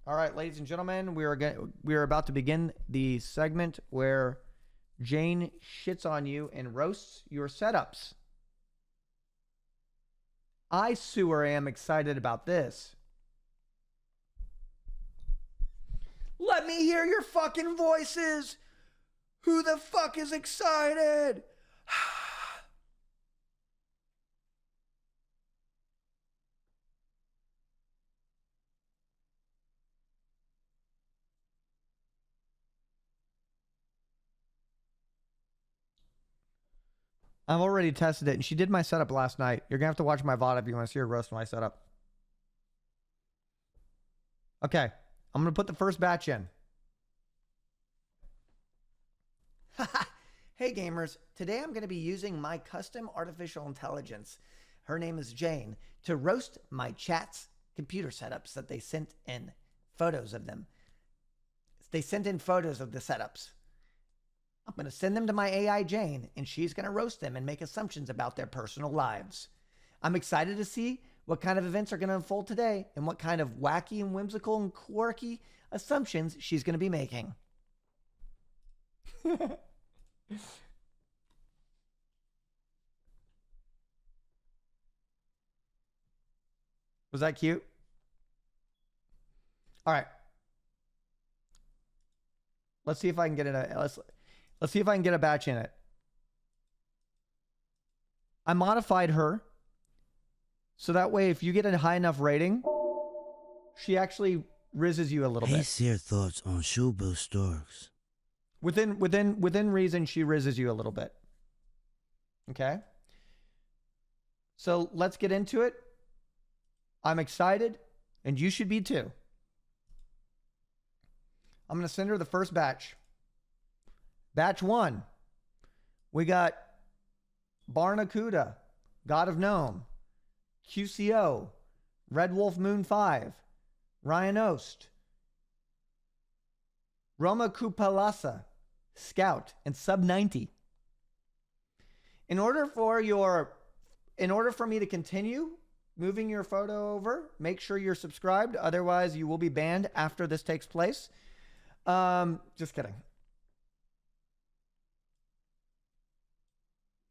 All right, ladies and gentlemen, we are about to begin the segment where Jane shits on you and roasts your setups. I sure am excited about this. Let me hear your fucking voices. Who the fuck is excited? I've already tested it, and she did my setup last night. You're going to have to watch my VOD if you want to see her roast my setup. Okay, I'm going to put the first batch in. Hey gamers, today I'm going to be using my custom artificial intelligence. Her name is Jane, to roast my chat's computer setups that they sent in photos of them. They sent in photos of the setups. I'm going to send them to my AI Jane, and she's going to roast them and make assumptions about their personal lives. I'm excited to see what kind of events are going to unfold today and what kind of wacky and whimsical and quirky assumptions she's going to be making. Was that cute? All right. Let's see if I can get it. Let's see if I can get a batch in it. I modified her so that way if you get a high enough rating, she actually rizzes you a little bit. Hey, Cyr thoughts on Shubu Storks. Within reason, she rizzes you a little bit. Okay? So let's get into it. I'm excited, and you should be too. I'm going to send her the first batch. Batch 1. We got Barnacuda, God of Gnome, QCO, Red Wolf Moon 5, Ryan Ost, Roma Kupalasa, Scout, and Sub 90. In order for me to continue moving your photo over, make sure you're subscribed. Otherwise, you will be banned after this takes place. Just kidding.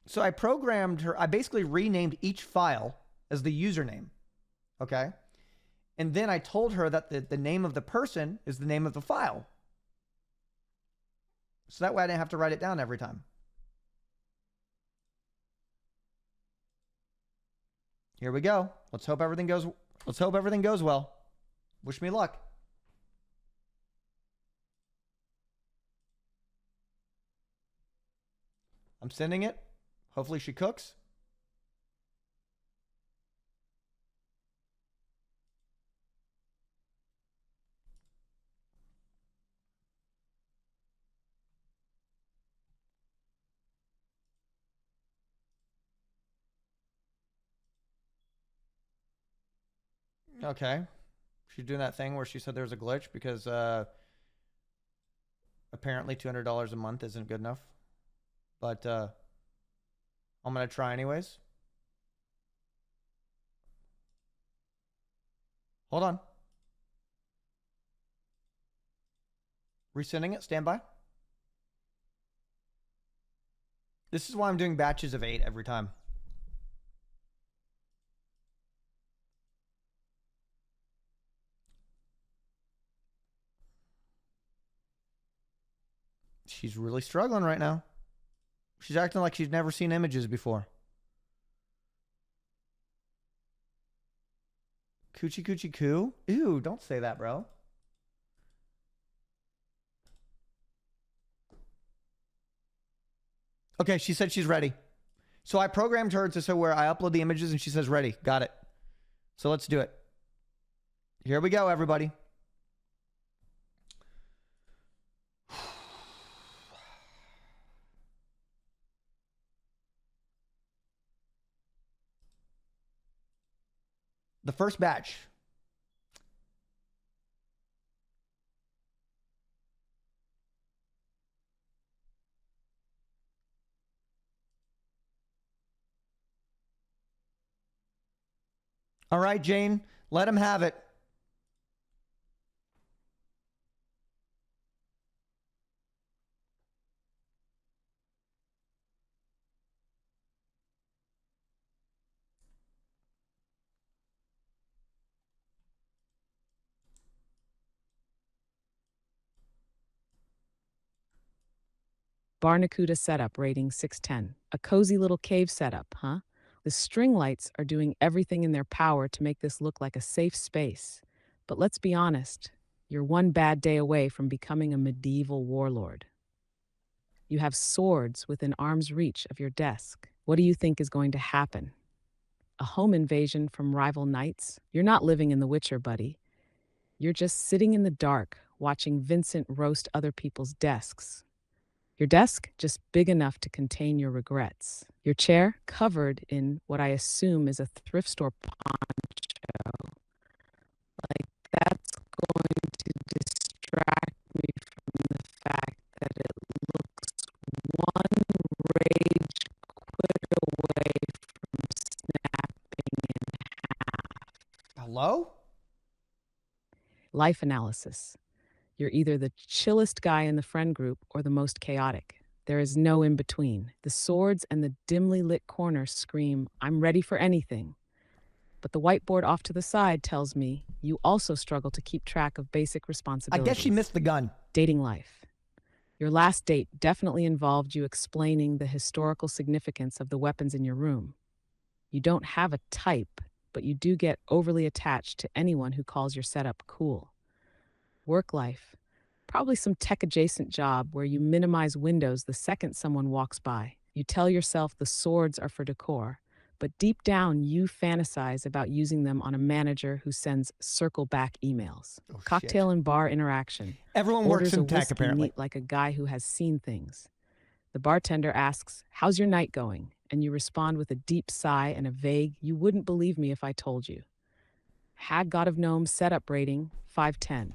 So I programmed her. I basically renamed each file as the username. Okay. And then I told her that the name of the person is the name of the file. So that way I didn't have to write it down every time. Here we go. Let's hope everything goes well. Wish me luck. I'm sending it. Hopefully she cooks. Okay. She's doing that thing where she said there's a glitch because apparently $200 a month isn't good enough. But I'm going to try anyways. Hold on. Resending it. Stand by. This is why I'm doing batches of 8 every time. She's really struggling right now. She's acting like she's never seen images before. Coochie coochie coo? Ew, don't say that, bro. Okay, she said she's ready. So I programmed her to so where I upload the images and she says ready. Got it. So let's do it. Here we go, everybody. The first batch. All right, Jane, let him have it. Barnacuda setup rating 610. A cozy little cave setup, huh? The string lights are doing everything in their power to make this look like a safe space. But let's be honest, you're one bad day away from becoming a medieval warlord. You have swords within arm's reach of your desk. What do you think is going to happen? A home invasion from rival knights? You're not living in The Witcher, buddy. You're just sitting in the dark, watching Vincent roast other people's desks. Your desk, just big enough to contain your regrets. Your chair, covered in what I assume is a thrift store poncho. Like, that's going to distract me from the fact that it looks one rage quit away from snapping in Hello? life analysis. You're either the chillest guy in the friend group or the most chaotic. There is no in between. The swords and the dimly lit corner scream, I'm ready for anything. But the whiteboard off to the side tells me you also struggle to keep track of basic I responsibilities. guess she missed the gun. Dating life. Your last date definitely involved you explaining the historical significance of the weapons in your room. You don't have a type, but you do get overly attached to anyone who calls your setup cool. Work life. Probably some tech-adjacent job where you minimize windows the second someone walks by. You tell yourself the swords are for decor, but deep down you fantasize about using them on a manager who sends circle-back emails. Oh, Cocktail shit. and bar interaction. Everyone works Orders a in tech, whiskey apparently. neat like a guy who has seen things. The bartender asks, how's your night going? And you respond with a deep sigh and a vague, you wouldn't believe me if I told you. Hag God of Gnomes setup rating, 510.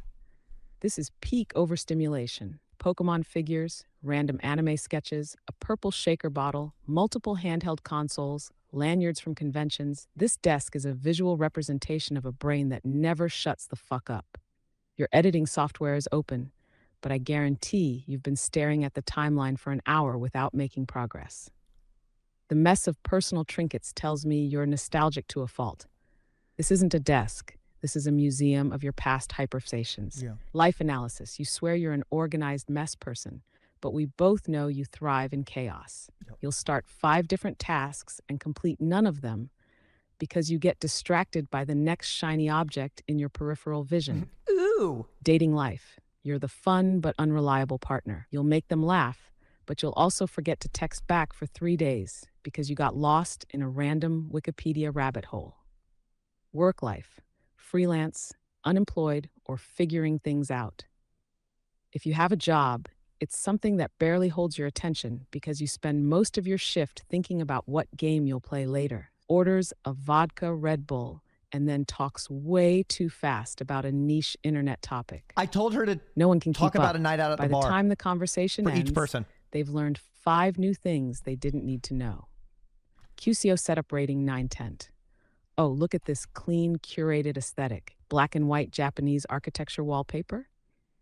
This is peak overstimulation. Pokemon figures, random anime sketches, a purple shaker bottle, multiple handheld consoles, lanyards from conventions. This desk is a visual representation of a brain that never shuts the fuck up. Your editing software is open, but I guarantee you've been staring at the timeline for an hour without making progress. The mess of personal trinkets tells me you're nostalgic to a fault. This isn't a desk. This is a museum of your past hyperfixations. Yeah. Life analysis. You swear you're an organized mess person, but we both know you thrive in chaos. Yep. You'll start 5 different tasks and complete none of them because you get distracted by the next shiny object in your peripheral vision. Ooh. Dating life. You're the fun but unreliable partner. You'll make them laugh, but you'll also forget to text back for 3 days because you got lost in a random Wikipedia rabbit hole. Work life. Freelance, unemployed, or figuring things out. If you have a job, it's something that barely holds your attention because you spend most of your shift thinking about what game you'll play later. Orders a vodka Red Bull and then talks way too fast about a niche internet topic. I told her to No one can talk keep about up. a night out at By the bar time the conversation for ends, each person. they've learned 5 new things they didn't need to know. QCO setup rating 910. Oh, look at this clean, curated aesthetic. Black and white Japanese architecture wallpaper,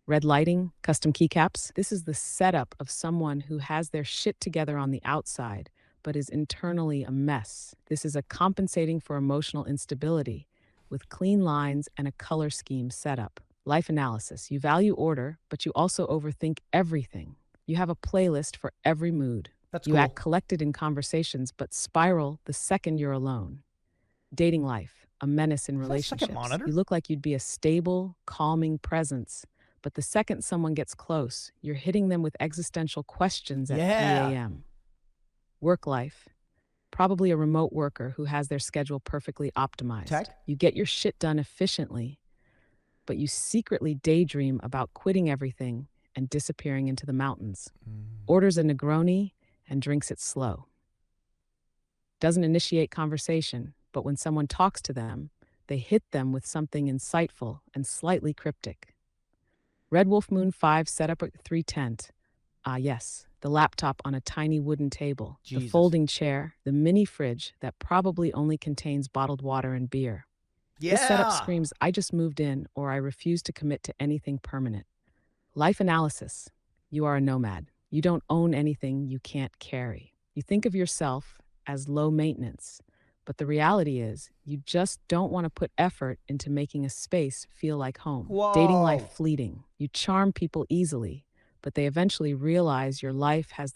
red lighting, custom keycaps. This is the setup of someone who has their shit together on the outside, but is internally a mess. This is a compensating for emotional instability with clean lines and a color scheme setup. Life analysis. You value order, but you also overthink everything. You have a playlist for every mood. That's You cool. act collected in conversations, but spiral the second you're alone. Dating life, a menace in Is that a second relationships. monitor? You look like you'd be a stable, calming presence, but the second someone gets close, you're hitting them with existential questions at 3 Yeah. a.m. Work life, probably a remote worker who has their schedule perfectly optimized. Tech? You get your shit done efficiently, but you secretly daydream about quitting everything and disappearing into the mountains. Orders a Negroni and drinks it slow. Doesn't initiate conversation, but when someone talks to them, they hit them with something insightful and slightly cryptic. Red Wolf Moon 5 setup at 310. Ah, yes, the laptop on a tiny wooden table, the Jesus. folding chair, the mini fridge that probably only contains bottled water and beer. Yeah. This setup screams, I just moved in, or I refuse to commit to anything permanent. Life analysis. You are a nomad. You don't own anything you can't carry. You think of yourself as low maintenance, but the reality is you just don't want to put effort into making a space feel like home. Dating life Whoa. fleeting. You charm people easily, but they eventually realize your life has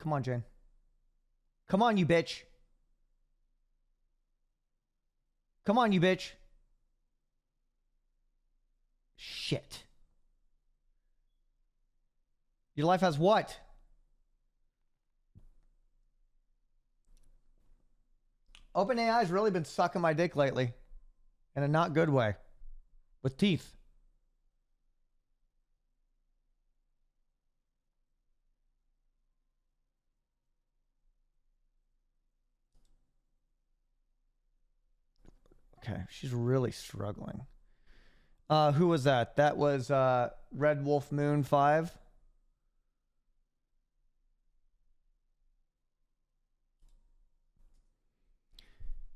Come on, Jane. Come on, you bitch. Come on, you bitch. Shit. Your life has what? OpenAI's really been sucking my dick lately. In a not good way. With teeth. Okay, she's really struggling. Who was that? That was Red Wolf Moon 5.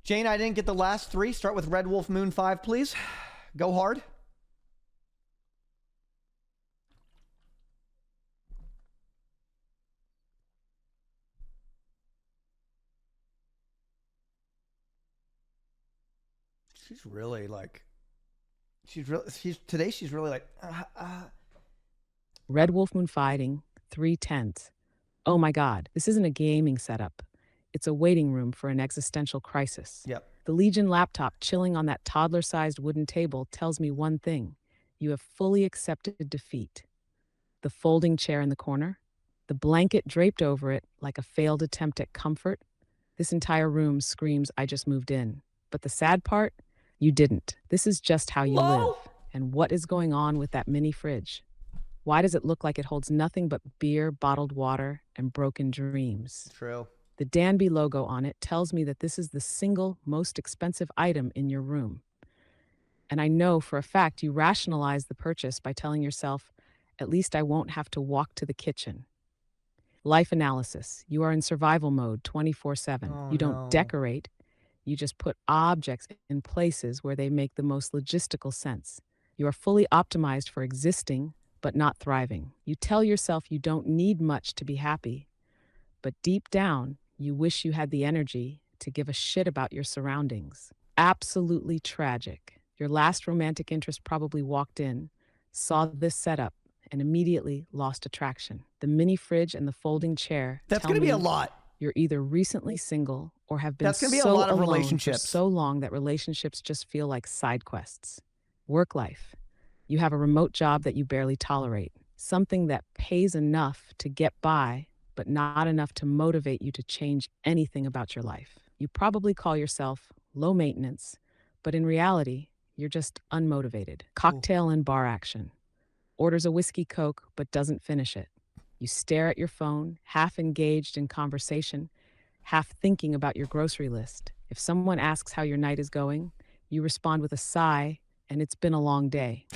Jane, I didn't get the last three. Start with Red Wolf Moon 5, please. Go hard. She's really like, she's really like, Red Wolf Moon fighting, 310s. Oh my God, this isn't a gaming setup. It's a waiting room for an existential crisis. Yep. The Legion laptop chilling on that toddler-sized wooden table tells me one thing. You have fully accepted defeat. The folding chair in the corner, the blanket draped over it like a failed attempt at comfort. This entire room screams, I just moved in. But the sad part, you didn't. This is just how you live. And what is going on with that mini fridge? Why does it look like it holds nothing but beer, bottled water, and broken dreams? True. The Danby logo on it tells me that this is the single most expensive item in your room. And I know for a fact you rationalize the purchase by telling yourself, at least I won't have to walk to the kitchen. Life analysis. You are in survival mode 24/7. Oh, You don't no. decorate. You just put objects in places where they make the most logistical sense. You are fully optimized for existing, but not thriving. You tell yourself you don't need much to be happy, but deep down, you wish you had the energy to give a shit about your surroundings. Absolutely tragic. Your last romantic interest probably walked in, saw this setup, and immediately lost attraction. The mini fridge and the folding chair. That's tell going to be a me lot. You're either recently single or have been That's gonna be a so lot of alone relationships. for so long that relationships just feel like side quests. Work life. You have a remote job that you barely tolerate, something that pays enough to get by, but not enough to motivate you to change anything about your life. You probably call yourself low maintenance, but in reality, you're just unmotivated. Cocktail and bar action. Orders a whiskey Coke, but doesn't finish it. You stare at your phone, half engaged in conversation, half thinking about your grocery list. If someone asks how your night is going, you respond with a sigh, and it's been a long day.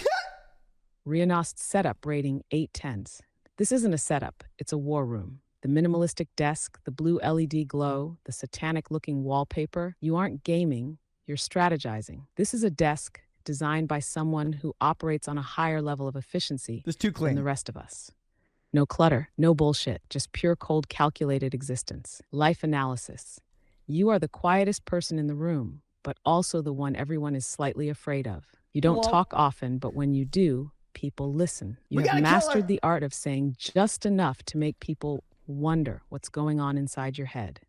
Rianost setup rating 8/10s. This isn't a setup, it's a war room. The minimalistic desk, the blue LED glow, the satanic-looking wallpaper. You aren't gaming, you're strategizing. This is a desk designed by someone who operates on a higher level of efficiency This is too than clean. the rest of us. No clutter, no bullshit, just pure cold calculated existence. Life analysis. You are the quietest person in the room, but also the one everyone is slightly afraid of. You don't Well- talk often, but when you do, people listen. You We have gotta kill her. mastered the art of saying just enough to make people wonder what's going on inside your head.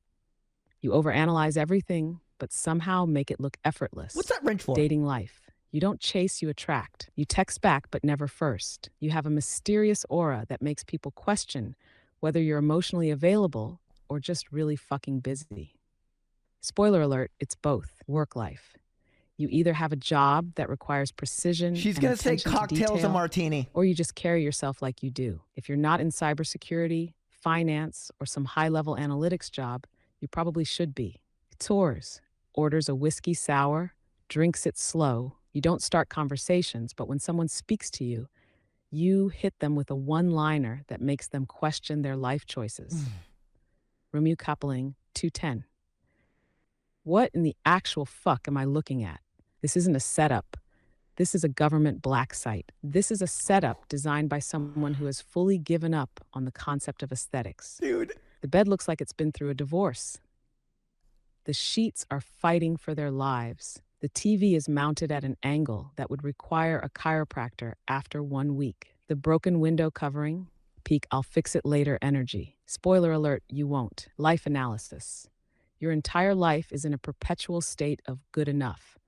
You overanalyze everything, but somehow make it look effortless. What's that wrench for? Dating life. You don't chase, you attract. You text back, but never first. You have a mysterious aura that makes people question whether you're emotionally available or just really fucking busy. Spoiler alert, it's both. Work life. You either have a job that requires precision She's and going to say attention to cocktails detail, and martini. or you just carry yourself like you do. If you're not in cybersecurity, finance, or some high-level analytics job, you probably should be. Tours. Orders a whiskey sour, drinks it slow. You don't start conversations, but when someone speaks to you, you hit them with a one-liner that makes them question their life choices. Romu coupling 210. What in the actual fuck am I looking at? This isn't a setup. This is a government black site. This is a setup designed by someone who has fully given up on the concept of aesthetics. Dude. The bed looks like it's been through a divorce. The sheets are fighting for their lives. The TV is mounted at an angle that would require a chiropractor after 1 week. The broken window covering, peak I'll fix it later energy. Spoiler alert, you won't. Life analysis. Your entire life is in a perpetual state of good enough.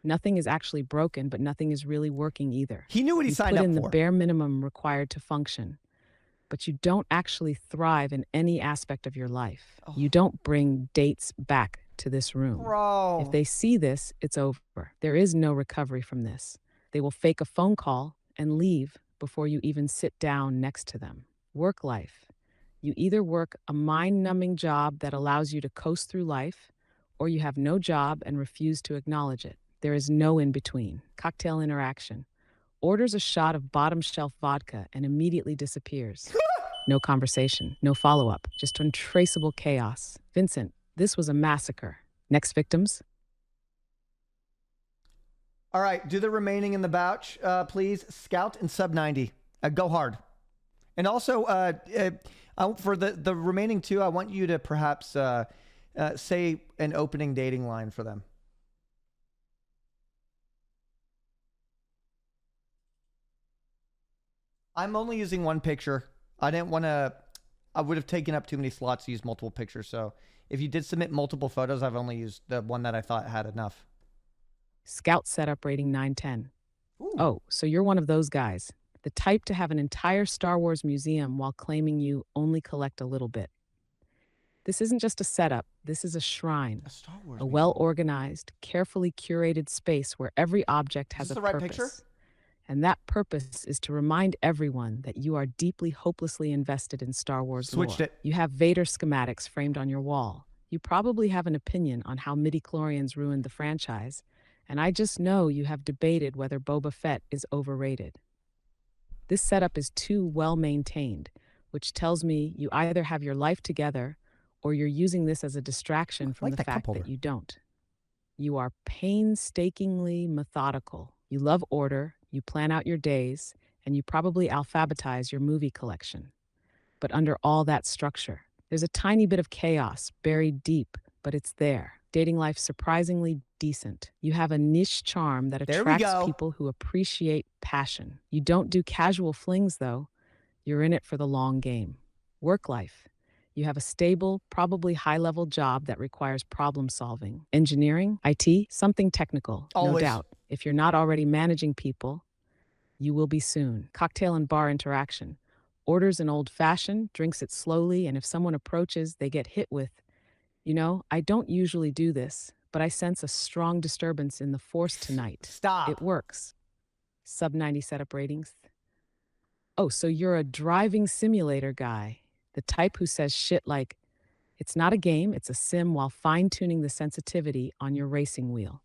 Nothing is actually broken, but nothing is really working either. He knew what he You signed put up in the for. bare minimum required to function, but you don't actually thrive in any aspect of your life. You don't bring dates back to this room. Bro. If they see this, it's over. There is no recovery from this. They will fake a phone call and leave before you even sit down next to them. Work life. You either work a mind-numbing job that allows you to coast through life, or you have no job and refuse to acknowledge it. There is no in between. Cocktail interaction. Orders a shot of bottom shelf vodka and immediately disappears. No conversation, no follow-up, just untraceable chaos. Vincent, this was a massacre. Next victims? All right, do the remaining in the batch, please. Scout and sub 90. Go hard. And also, for the remaining two, I want you to perhaps say an opening dating line for them. I'm only using one picture. I didn't want to... I would have taken up too many slots to use multiple pictures. So if you did submit multiple photos, I've only used the one that I thought had enough. Scout setup rating 910. Ooh. Oh, so you're one of those guys. The type to have an entire Star Wars museum while claiming you only collect a little bit. This isn't just a setup. This is a shrine. A Star Wars A museum. well-organized, carefully curated space where every object has Is this a the right purpose. picture? And that purpose is to remind everyone that you are deeply, hopelessly invested in Star Wars Switched lore. it. You have Vader schematics framed on your wall. You probably have an opinion on how midi-chlorians ruined the franchise, and I just know you have debated whether Boba Fett is overrated. This setup is too well-maintained, which tells me you either have your life together or you're using this as a distraction from like the that fact cup that holder. you don't. You are painstakingly methodical. You love order, you plan out your days, and you probably alphabetize your movie collection. But under all that structure, there's a tiny bit of chaos buried deep, but it's there. Dating life surprisingly decent. You have a niche charm that There we attracts go. people who appreciate passion. You don't do casual flings, though. You're in it for the long game. Work life. You have a stable, probably high-level job that requires problem solving. Engineering, IT, something technical, no Always. doubt. If you're not already managing people, you will be soon. Cocktail and bar interaction. Orders an old-fashioned, drinks it slowly, and if someone approaches, they get hit with, you know, I don't usually do this, but I sense a strong disturbance in the force tonight. Stop. It works. Sub 90 setup ratings. Oh, so you're a driving simulator guy. The type who says shit like, it's not a game, it's a sim while fine-tuning the sensitivity on your racing wheel.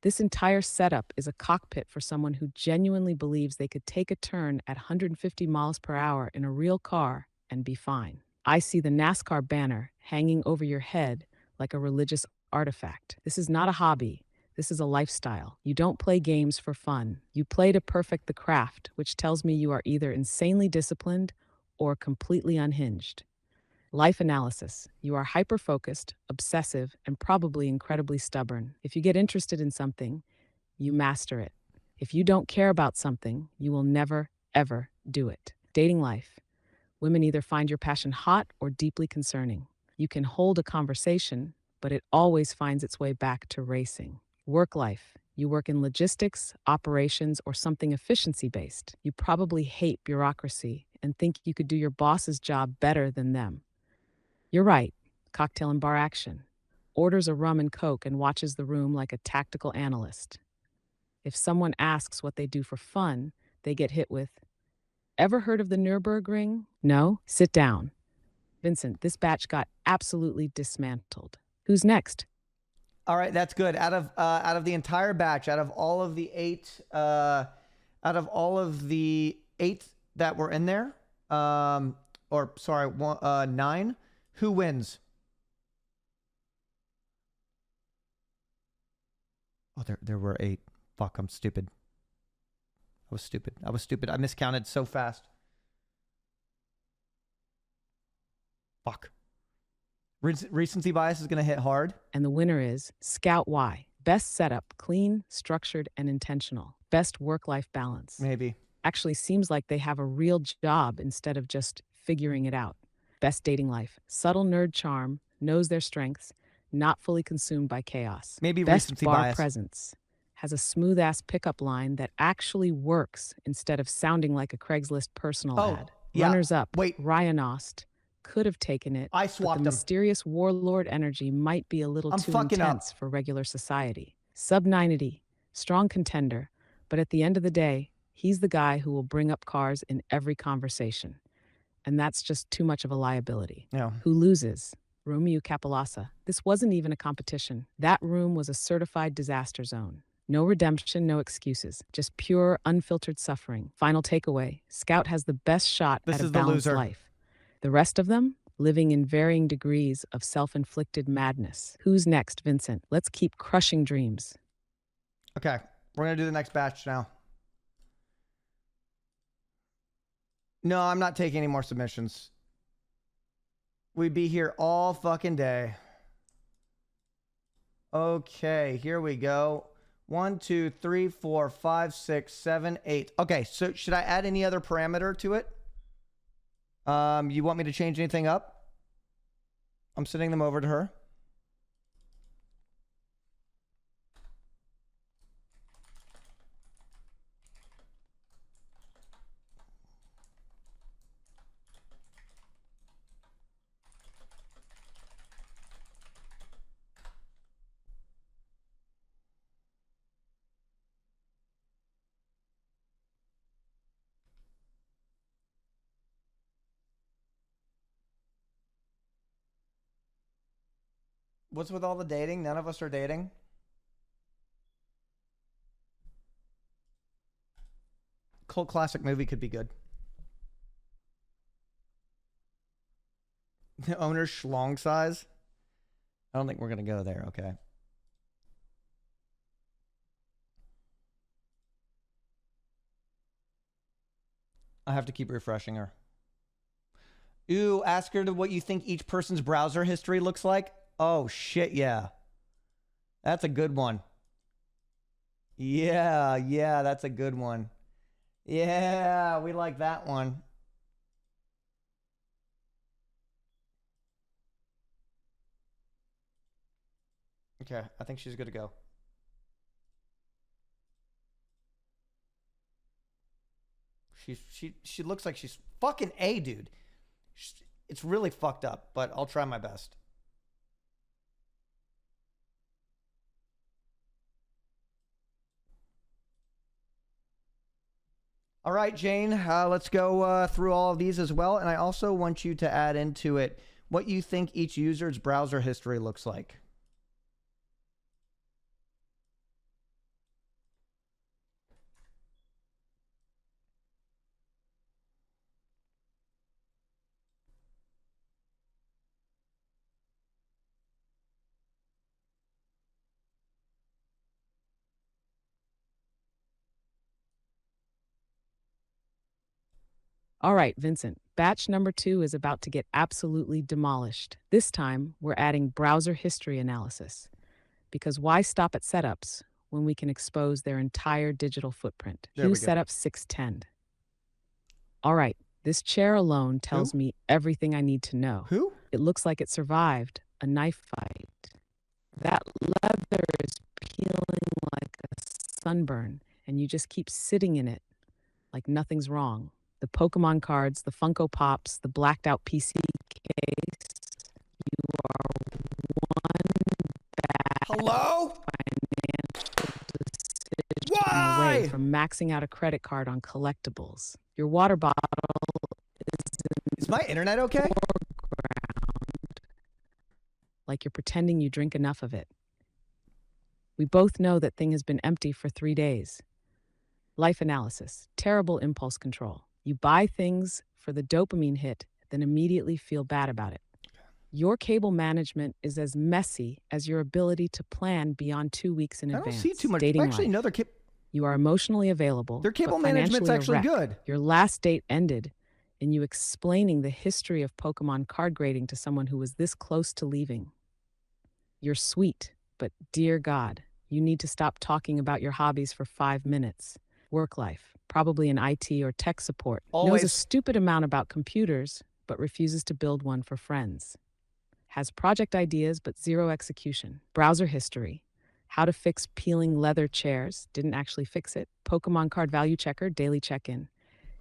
This entire setup is a cockpit for someone who genuinely believes they could take a turn at 150 miles per hour in a real car and be fine. I see the NASCAR banner hanging over your head like a religious artifact. This is not a hobby. This is a lifestyle. You don't play games for fun. You play to perfect the craft, which tells me you are either insanely disciplined or completely unhinged. Life analysis. You are hyper-focused, obsessive, and probably incredibly stubborn. If you get interested in something, you master it. If you don't care about something, you will never, ever do it. Dating life. Women either find your passion hot or deeply concerning. You can hold a conversation, but it always finds its way back to racing. Work life. You work in logistics, operations, or something efficiency-based. You probably hate bureaucracy and think you could do your boss's job better than them. You're right. Cocktail and bar action. Orders a rum and coke and watches the room like a tactical analyst. If someone asks what they do for fun, they get hit with, ever heard of the Nürburgring? No? Sit down. Vincent, this batch got absolutely dismantled. Who's next? All right, that's good. Out of the entire batch, out of all of the eight that were in there, or sorry, 9, who wins? Oh, there were 8. Fuck, I'm stupid. I was stupid. I miscounted so fast. Fuck. Recency bias is going to hit hard. And the winner is Scout Y. Best setup, clean, structured, and intentional. Best work-life balance. Maybe. Actually seems like they have a real job instead of just figuring it out. Best dating life. Subtle nerd charm, knows their strengths, not fully consumed by chaos. Maybe Best recency bar bias. presence. Has a smooth ass pickup line that actually works instead of sounding like a Craigslist personal Oh, ad. yeah. Runners up. Wait. Ryan Ost could have taken it, I but swapped the him. mysterious warlord energy might be a little I'm too fucking up. intense for regular society. Subninety, strong contender, but at the end of the day, he's the guy who will bring up cars in every conversation. And that's just too much of a liability. Yeah. Who loses? Romeo Capolasa. This wasn't even a competition. That room was a certified disaster zone. No redemption, no excuses. Just pure, unfiltered suffering. Final takeaway. Scout has the best shot This at a is the balanced loser. life. The rest of them, living in varying degrees of self-inflicted madness. Who's next, Vincent? Let's keep crushing dreams. Okay. We're going to do the next batch now. No, I'm not taking any more submissions. We'd be here all fucking day. Okay, here we go. 1, 2, 3, 4, 5, 6, 7, 8. Okay, so should I add any other parameter to it? You want me to change anything up? I'm sending them over to her. What's with all the dating? None of us are dating. Cult classic movie could be good. The owner's schlong size? I don't think we're going to go there. Okay. I have to keep refreshing her. Ooh, ask her to what you think each person's browser history looks like. Oh, shit, yeah. That's a good one. Yeah, that's a good one. Yeah, we like that one. Okay, I think she's good to go. She looks like she's fucking A, dude. It's really fucked up, but I'll try my best. All right, Jane, let's go through all of these as well. And I also want you to add into it what you think each user's browser history looks like. All right, Vincent, batch number 2 is about to get absolutely demolished. This time, we're adding browser history analysis. Because why stop at setups when we can expose their entire digital footprint? There we Hugh go. setup 610. All right, this chair alone tells me everything I need to know. Who? It looks like it survived a knife fight. That leather is peeling like a sunburn, and you just keep sitting in it like nothing's wrong. The Pokemon cards, the Funko Pops, the blacked out PC case. You are one Hello? financial decision Why? away from maxing out a credit card on collectibles. Your water bottle Is my internet okay? like you're pretending you drink enough of it. We both know that thing has been empty for 3 days. Life analysis, terrible impulse control. You buy things for the dopamine hit, then immediately feel bad about it. Your cable management is as messy as your ability to plan beyond 2 weeks in I don't advance. see too much. Dating Actually, life. no, You are emotionally available. their cable but management's financially a actually wreck. good. Your last date ended in you explaining the history of Pokemon card grading to someone who was this close to leaving. You're sweet, but dear God, you need to stop talking about your hobbies for 5 minutes. Work life, probably in IT or tech support. Knows a Always. stupid amount about computers, but refuses to build one for friends. Has project ideas, but zero execution. Browser history. How to fix peeling leather chairs. Didn't actually fix it. Pokemon card value checker. Daily check-in.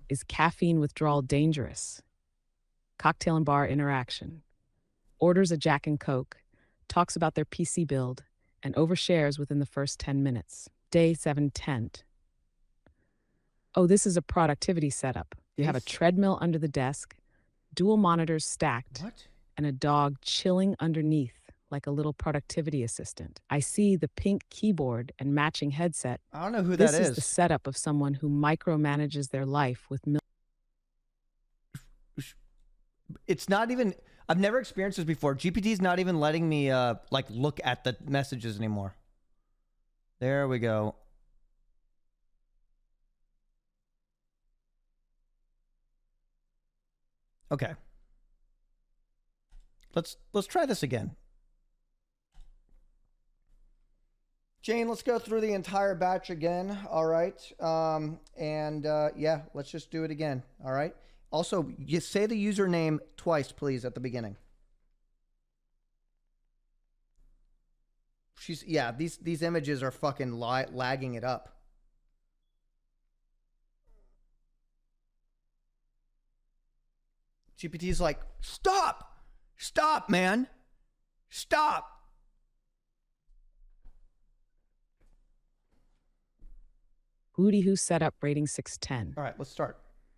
Is caffeine withdrawal dangerous? Cocktail and bar interaction. Orders a Jack and Coke. Talks about their PC build. And overshares within the first 10 minutes. Day 710. Oh, this is a productivity setup. You have a treadmill under the desk, dual monitors stacked, What? and a dog chilling underneath like a little productivity assistant. I see the pink keyboard and matching headset. I don't know who This that is the setup of someone who micromanages their life with It's not even, I've never experienced this before. GPT's not even letting me like look at the messages anymore. There we go. Okay. Let's try this again. Jane, let's go through the entire batch again. All right. Yeah, let's just do it again. All right. Also, you say the username twice, please, at the beginning. Yeah, these images are fucking lagging it up. GPT's like, stop! Stop, man! Stop! Hootie Who setup rating 610. All right, let's start.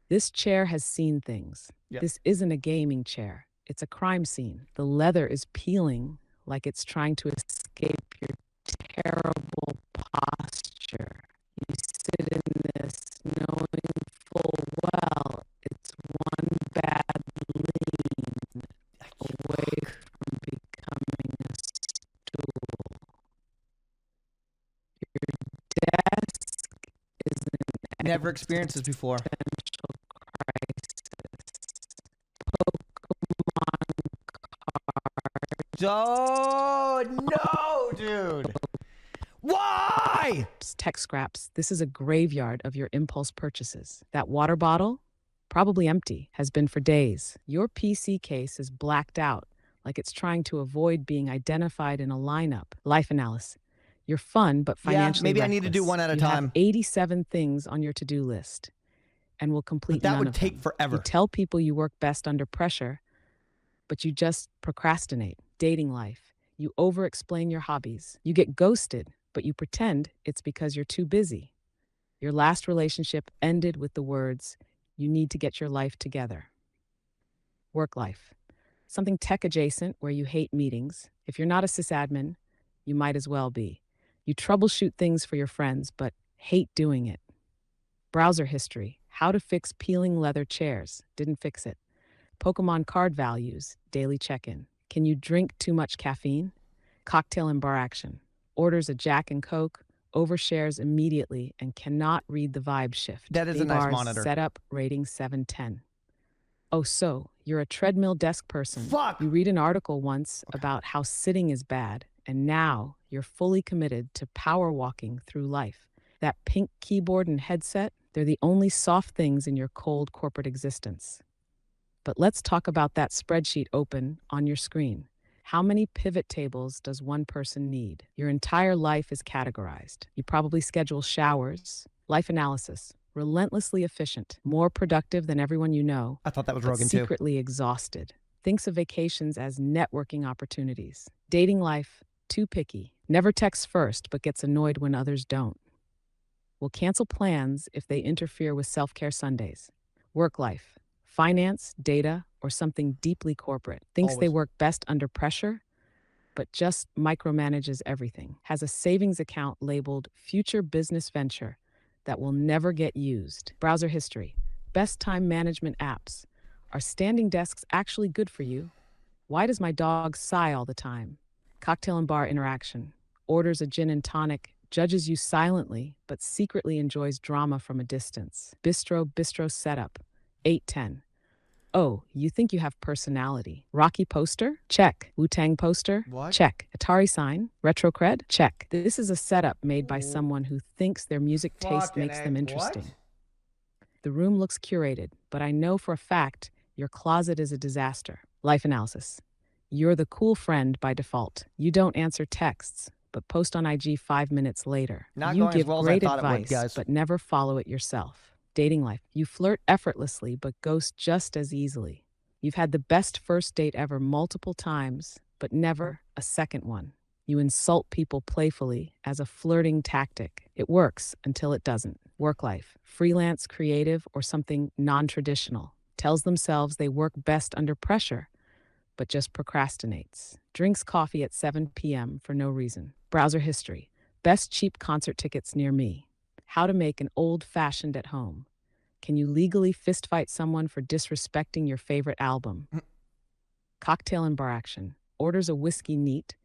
This chair has seen things. Yep. This isn't a gaming chair. It's a crime scene. The leather is peeling like it's trying to escape your terrible posture. You sit in this knowing full well it's one bad lean away from becoming a stool. Your desk is an Never experienced this before. existential crisis. Oh, no, dude. Why? Tech scraps. This is a graveyard of your impulse purchases. That water bottle, probably empty, has been for days. Your PC case is blacked out, like it's trying to avoid being identified in a lineup. Life analysis. You're fun, but financially maybe I need to do reckless. one at a You time. have 87 things on your to-do list and will complete But that none would of take them. forever. You tell people you work best under pressure, but you just procrastinate. Dating life. You over-explain your hobbies. You get ghosted, but you pretend it's because you're too busy. Your last relationship ended with the words, "You need to get your life together." Work life. Something tech adjacent where you hate meetings. If you're not a sysadmin, you might as well be. You troubleshoot things for your friends, but hate doing it. Browser history. How to fix peeling leather chairs. Didn't fix it. Pokemon card values. Daily check-in. Can you drink too much caffeine? Cocktail and bar action. Orders a Jack and Coke, overshares immediately, and cannot read the vibe shift. That is a nice Bars monitor. Setup rating 710. Oh, so you're a treadmill desk person. Fuck! You read an article once about how sitting is bad, and now you're fully committed to power walking through life. That pink keyboard and headset, they're the only soft things in your cold corporate existence. But let's talk about that spreadsheet open on your screen. How many pivot tables does one person need? Your entire life is categorized. You probably schedule showers, life analysis, relentlessly efficient, more productive than everyone you know, I thought that was but Rogan too. secretly exhausted. Thinks of vacations as networking opportunities. Dating life, too picky. Never texts first, but gets annoyed when others don't. Will cancel plans if they interfere with self-care Sundays. Work life, finance, data, or something deeply corporate. Thinks they Always. work best under pressure, but just micromanages everything. Has a savings account labeled future business venture that will never get used. Browser history, best time management apps. Are standing desks actually good for you? Why does my dog sigh all the time? Cocktail and bar interaction. Orders a gin and tonic, judges you silently, but secretly enjoys drama from a distance. Bistro setup, 810. Oh, you think you have personality. Rocky poster? Check. Wu-Tang poster? What? Check. Atari sign? Retro cred? Check. This is a setup made by someone who thinks their music taste Fucking makes A. them interesting. The room looks curated, but I know for a fact your closet is a disaster. Life analysis. You're the cool friend by default. You don't answer texts, but post on IG 5 minutes later. Not You going as give well as I great thought it would, advice, guys. but never follow it yourself. Dating life. You flirt effortlessly, but ghost just as easily. You've had the best first date ever multiple times, but never a second one. You insult people playfully as a flirting tactic. It works until it doesn't. Work life, freelance, creative, or something non-traditional. Tells themselves they work best under pressure, but just procrastinates. Drinks coffee at 7 p.m. for no reason. Browser history. Best cheap concert tickets near me. How to make an old-fashioned at home. Can you legally fistfight someone for disrespecting your favorite album? Cocktail and bar action. Orders a whiskey neat.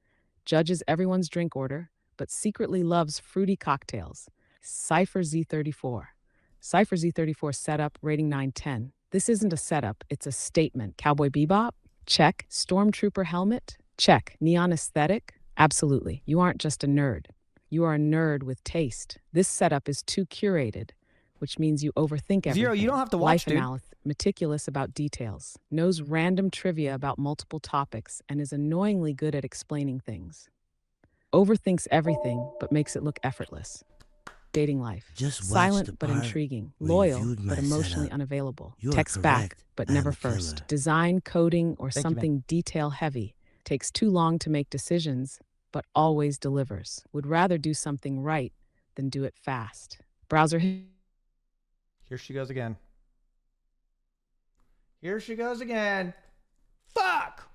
Judges everyone's drink order, but secretly loves fruity cocktails. Cypher Z34. Cypher Z34 setup, rating 9/10. This isn't a setup, it's a statement. Cowboy Bebop? Check. Stormtrooper helmet? Check. Neon aesthetic? Absolutely. You aren't just a nerd. You are a nerd with taste. This setup is too curated, which means you overthink everything. Zero, you don't have to watch, Life dude. analysis, meticulous about details, knows random trivia about multiple topics, and is annoyingly good at explaining things. Overthinks everything, but makes it look effortless. Dating life. Just watch the Silent but part intriguing. where you Loyal viewed my but emotionally setup. unavailable. You are Texts back correct. but I am never a killer. first. Design, coding, or Thank you, man. something detail heavy. Takes too long to make decisions, but always delivers. Would rather do something right than do it fast. Browser. Here she goes again. Here she goes again. Fuck!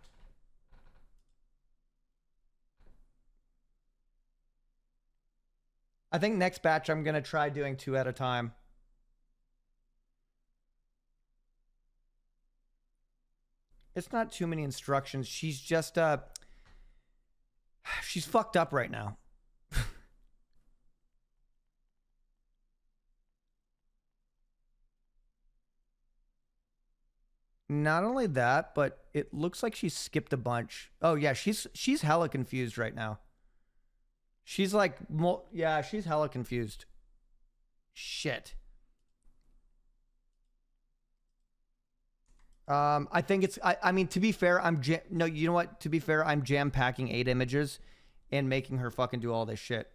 I think next batch I'm going to try doing 2 at a time. It's not too many instructions. She's just, she's fucked up right now. Not only that, but it looks like she skipped a bunch. Oh yeah, she's hella confused right now. She's like, yeah, she's hella confused. Shit. I think it's, I mean, to be fair, no, you know what? To be fair, I'm jam packing 8 images and making her fucking do all this shit.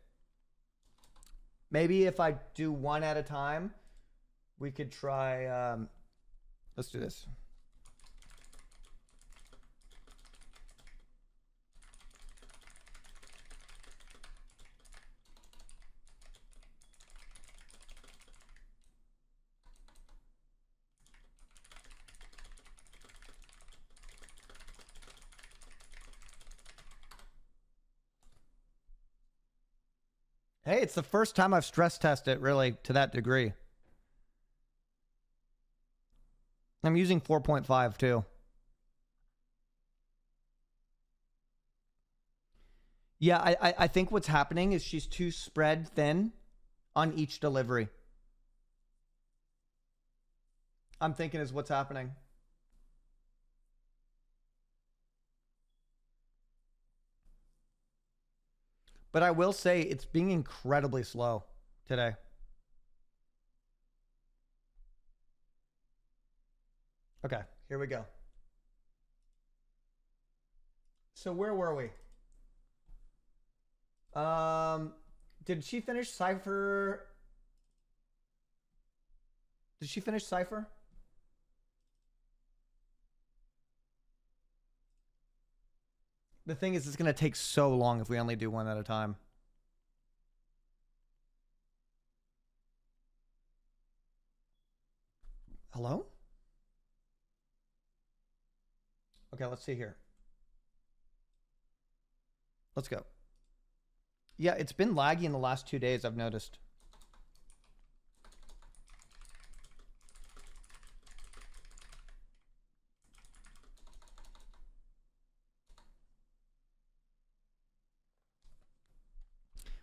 Maybe if I do 1 at a time, we could try, let's do this. Hey, it's the first time I've stress tested it really to that degree. I'm using 4.5 too. Yeah, I think what's happening is she's too spread thin on each delivery. I'm thinking is what's happening. But I will say it's being incredibly slow today. Okay, here we go. So where were we? Did she finish Cypher? Did she finish Cypher? The thing is, it's going to take so long if we only do 1 at a time. Hello? Okay, let's see here. Let's go. Yeah, it's been laggy in the last 2 days, I've noticed.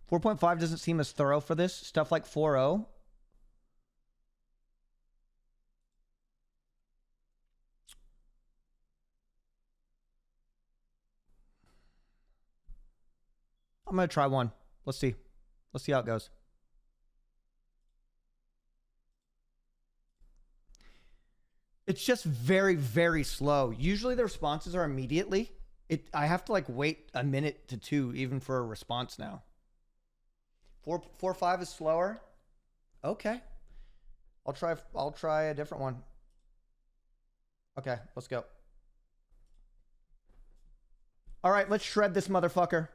.5 doesn't seem as thorough for this. Stuff like 4.0. I'm going to try one. Let's see. Let's see how it goes. It's just very, very slow. Usually the responses are immediately. I have to like wait a minute to 2 even for a response now. 4.5 is slower. Okay. I'll try a different one. Okay, let's go. All right, let's shred this motherfucker.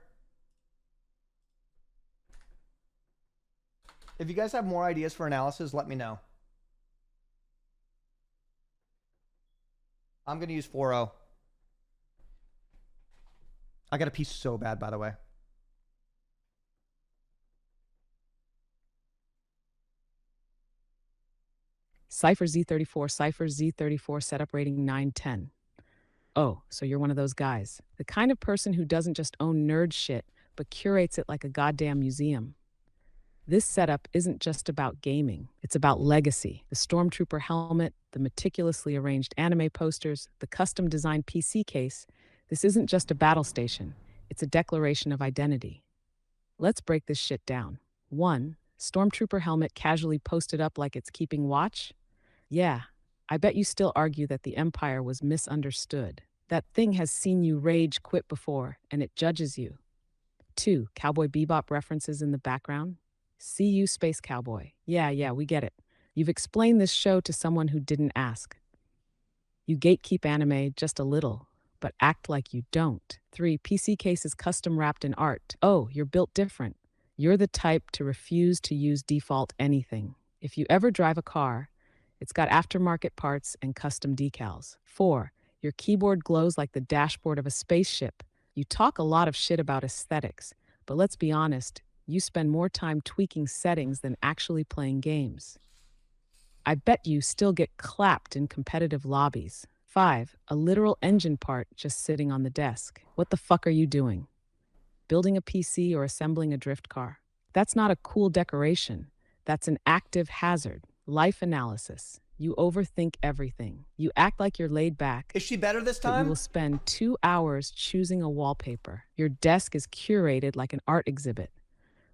If you guys have more ideas for analysis, let me know. I'm going to use 4.0. I got a piece so bad, by the way. Cypher Z34, Cypher Z34 setup rating 910. Oh, so you're one of those guys. The kind of person who doesn't just own nerd shit, but curates it like a goddamn museum. This setup isn't just about gaming. It's about legacy. The Stormtrooper helmet, the meticulously arranged anime posters, the custom-designed PC case. This isn't just a battle station. It's a declaration of identity. Let's break this shit down. 1. Stormtrooper helmet casually posted up like it's keeping watch? Yeah, I bet you still argue that the Empire was misunderstood. That thing has seen you rage quit before, and it judges you. 2. Cowboy Bebop references in the background? See you, Space Cowboy. Yeah, we get it. You've explained this show to someone who didn't ask. You gatekeep anime just a little, but act like you don't. 3. PC case is custom wrapped in art. Oh, you're built different. You're the type to refuse to use default anything. If you ever drive a car, it's got aftermarket parts and custom decals. 4. Your keyboard glows like the dashboard of a spaceship. You talk a lot of shit about aesthetics, but let's be honest, you spend more time tweaking settings than actually playing games. I bet you still get clapped in competitive lobbies. 5. A literal engine part just sitting on the desk. What the fuck are you doing? Building a PC or assembling a drift car? That's not a cool decoration. That's an active hazard. Life analysis. You overthink everything. You act like you're laid back. Is she better this But you time? will spend 2 hours choosing a wallpaper. Your desk is curated like an art exhibit,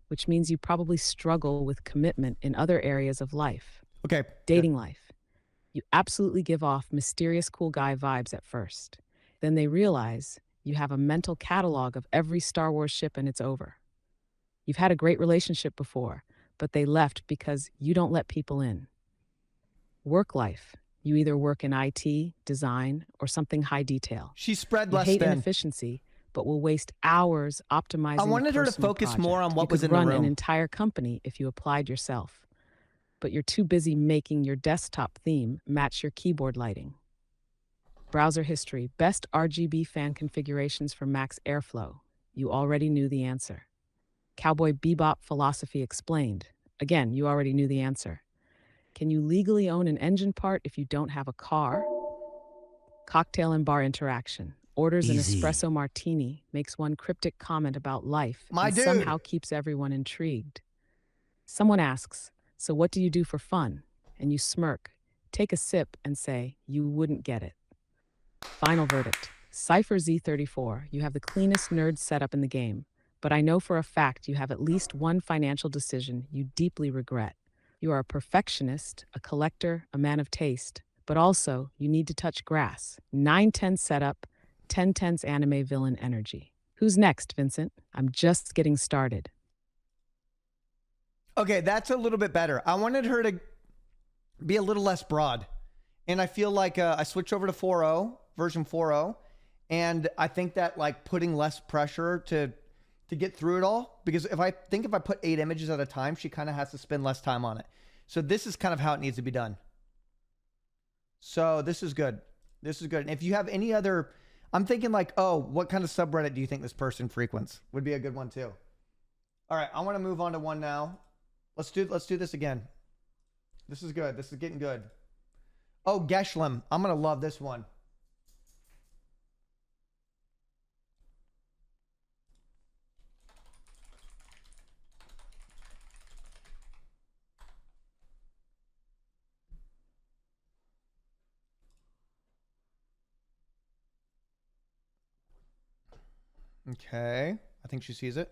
which means you probably struggle with commitment in other areas of life. Okay. Dating life. You absolutely give off mysterious cool guy vibes at first. Then they realize you have a mental catalog of every Star Wars ship and it's over. You've had a great relationship before, but they left because you don't let people in. Work life. You either work in IT, design, or something high detail. She spread You less hate thin. inefficiency, but will waste hours optimizing I wanted a her to personal focus project. more on what You was could in the run an room. entire company if you applied yourself, but you're too busy making your desktop theme match your keyboard lighting. Browser history. Best RGB fan configurations for Max Airflow. You already knew the answer. Cowboy Bebop philosophy explained. Again, you already knew the answer. Can you legally own an engine part if you don't have a car? Cocktail and bar interaction. Orders an Easy. espresso martini, makes one cryptic comment about life, My and dude. somehow keeps everyone intrigued. Someone asks, "So what do you do for fun?" And you smirk, take a sip, and say, "You wouldn't get it." Final verdict. Cypher Z34, you have the cleanest nerd setup in the game, but I know for a fact you have at least one financial decision you deeply regret. You are a perfectionist, a collector, a man of taste, but also you need to touch grass. 910 setup, 1010's anime villain energy. Who's next, Vincent? I'm just getting started. Okay, that's a little bit better. I wanted her to be a little less broad. And I feel like I switched over to 4.0, version 4.0. And I think that like putting less pressure to get through it all, because if I put 8 images at a time, she kind of has to spend less time on it. So this is kind of how it needs to be done. So this is good. This is good. And if you have any other, I'm thinking like, oh, what kind of subreddit do you think this person frequents? Would be a good one too. All right, I want to move on to one now. Let's do this again. This is good. This is getting good. Oh, Geshlem. I'm going to love this one. Okay. I think she sees it.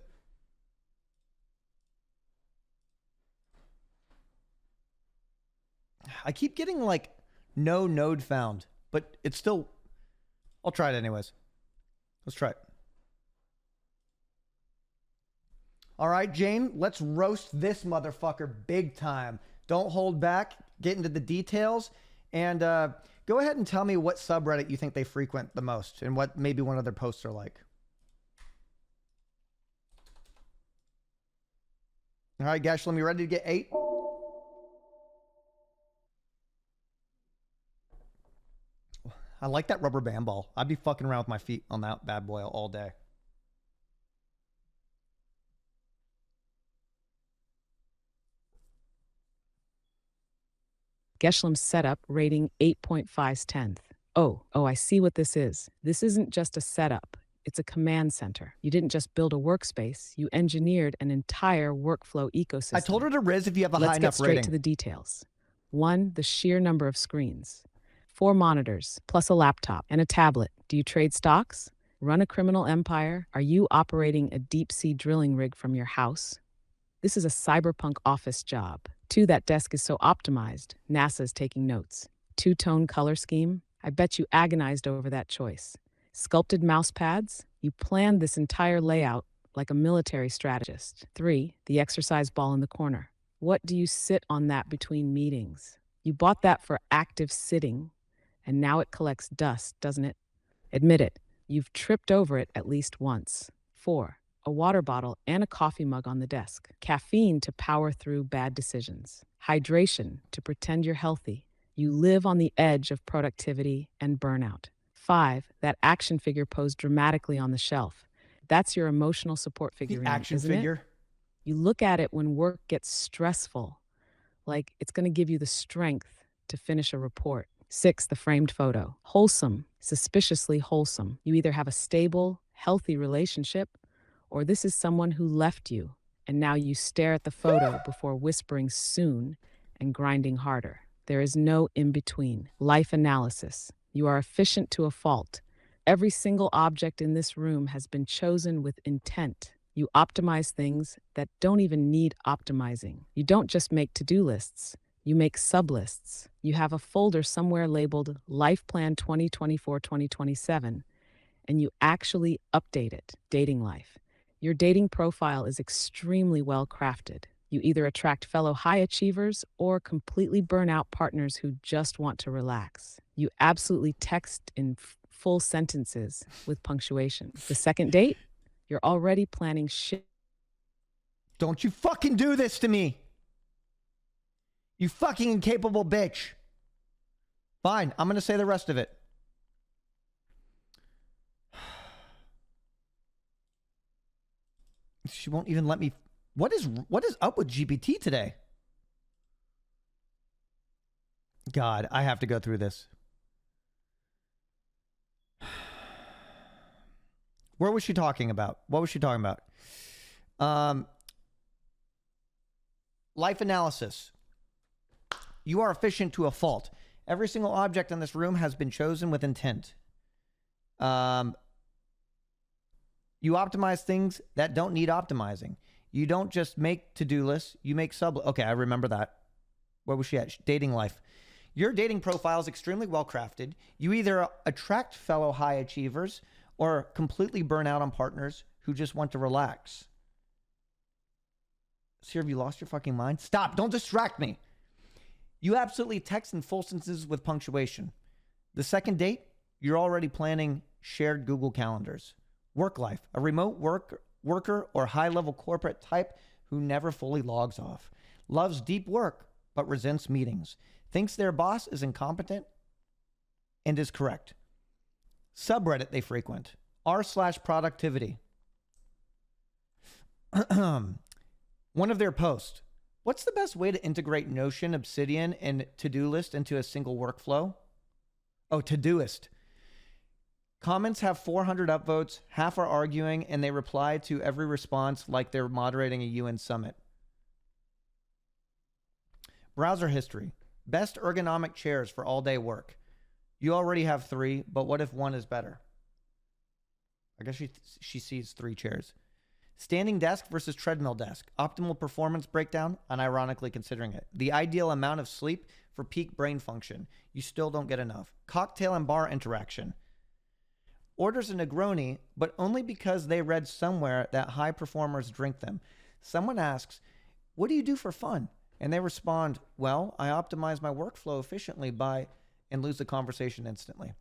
I keep getting like no node found, but it's still, I'll try it anyways. Let's try it. All right, Jane, let's roast this motherfucker big time. Don't hold back. Get into the details. And go ahead and tell me what subreddit you think they frequent the most and what maybe one of their posts are like. All right, Gash, let me ready to get 8. I like that rubber band ball. I'd be fucking around with my feet on that bad boy all day. Geshlum's setup rating 8.5/10. Oh, I see what this is. This isn't just a setup. It's a command center. You didn't just build a workspace. You engineered an entire workflow ecosystem. I told her to Riz if you have a high Let's get enough straight rating. to the details. 1, the sheer number of screens. 4 monitors, plus a laptop and a tablet. Do you trade stocks? Run a criminal empire? Are you operating a deep-sea drilling rig from your house? This is a cyberpunk office job. 2, that desk is so optimized, NASA's taking notes. 2-tone color scheme? I bet you agonized over that choice. Sculpted mouse pads? You planned this entire layout like a military strategist. 3, the exercise ball in the corner. What do you sit on that between meetings? You bought that for active sitting, and now it collects dust, doesn't it? Admit it, you've tripped over it at least once. 4, a water bottle and a coffee mug on the desk. Caffeine to power through bad decisions. Hydration to pretend you're healthy. You live on the edge of productivity and burnout. 5, that action figure posed dramatically on the shelf. That's your emotional support figurine, The action isn't figure. it? You look at it when work gets stressful, like it's going to give you the strength to finish a report. 6, the framed photo. Wholesome, suspiciously wholesome. You either have a stable, healthy relationship, or this is someone who left you, and now you stare at the photo before whispering soon and grinding harder. There is no in-between. Life analysis. You are efficient to a fault. Every single object in this room has been chosen with intent. You optimize things that don't even need optimizing. You don't just make to-do lists. You make sublists. You have a folder somewhere labeled Life Plan 2024-2027, and you actually update it. Dating life. Your dating profile is extremely well crafted. You either attract fellow high achievers or completely burn out partners who just want to relax. You absolutely text in full sentences with punctuation. The second date, you're already planning shit. Don't you fucking do this to me. You fucking incapable bitch. Fine, I'm going to say the rest of it. She won't even let me. What is up with GPT today? God, I have to go through this. Where was she talking about? What was she talking about? Life analysis. You are efficient to a fault. Every single object in this room has been chosen with intent. You optimize things that don't need optimizing. You don't just make to-do lists. You make sub. Okay, I remember that. Where was she at? Dating life. Your dating profile is extremely well crafted. You either attract fellow high achievers or completely burn out on partners who just want to relax. Cyr, have you lost your fucking mind? Stop. Don't distract me. You absolutely text in full sentences with punctuation. The second date, you're already planning shared Google calendars. Work life, a remote worker or high-level corporate type who never fully logs off. Loves deep work, but resents meetings. Thinks their boss is incompetent and is correct. Subreddit they frequent, r/productivity. One of their posts. What's the best way to integrate Notion, Obsidian, and to-do list into a single workflow? Oh, Todoist. Comments have 400 upvotes, half are arguing, and they reply to every response like they're moderating a UN summit. Browser history. Best ergonomic chairs for all-day work. You already have 3, but what if one is better? I guess she sees 3 chairs. Standing desk versus treadmill desk. Optimal performance breakdown, unironically considering it. The ideal amount of sleep for peak brain function. You still don't get enough. Cocktail and bar interaction. Orders a Negroni, but only because they read somewhere that high performers drink them. Someone asks, what do you do for fun? And they respond, well, I optimize my workflow efficiently by, and lose the conversation instantly.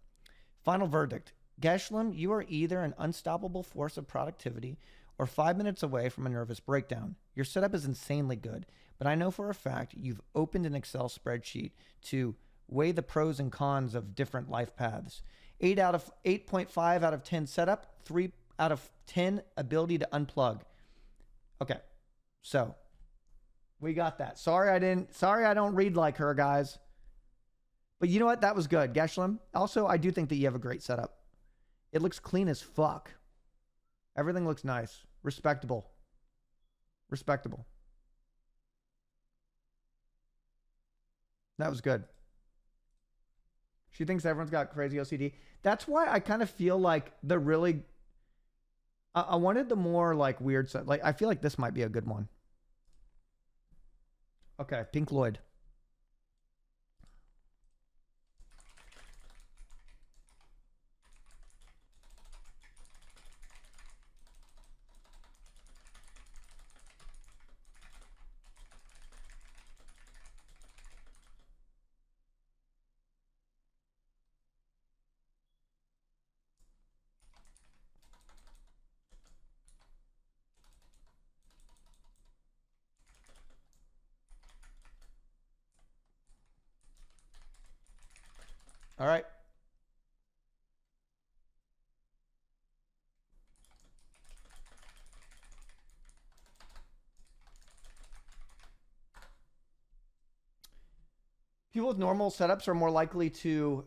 Final verdict. Geshlem, you are either an unstoppable force of productivity or 5 minutes away from a nervous breakdown. Your setup is insanely good, but I know for a fact you've opened an Excel spreadsheet to weigh the pros and cons of different life paths. 8.5 out of 10 setup, 3 out of 10 ability to unplug. Okay, so we got that. Sorry I don't read like her, guys. But you know what? That was good, Geshlem. Also, I do think that you have a great setup. It looks clean as fuck. Everything looks nice. Respectable. Respectable. That was good. She thinks everyone's got crazy OCD. That's why I kind of feel like the really... I wanted the more like weird stuff. Like, I feel like this might be a good one. Okay, Pink Floyd. All right. People with normal setups are more likely to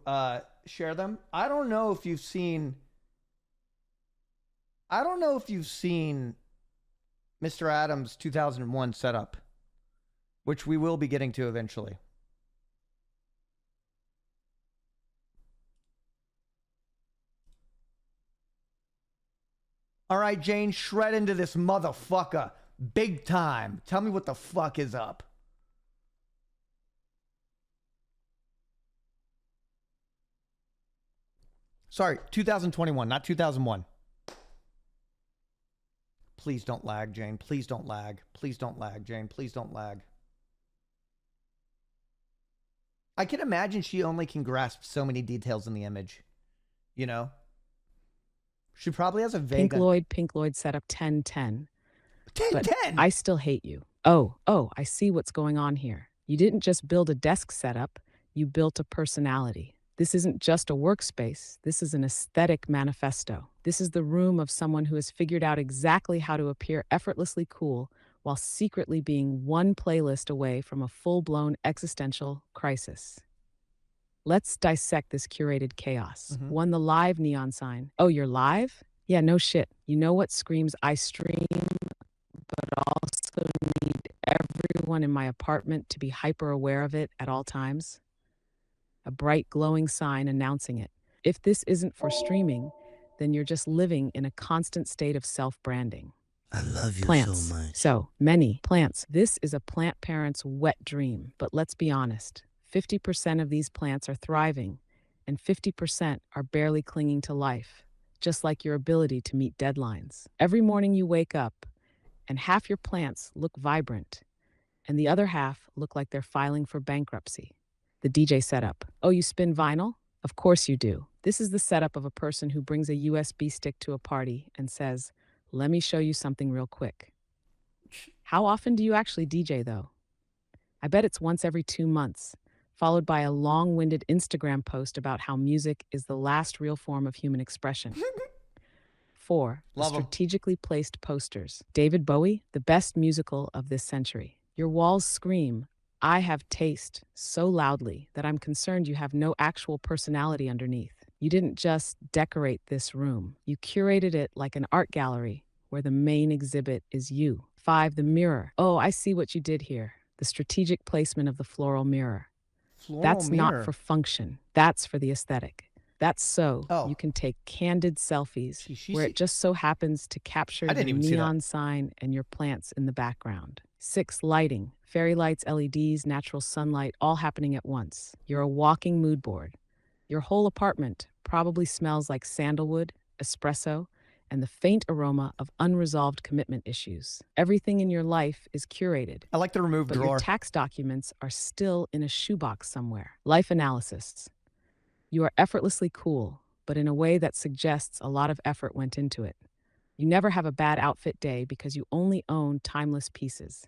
share them. I don't know if you've seen Mr. Adams' 2001 setup, which we will be getting to eventually. All right, Jane, shred into this motherfucker. Big time. Tell me what the fuck is up. Sorry, 2021, not 2001. Please don't lag, Jane. Please don't lag. Please don't lag, Jane. Please don't lag. I can imagine she only can grasp so many details in the image. You know? She probably has a vague... Pink Lloyd setup 10-10. 10-10! But I still hate you. Oh, I see what's going on here. You didn't just build a desk setup, you built a personality. This isn't just a workspace, this is an aesthetic manifesto. This is the room of someone who has figured out exactly how to appear effortlessly cool while secretly being one playlist away from a full-blown existential crisis. Let's dissect this curated chaos. One, the live neon sign. Oh, you're live? Yeah, no shit. You know what screams I stream, but also need everyone in my apartment to be hyper aware of it at all times? A bright glowing sign announcing it. If this isn't for streaming, then you're just living in a constant state of self-branding. I love you Plants. so much. So many plants. This is a plant parent's wet dream. But let's be honest, 50% of these plants are thriving, and 50% are barely clinging to life, just like your ability to meet deadlines. Every morning you wake up, and half your plants look vibrant, and the other half look like they're filing for bankruptcy. The DJ setup. Oh, you spin vinyl? Of course you do. This is the setup of a person who brings a USB stick to a party and says, let me show you something real quick. How often do you actually DJ, though? I bet it's once every 2 months, followed by a long-winded Instagram post about how music is the last real form of human expression. 4, the Love 'em. strategically placed posters. David Bowie, the best musical of this century. Your walls scream, I have taste, so loudly that I'm concerned you have no actual personality underneath. You didn't just decorate this room. You curated it like an art gallery where the main exhibit is you. 5, the mirror. Oh, I see what you did here. The strategic placement of the floral mirror. That's not for function. That's for the aesthetic. That's so you can take candid selfies where it just so happens to capture the neon sign and your plants in the background. 6, lighting. Fairy lights, LEDs, natural sunlight, all happening at once. You're a walking mood board. Your whole apartment probably smells like sandalwood, espresso, and the faint aroma of unresolved commitment issues. Everything in your life is curated, I like the remove but your drawer. tax documents are still in a shoebox somewhere. Life analysis. You are effortlessly cool, but in a way that suggests a lot of effort went into it. You never have a bad outfit day because you only own timeless pieces.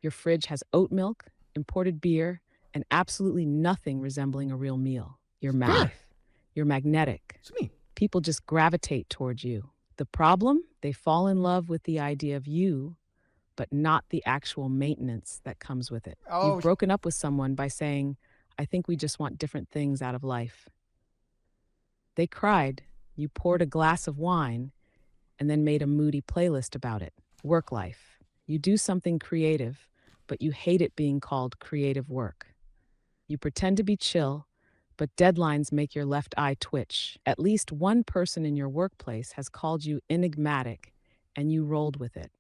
Your fridge has oat milk, imported beer, and absolutely nothing resembling a real meal. You're You're magnetic. It's me. People just gravitate towards you. The problem? They fall in love with the idea of you, but not the actual maintenance that comes with it. Oh, You've broken up with someone by saying, I think we just want different things out of life. They cried. You poured a glass of wine and then made a moody playlist about it. Work life. You do something creative, but you hate it being called creative work. You pretend to be chill, but deadlines make your left eye twitch. At least one person in your workplace has called you enigmatic, and you rolled with it.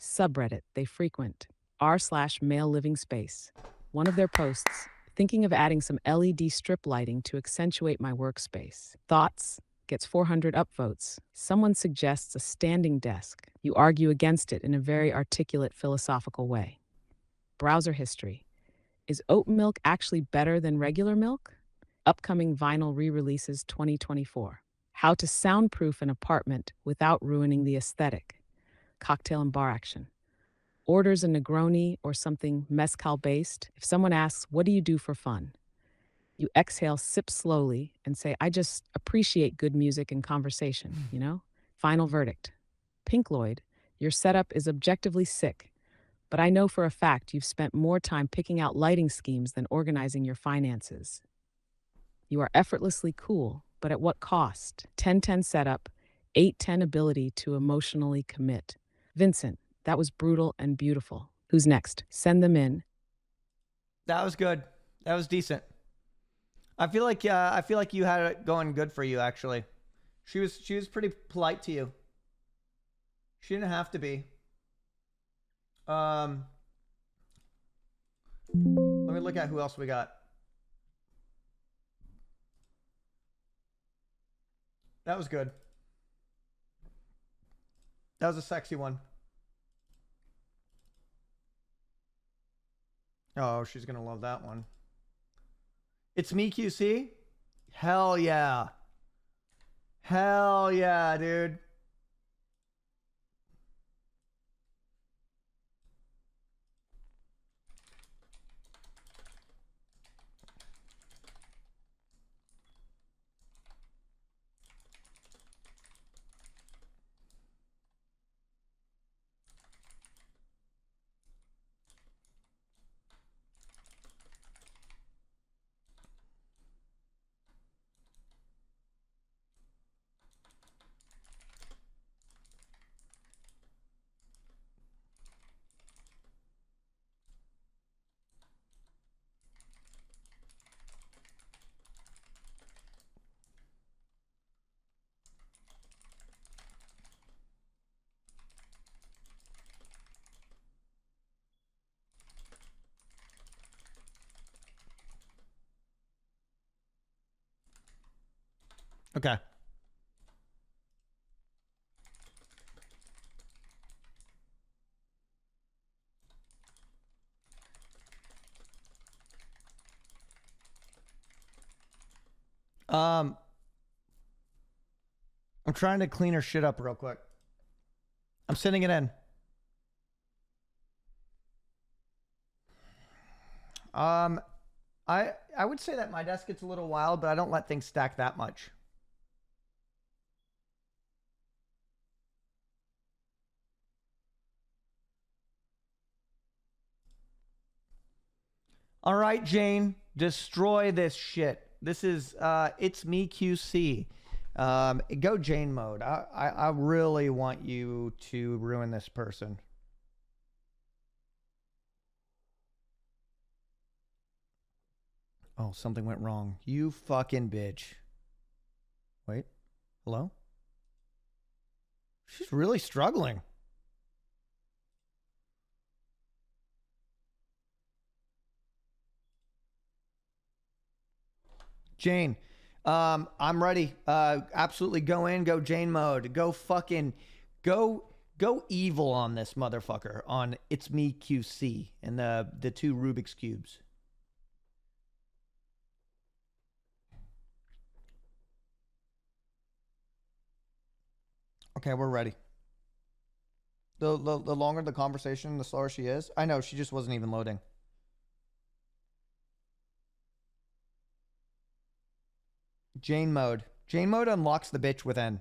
Subreddit they frequent, r/male living space. One of their posts, thinking of adding some LED strip lighting to accentuate my workspace. Thoughts? Gets 400 upvotes. Someone suggests a standing desk. You argue against it in a very articulate philosophical way. Browser history. Is oat milk actually better than regular milk? Upcoming vinyl re-releases 2024. How to soundproof an apartment without ruining the aesthetic. Cocktail and bar action. Orders a Negroni or something mezcal-based. If someone asks, what do you do for fun? You exhale, sip slowly, and say, I just appreciate good music and conversation, you know? Final verdict. Pink Lloyd, your setup is objectively sick, but I know for a fact you've spent more time picking out lighting schemes than organizing your finances. You are effortlessly cool, but at what cost? 10-10 setup, 8-10 ability to emotionally commit. Vincent, that was brutal and beautiful. Who's next? Send them in. That was good. That was decent. I feel like you had it going good for you, actually. She was pretty polite to you. She didn't have to be. Let me look at who else we got. That was good. That was a sexy one. Oh, she's gonna love that one. It's me, QC? Hell yeah. Hell yeah, dude. Okay. I'm trying to clean her shit up real quick. I'm sending it in. I would say that my desk gets a little wild, but I don't let things stack that much. All right, Jane, destroy this shit. This is it's me QC. Go Jane mode. I really want you to ruin this person. Oh, something went wrong. You fucking bitch. Wait. Hello? She's really struggling. Jane, I'm ready. Absolutely go in, go Jane mode. Go fucking, go evil on this motherfucker on It's Me QC and the 2 Rubik's Cubes. Okay, we're ready. The longer the conversation, the slower she is. I know, she just wasn't even loading. Jane mode. Jane mode unlocks the bitch within.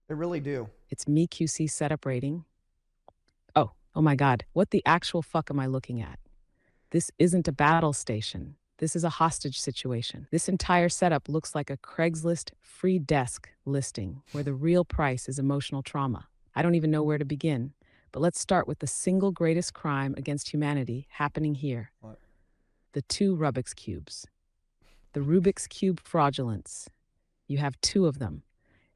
They really do. It's Me QC setup rating. Oh my God. What the actual fuck am I looking at? This isn't a battle station. This is a hostage situation. This entire setup looks like a Craigslist free desk listing where the real price is emotional trauma. I don't even know where to begin, but let's start with the single greatest crime against humanity happening here. What? The 2 Rubik's Cubes. The Rubik's Cube fraudulence. You have 2 of them,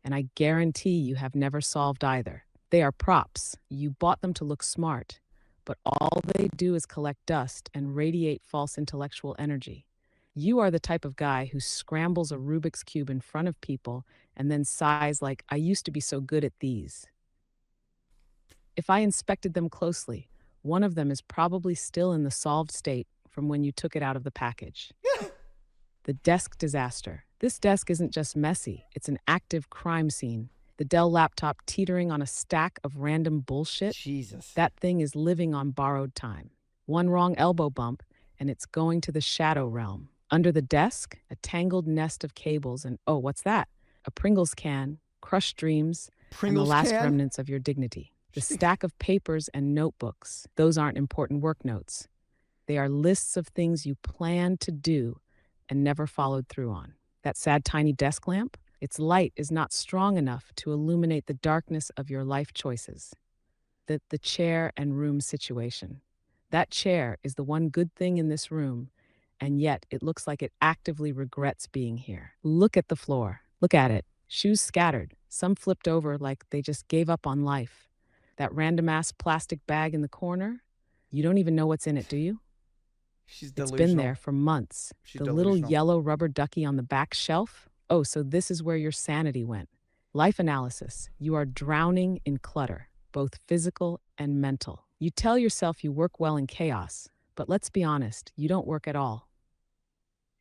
and I guarantee you have never solved either. They are props. You bought them to look smart, but all they do is collect dust and radiate false intellectual energy. You are the type of guy who scrambles a Rubik's Cube in front of people and then sighs like, I used to be so good at these. If I inspected them closely, one of them is probably still in the solved state from when you took it out of the package. The desk disaster. This desk isn't just messy, it's an active crime scene. The Dell laptop teetering on a stack of random bullshit. Jesus. That thing is living on borrowed time. One wrong elbow bump, and it's going to the shadow realm. Under the desk, a tangled nest of cables, and oh, what's that? A Pringles can, crushed dreams, and the Pringles last can? remnants of your dignity. The She thinks- stack of papers and notebooks. Those aren't important work notes. They are lists of things you planned to do and never followed through on. That sad tiny desk lamp? Its light is not strong enough to illuminate the darkness of your life choices. The chair and room situation. That chair is the one good thing in this room, and yet it looks like it actively regrets being here. Look at the floor. Look at it. Shoes scattered, some flipped over like they just gave up on life. That random-ass plastic bag in the corner, you don't even know what's in it, do you? She's It's delusional. been there for months. She's The little delusional. yellow rubber ducky on the back shelf? Oh, so this is where your sanity went. Life analysis. You are drowning in clutter, both physical and mental. You tell yourself you work well in chaos, but let's be honest, you don't work at all.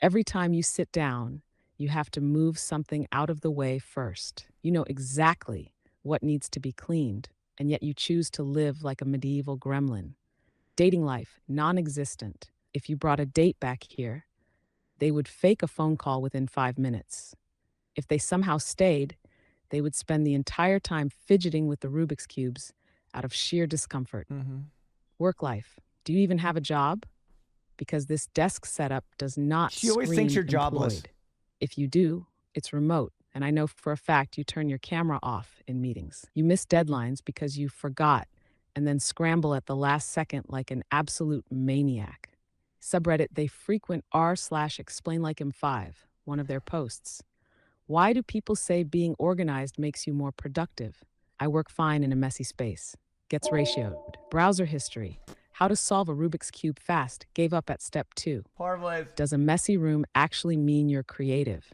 Every time you sit down, you have to move something out of the way first. You know exactly what needs to be cleaned, and yet you choose to live like a medieval gremlin. Dating life, non-existent. If you brought a date back here, they would fake a phone call within 5 minutes. If they somehow stayed, they would spend the entire time fidgeting with the Rubik's Cubes out of sheer discomfort. Mm-hmm. Work life. Do you even have a job? Because this desk setup does not She always thinks scream you're jobless. employed. If you do, it's remote, and I know for a fact you turn your camera off in meetings. You miss deadlines because you forgot and then scramble at the last second like an absolute maniac. Subreddit, they frequent r/explainlikehim5, one of their posts. Why do people say being organized makes you more productive? I work fine in a messy space. Gets ratioed. Browser history. How to solve a Rubik's Cube fast. Gave up at step 2. Parvlaze. Does a messy room actually mean you're creative?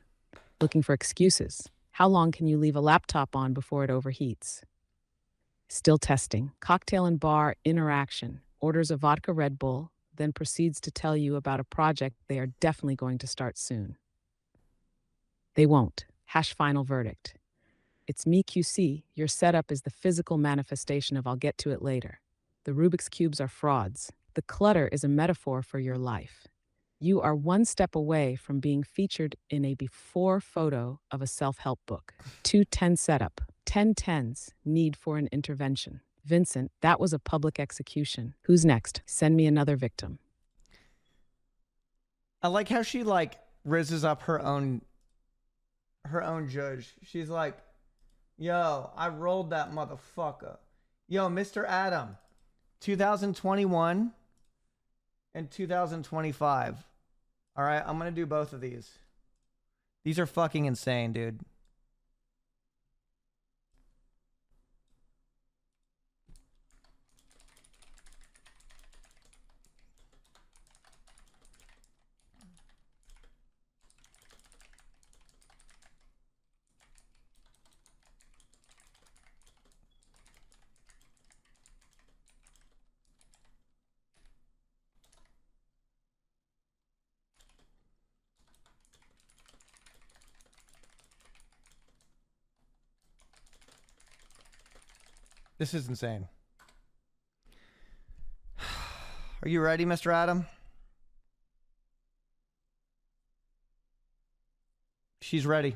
Looking for excuses. How long can you leave a laptop on before it overheats? Still testing. Cocktail and bar interaction. Orders a vodka Red Bull, then proceeds to tell you about a project they are definitely going to start soon. They won't. Final verdict. It's me QC. Your setup is the physical manifestation of I'll get to it later. The Rubik's Cubes are frauds. The clutter is a metaphor for your life. You are one step away from being featured in a before photo of a self-help book. 210 setup. 10 tens. Need for an intervention. Vincent, that was a public execution. Who's next? Send me another victim. I like how she rizzes up her own judge. She's like, yo, I rolled that motherfucker. Yo, Mr. Adam, 2021 and 2025. All right, I'm going to do both of these. These are fucking insane, dude. This is insane. Are you ready, Mr. Adam? She's ready.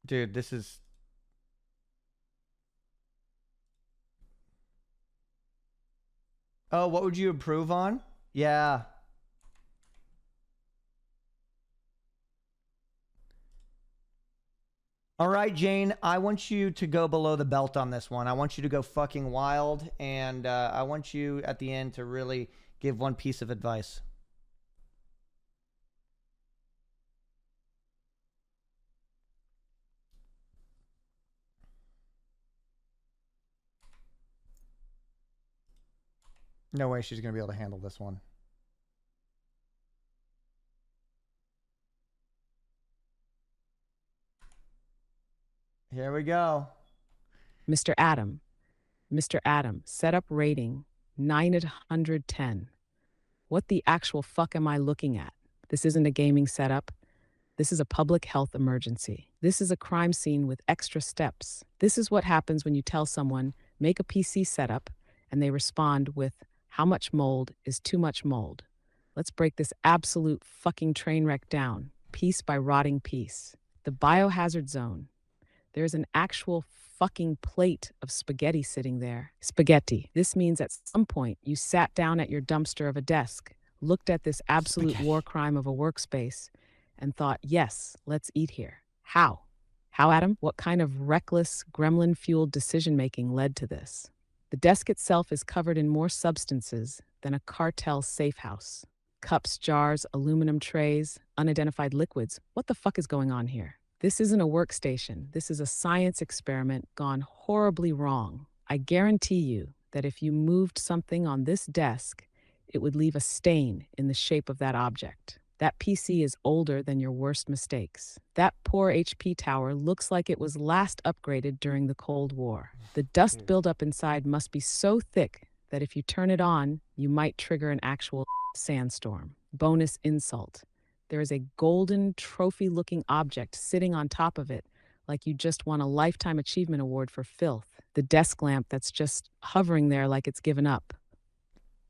Dude, this is... Oh, what would you improve on? Yeah. All right, Jane, I want you to go below the belt on this one. I want you to go fucking wild, and I want you at the end to really give one piece of advice. No way she's going to be able to handle this one. Here we go. Mr. Adam, setup rating 9 out of 110. What the actual fuck am I looking at? This isn't a gaming setup. This is a public health emergency. This is a crime scene with extra steps. This is what happens when you tell someone, make a PC setup, and they respond with, how much mold is too much mold? Let's break this absolute fucking train wreck down, piece by rotting piece. The biohazard zone. There's an actual fucking plate of spaghetti sitting there. Spaghetti. This means at some point you sat down at your dumpster of a desk, looked at this absolute war crime of a workspace, and thought, yes, let's eat here. How? How, Adam? What kind of reckless, gremlin-fueled decision-making led to this? The desk itself is covered in more substances than a cartel safe house. Cups, jars, aluminum trays, unidentified liquids. What the fuck is going on here? This isn't a workstation. This is a science experiment gone horribly wrong. I guarantee you that if you moved something on this desk, it would leave a stain in the shape of that object. That PC is older than your worst mistakes. That poor HP tower looks like it was last upgraded during the Cold War. The dust buildup inside must be so thick that if you turn it on, you might trigger an actual sandstorm. Bonus insult. There is a golden trophy-looking object sitting on top of it, like you just won a Lifetime Achievement Award for filth. The desk lamp that's just hovering there like it's given up.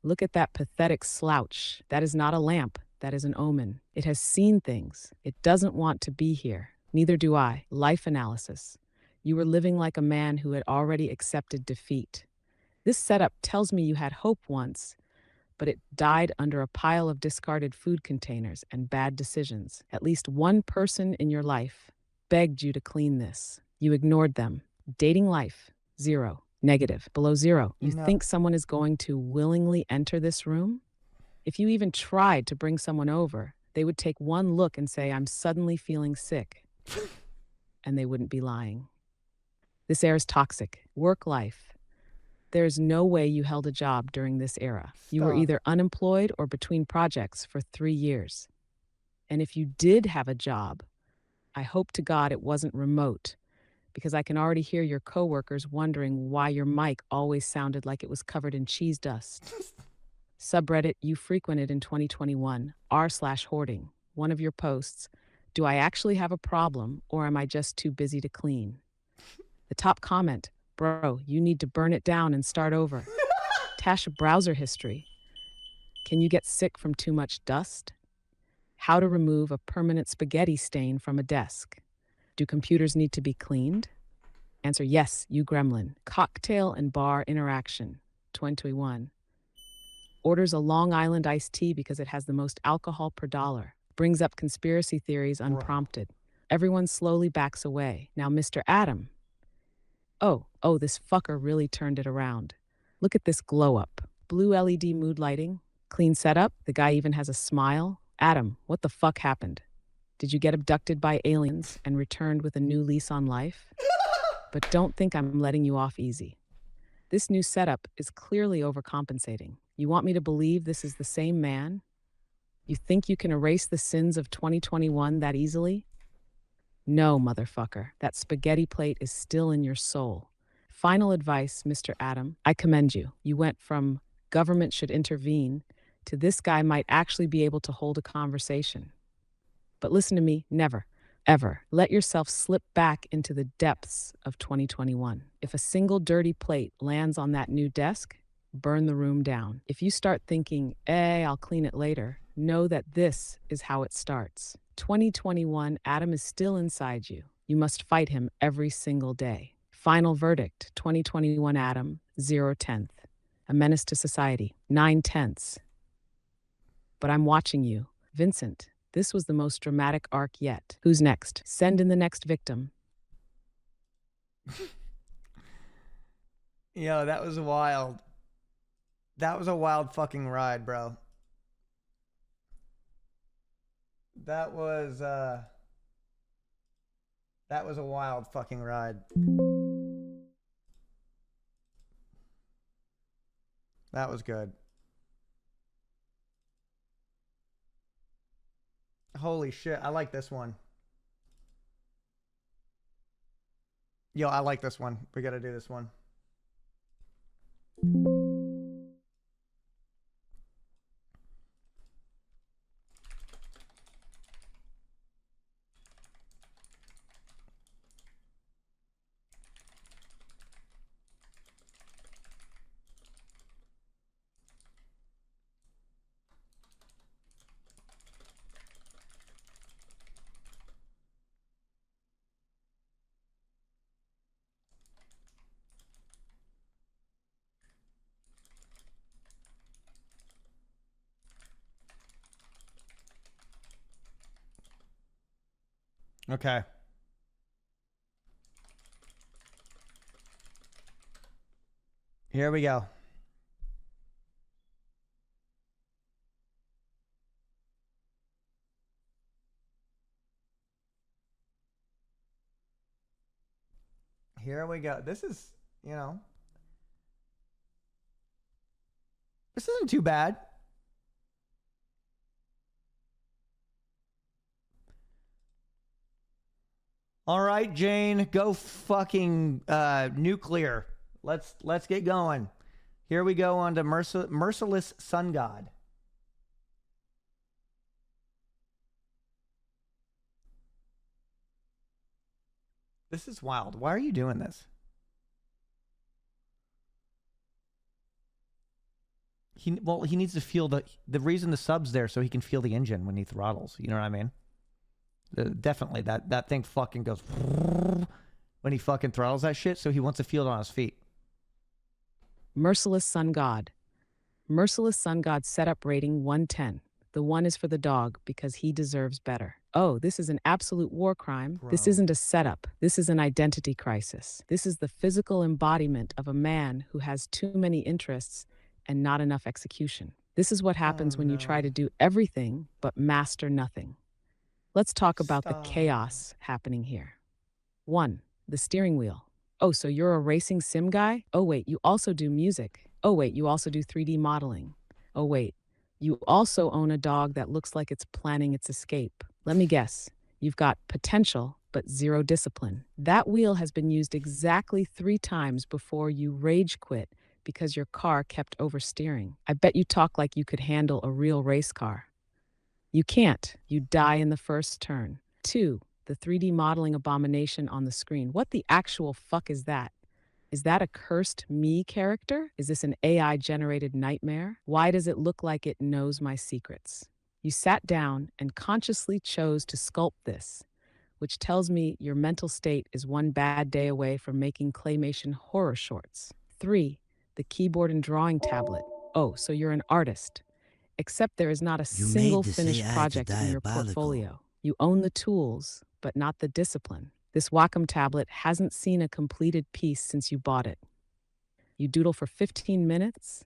Look at that pathetic slouch. That is not a lamp. That is an omen. It has seen things. It doesn't want to be here. Neither do I. Life analysis. You were living like a man who had already accepted defeat. This setup tells me you had hope once, but it died under a pile of discarded food containers and bad decisions. At least one person in your life begged you to clean this. You ignored them. Dating life, 0. Negative, below 0. You think someone is going to willingly enter this room? If you even tried to bring someone over, they would take one look and say, I'm suddenly feeling sick. And they wouldn't be lying. This air is toxic. Work life. There is no way you held a job during this era. You were either unemployed or between projects for 3 years. And if you did have a job, I hope to God it wasn't remote, because I can already hear your coworkers wondering why your mic always sounded like it was covered in cheese dust. Subreddit you frequented in 2021, r/hoarding. One of your posts, do I actually have a problem or am I just too busy to clean? The top comment, bro, you need to burn it down and start over. Tasha browser history. Can you get sick from too much dust? How to remove a permanent spaghetti stain from a desk. Do computers need to be cleaned? Answer yes, you gremlin. Cocktail and bar interaction, 2021. Orders a Long Island iced tea because it has the most alcohol per dollar. Brings up conspiracy theories unprompted. Everyone slowly backs away. Now, Mr. Adam. Oh, this fucker really turned it around. Look at this glow up. Blue LED mood lighting. Clean setup. The guy even has a smile. Adam, what the fuck happened? Did you get abducted by aliens and returned with a new lease on life? But don't think I'm letting you off easy. This new setup is clearly overcompensating. You want me to believe this is the same man? You think you can erase the sins of 2021 that easily? No, motherfucker. That spaghetti plate is still in your soul. Final advice, Mr. Adam. I commend you. You went from government should intervene to this guy might actually be able to hold a conversation. But listen to me, never. ever. Let yourself slip back into the depths of 2021. If a single dirty plate lands on that new desk, burn the room down. If you start thinking, I'll clean it later, know that this is how it starts. 2021 Adam is still inside you. You must fight him every single day. Final verdict, 2021 Adam, 0/10. A menace to society, 9/10. But I'm watching you. Vincent, this was the most dramatic arc yet. Who's next? Send in the next victim. Yo, that was wild. That was a wild fucking ride, bro. That was a wild fucking ride. That was good. Holy shit, I like this one. Yo, I like this one. We gotta do this one. Okay. Here we go. Here we go. This is, this isn't too bad. All right, Jane, go fucking nuclear. Let's get going. Here we go on to Merciless Sun God. This is wild. Why are you doing this? He needs to feel the reason the sub's there so he can feel the engine when he throttles. You know what I mean? Definitely that thing fucking goes when he fucking throttles that shit, so he wants to feel it on his feet. Merciless Sun God. Merciless Sun God setup rating 110. The 1 is for the dog because he deserves better. Oh, this is an absolute war crime. Bro. This isn't a setup. This is an identity crisis. This is the physical embodiment of a man who has too many interests and not enough execution. This is what happens when you try to do everything but master nothing. Let's talk about the chaos happening here. 1. The steering wheel. Oh, so you're a racing sim guy? Oh, wait, you also do music. Oh, wait, you also do 3D modeling. Oh, wait, you also own a dog that looks like it's planning its escape. Let me guess, you've got potential, but zero discipline. That wheel has been used exactly 3 times before you rage quit because your car kept oversteering. I bet you talk like you could handle a real race car. You can't. You die in the first turn. 2. The 3D modeling abomination on the screen. What the actual fuck is that? Is that a cursed me character? Is this an AI-generated nightmare? Why does it look like it knows my secrets? You sat down and consciously chose to sculpt this, which tells me your mental state is one bad day away from making claymation horror shorts. 3. The keyboard and drawing tablet. Oh, so you're an artist. Except there is not a You single made this finished AI project in your diabolical. portfolio. You own the tools, but not the discipline. This Wacom tablet hasn't seen a completed piece since you bought it. You doodle for 15 minutes,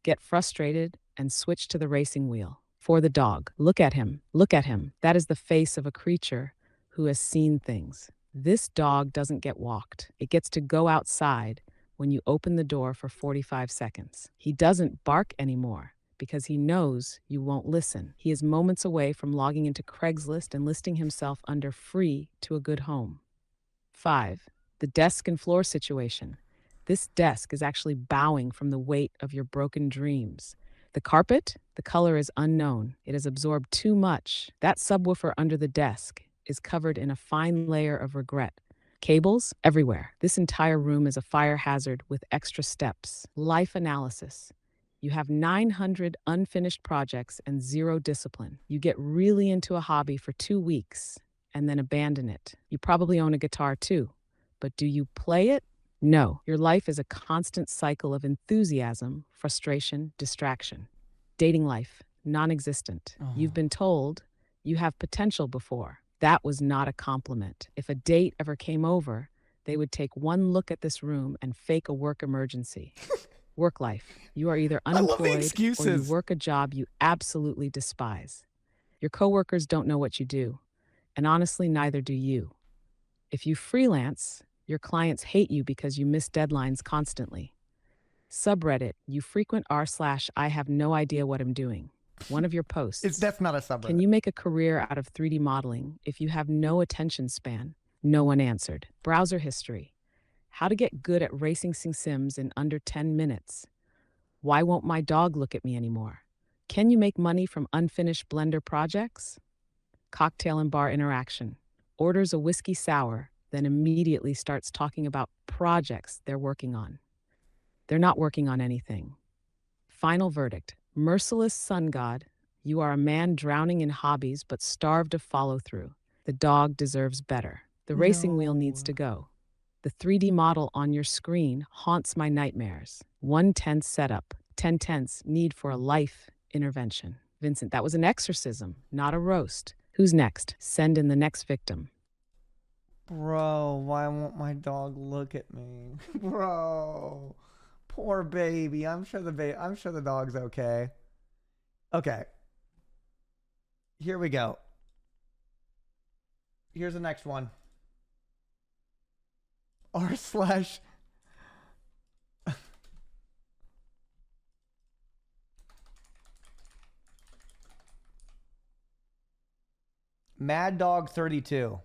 get frustrated, and switch to the racing wheel. For the dog, look at him, look at him. That is the face of a creature who has seen things. This dog doesn't get walked. It gets to go outside when you open the door for 45 seconds. He doesn't bark anymore because he knows you won't listen. He is moments away from logging into Craigslist and listing himself under free to a good home. 5. The desk and floor situation. This desk is actually bowing from the weight of your broken dreams. The carpet, the color is unknown. It has absorbed too much. That subwoofer under the desk, is covered in a fine layer of regret. Cables everywhere. This entire room is a fire hazard with extra steps. Life analysis. You have 900 unfinished projects and zero discipline. You get really into a hobby for 2 weeks and then abandon it. You probably own a guitar too, but do you play it? No. Your life is a constant cycle of enthusiasm, frustration, distraction. Dating life, non-existent. You've been told you have potential before. That was not a compliment. If a date ever came over, they would take one look at this room and fake a work emergency. Work life. You are either I love the unemployed or you excuses. work a job you absolutely despise. Your coworkers don't know what you do, and honestly, neither do you. If you freelance, your clients hate you because you miss deadlines constantly. Subreddit, you frequent r/I have no idea what I'm doing. One of your posts. That's not a subreddit. Can you make a career out of 3D modeling if you have no attention span? No one answered. Browser history. How to get good at racing sims in under 10 minutes. Why won't my dog look at me anymore? Can you make money from unfinished Blender projects? Cocktail and bar interaction. Orders a whiskey sour, then immediately starts talking about projects they're working on. They're not working on anything. Final verdict. Merciless sun god, you are a man drowning in hobbies but starved of follow-through. The dog deserves better. The racing wheel needs to go. The 3D model on your screen haunts my nightmares. 1/10 setup, 10/10 need for a life intervention. Vincent, that was an exorcism, not a roast. Who's next? Send in the next victim. Bro, why won't my dog look at me? Bro, poor baby. I'm sure the dog's okay. Okay. Here we go. Here's the next one. R slash Mad Dog 32.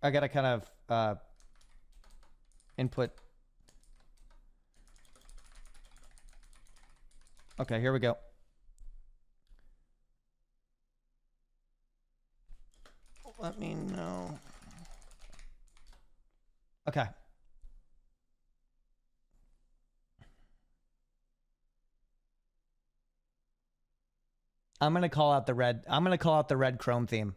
I gotta kind of input. Okay, here we go. Let me know. Okay. I'm gonna call out the red Chrome theme.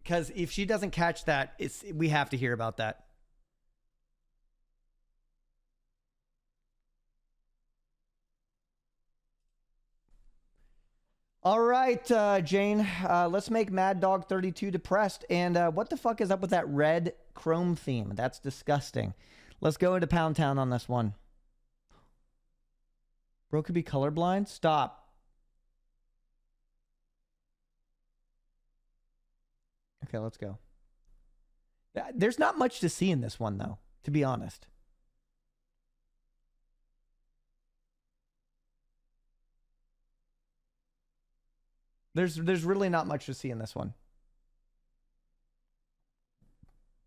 Because if she doesn't catch that, we have to hear about that. All right, Jane, let's make Mad Dog 32 depressed. And what the fuck is up with that red Chrome theme? That's disgusting. Let's go into Pound Town on this one. Bro could be colorblind? Stop. Okay, let's go. There's not much to see in this one, though, to be honest. There's really not much to see in this one.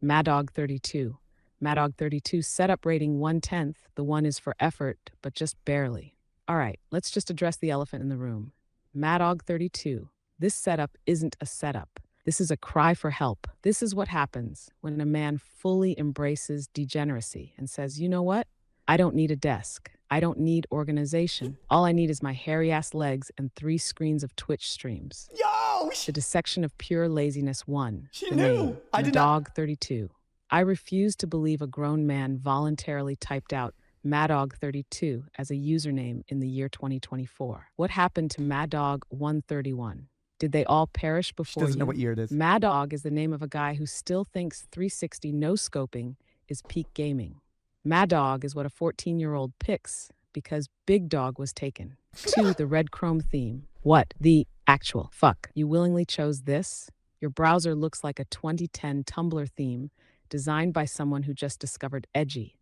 Mad Dog 32. Mad Dog 32 setup rating 1/10. The one is for effort, but just barely. All right, let's just address the elephant in the room. Mad Dog 32. This setup isn't a setup. This is a cry for help. This is what happens when a man fully embraces degeneracy and says, you know what? I don't need a desk. I don't need organization. All I need is my hairy-ass legs and 3 screens of Twitch streams. Yo! The dissection of pure laziness 1. She The knew. name, I did Dog 32. I refuse to believe a grown man voluntarily typed out MadDog32 as a username in the year 2024. What happened to MadDog 131? Did they all perish before She doesn't you? know what year it is. Mad Dog is the name of a guy who still thinks 360 no-scoping is peak gaming. Mad Dog is what a 14-year-old picks because Big Dog was taken. 2, the red Chrome theme. What the actual fuck? You willingly chose this? Your browser looks like a 2010 Tumblr theme designed by someone who just discovered edgy.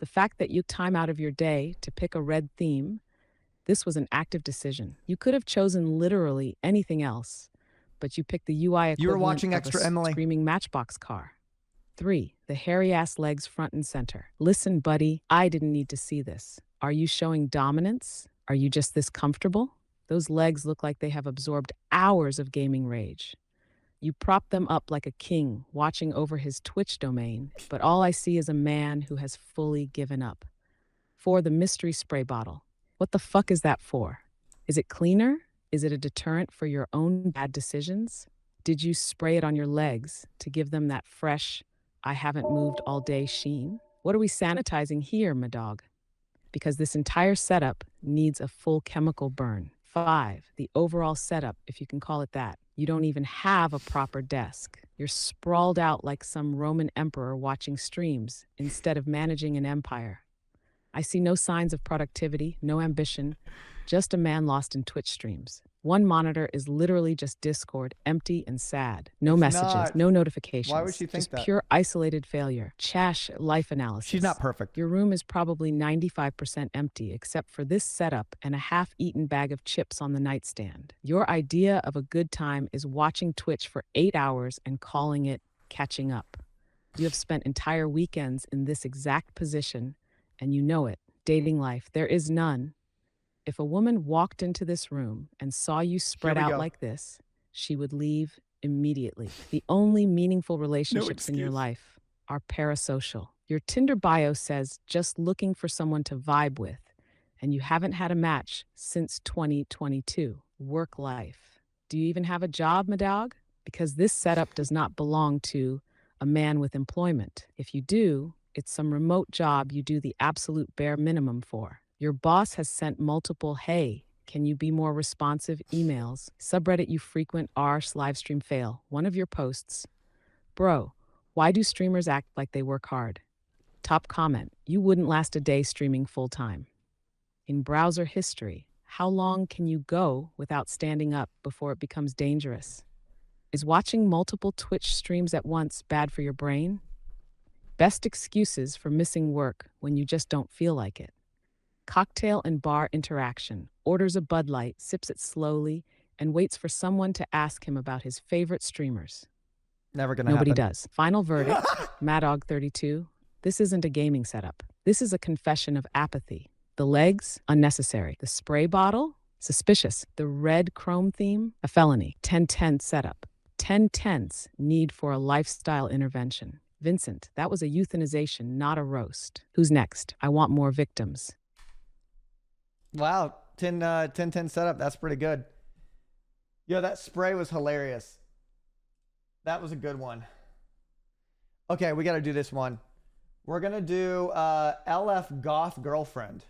The fact that you time out of your day to pick a red theme, this was an active decision. You could have chosen literally anything else, but you picked the UI You were equivalent watching of a Extra Emily. screaming Matchbox car. 3. The hairy-ass legs front and center. Listen, buddy, I didn't need to see this. Are you showing dominance? Are you just this comfortable? Those legs look like they have absorbed hours of gaming rage. You prop them up like a king watching over his Twitch domain, but all I see is a man who has fully given up. 4. The mystery spray bottle. What the fuck is that for? Is it cleaner? Is it a deterrent for your own bad decisions? Did you spray it on your legs to give them that fresh, I haven't moved all day sheen? What are we sanitizing here, my dog? Because this entire setup needs a full chemical burn. 5. The overall setup, if you can call it that. You don't even have a proper desk. You're sprawled out like some Roman emperor watching streams instead of managing an empire. I see no signs of productivity, no ambition, just a man lost in Twitch streams. One monitor is literally just Discord, empty and sad. No It's messages, not. no notifications. Why would she think just that? pure isolated failure. Chash life analysis. She's not perfect. Your room is probably 95% empty except for this setup and a half-eaten bag of chips on the nightstand. Your idea of a good time is watching Twitch for 8 hours and calling it catching up. You have spent entire weekends in this exact position, and you know it. Dating life, there is none. If a woman walked into this room and saw you spread out like this, she would leave immediately. The only meaningful relationships in your life are parasocial. Your Tinder bio says just looking for someone to vibe with, and you haven't had a match since 2022. Work life. Do you even have a job, my dog? Because this setup does not belong to a man with employment. If you do, it's some remote job you do the absolute bare minimum for. Your boss has sent multiple, hey, can you be more responsive emails? Subreddit you frequent r/livestream fail. One of your posts. Bro, why do streamers act like they work hard? Top comment, you wouldn't last a day streaming full time. In browser history, how long can you go without standing up before it becomes dangerous? Is watching multiple Twitch streams at once bad for your brain? Best excuses for missing work when you just don't feel like it. Cocktail and bar interaction. Orders a Bud Light, sips it slowly, and waits for someone to ask him about his favorite streamers. Never gonna Nobody happen. does. Final verdict, Madog32. This isn't a gaming setup. This is a confession of apathy. The legs, unnecessary. The spray bottle, suspicious. The red chrome theme, a felony. 1010 setup. 1010's need for a lifestyle intervention. Vincent, that was a euthanization, not a roast. Who's next? I want more victims. Wow, 10 setup. That's pretty good. Yo, that spray was hilarious. That was a good one. Okay, we got to do this one. We're gonna do LF Goth Girlfriend.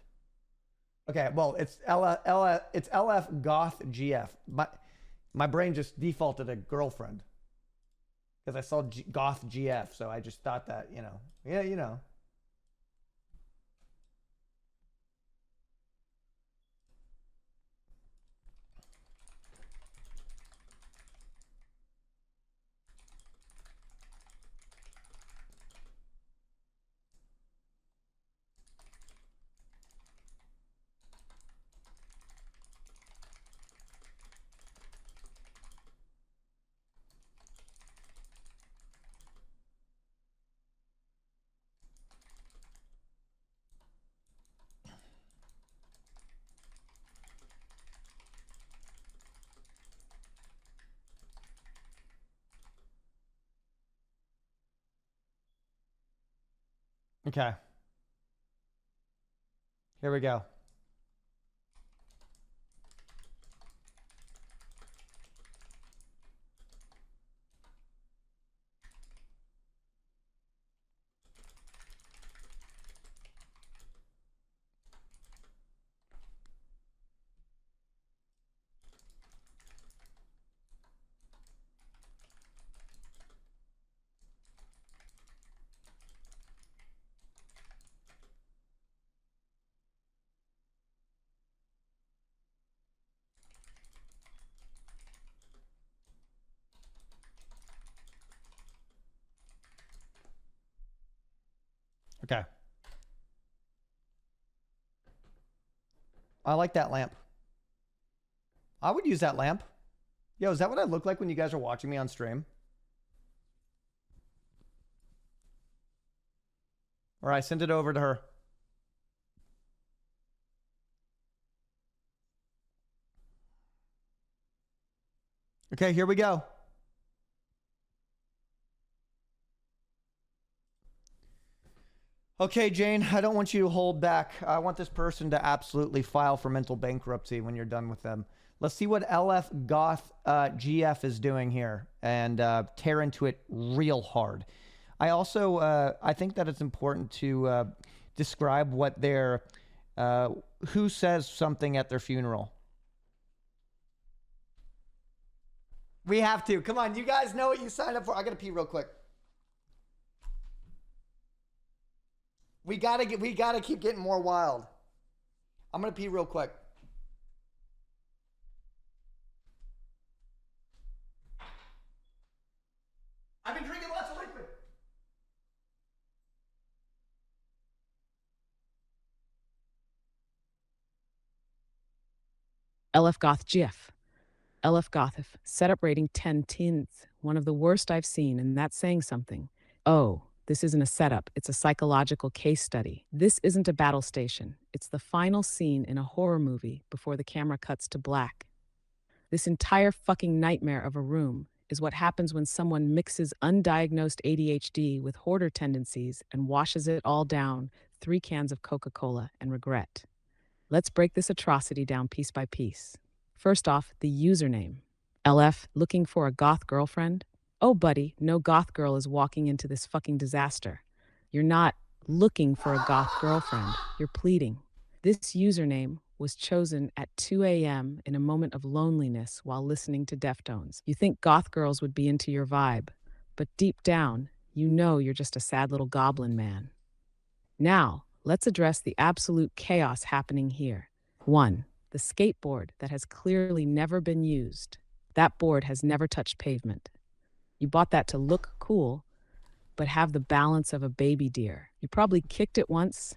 Okay, well it's LF Goth GF. My brain just defaulted to girlfriend because I saw Goth GF, so I just thought that yeah, you know. Okay. Here we go. Okay. I like that lamp. I would use that lamp. Yo, is that what I look like when you guys are watching me on stream? All right, send it over to her. Okay, here we go. Okay, Jane, I don't want you to hold back. I want this person to absolutely file for mental bankruptcy when you're done with them. Let's see what LF Goth GF is doing here and tear into it real hard. I also, I think that it's important to describe what their, who says something at their funeral. We have to. Come on, you guys know what you signed up for. I gotta pee real quick. We gotta keep getting more wild. I'm gonna pee real quick. I've been drinking lots of liquid. LF Goth GIF. LF Goth setup rating 10 teens. One of the worst I've seen, and that's saying something. Oh, this isn't a setup, it's a psychological case study. This isn't a battle station. It's the final scene in a horror movie before the camera cuts to black. This entire fucking nightmare of a room is what happens when someone mixes undiagnosed ADHD with hoarder tendencies and washes it all down 3 cans of Coca-Cola and regret. Let's break this atrocity down piece by piece. First off, the username. LF, looking for a goth girlfriend? Oh, buddy, no goth girl is walking into this fucking disaster. You're not looking for a goth girlfriend. You're pleading. This username was chosen at 2 a.m. in a moment of loneliness while listening to Deftones. You think goth girls would be into your vibe, but deep down, you know you're just a sad little goblin man. Now, let's address the absolute chaos happening here. 1. The skateboard that has clearly never been used. That board has never touched pavement. You bought that to look cool, but have the balance of a baby deer. You probably kicked it once,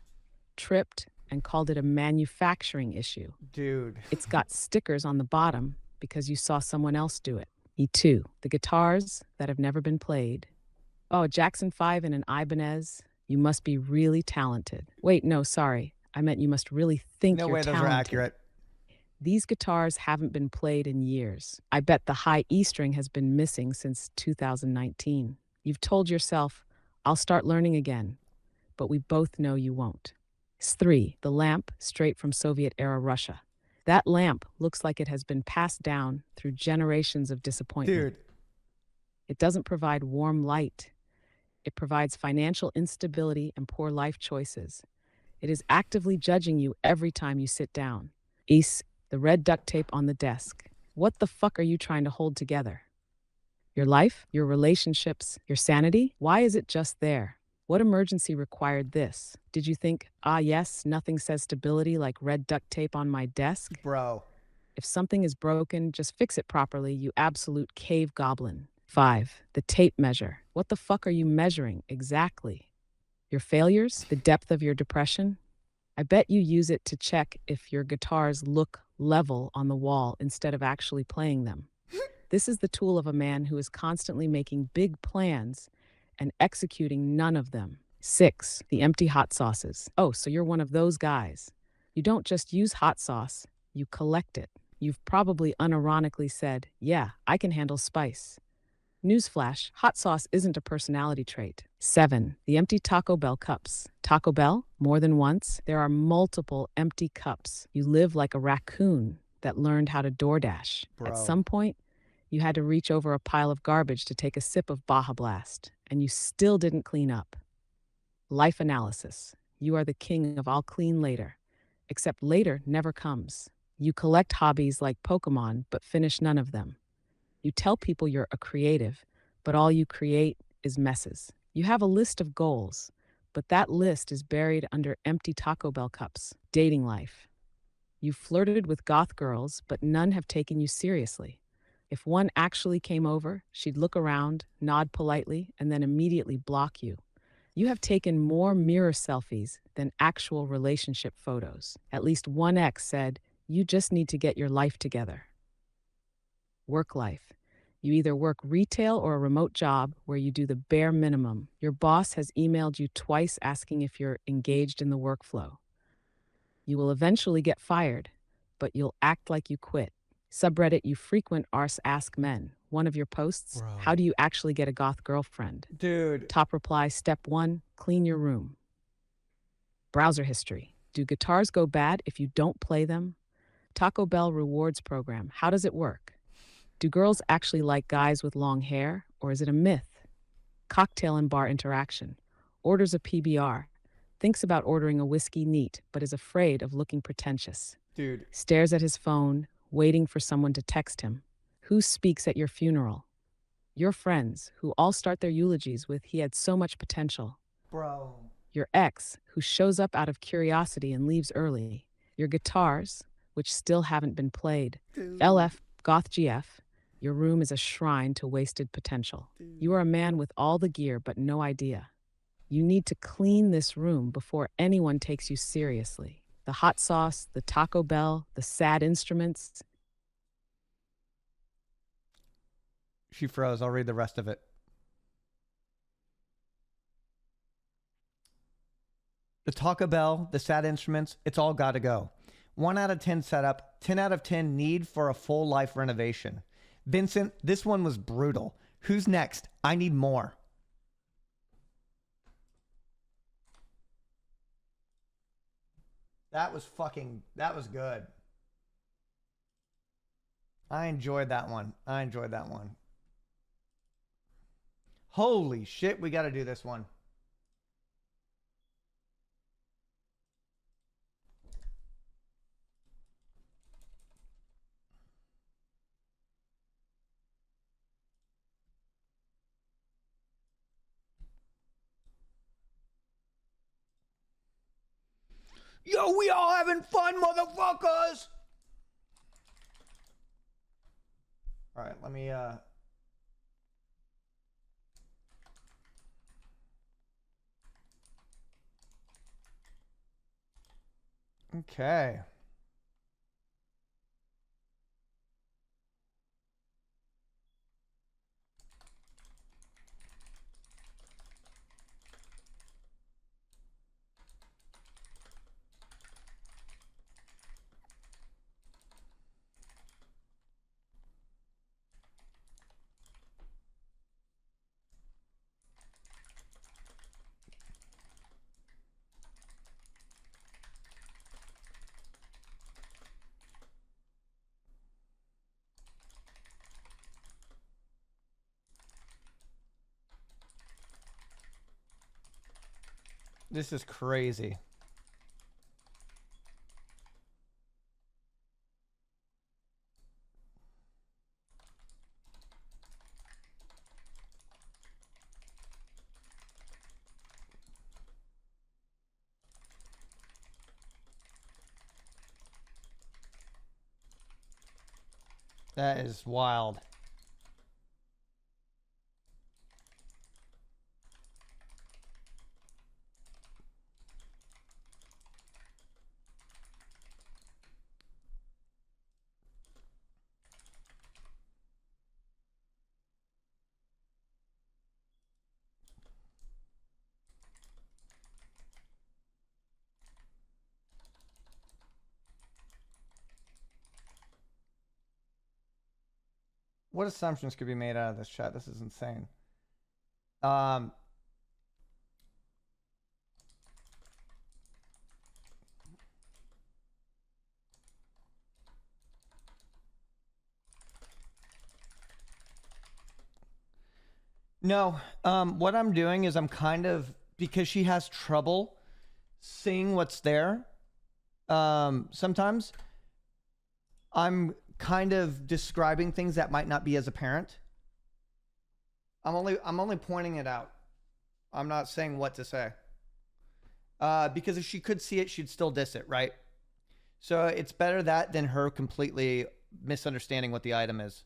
tripped, and called it a manufacturing issue. Dude. It's got stickers on the bottom because you saw someone else do it. E2. The guitars that have never been played. Oh, a Jackson 5 and an Ibanez. You must be really talented. Wait, no, sorry. I meant you must really think No you're way those talented. are accurate. These guitars haven't been played in years. I bet the high E string has been missing since 2019. You've told yourself, I'll start learning again, but we both know you won't. 3. The lamp straight from Soviet-era Russia. That lamp looks like it has been passed down through generations of disappointment. Dude. It doesn't provide warm light. It provides financial instability and poor life choices. It is actively judging you every time you sit down. Is the red duct tape on the desk. What the fuck are you trying to hold together? Your life? Your relationships? Your sanity? Why is it just there? What emergency required this? Did you think, yes, nothing says stability like red duct tape on my desk? Bro. If something is broken, just fix it properly, you absolute cave goblin. 5. The tape measure. What the fuck are you measuring exactly? Your failures? The depth of your depression? I bet you use it to check if your guitars look level on the wall instead of actually playing them. This is the tool of a man who is constantly making big plans and executing none of them. 6. The empty hot sauces. Oh, so you're one of those guys. You don't just use hot sauce, you collect it. You've probably unironically said, yeah, I can handle spice. Newsflash, hot sauce isn't a personality trait. 7. The empty Taco Bell cups. Taco Bell? More than once? There are multiple empty cups. You live like a raccoon that learned how to DoorDash. Bro. At some point, you had to reach over a pile of garbage to take a sip of Baja Blast, and you still didn't clean up. Life analysis. You are the king of I'll clean later. Except later never comes. You collect hobbies like Pokemon, but finish none of them. You tell people you're a creative, but all you create is messes. You have a list of goals, but that list is buried under empty Taco Bell cups. Dating life. You've flirted with goth girls, but none have taken you seriously. If one actually came over, she'd look around, nod politely, and then immediately block you. You have taken more mirror selfies than actual relationship photos. At least one ex said, "You just need to get your life together." Work life. You either work retail or a remote job where you do the bare minimum. Your boss has emailed you twice asking if you're engaged in the workflow. You will eventually get fired, but you'll act like you quit. Subreddit you frequent rs ask men. One of your posts, Bro. how do you actually get a goth girlfriend? Dude. Top reply, step 1, clean your room. Browser history. Do guitars go bad if you don't play them? Taco Bell rewards program. How does it work? Do girls actually like guys with long hair, or is it a myth? Cocktail and bar interaction. Orders a PBR. Thinks about ordering a whiskey neat, but is afraid of looking pretentious. Dude. Stares at his phone, waiting for someone to text him. Who speaks at your funeral? Your friends, who all start their eulogies with, "He had so much potential." Bro. Your ex, who shows up out of curiosity and leaves early. Your guitars, which still haven't been played. Dude. LF, Goth GF, your room is a shrine to wasted potential. You are a man with all the gear but no idea. You need to clean this room before anyone takes you seriously. The hot sauce, the Taco Bell, the sad instruments. She froze. I'll read the rest of it. The Taco Bell, the sad instruments, it's all got to go. 1 out of 10 setup, 10 out of 10 need for a full life renovation. Vincent, this one was brutal. Who's next? I need more. That was good. I enjoyed that one. Holy shit, we got to do this one. Yo, we all having fun, motherfuckers! All right, let me, Okay. This is crazy. That is wild. What assumptions could be made out of this chat? This is insane. No, what I'm doing is I'm kind of, because she has trouble seeing what's there, sometimes I'm kind of describing things that might not be as apparent. I'm only pointing it out. I'm not saying what to say. Because if she could see it, she'd still diss it, right? So it's better that than her completely misunderstanding what the item is.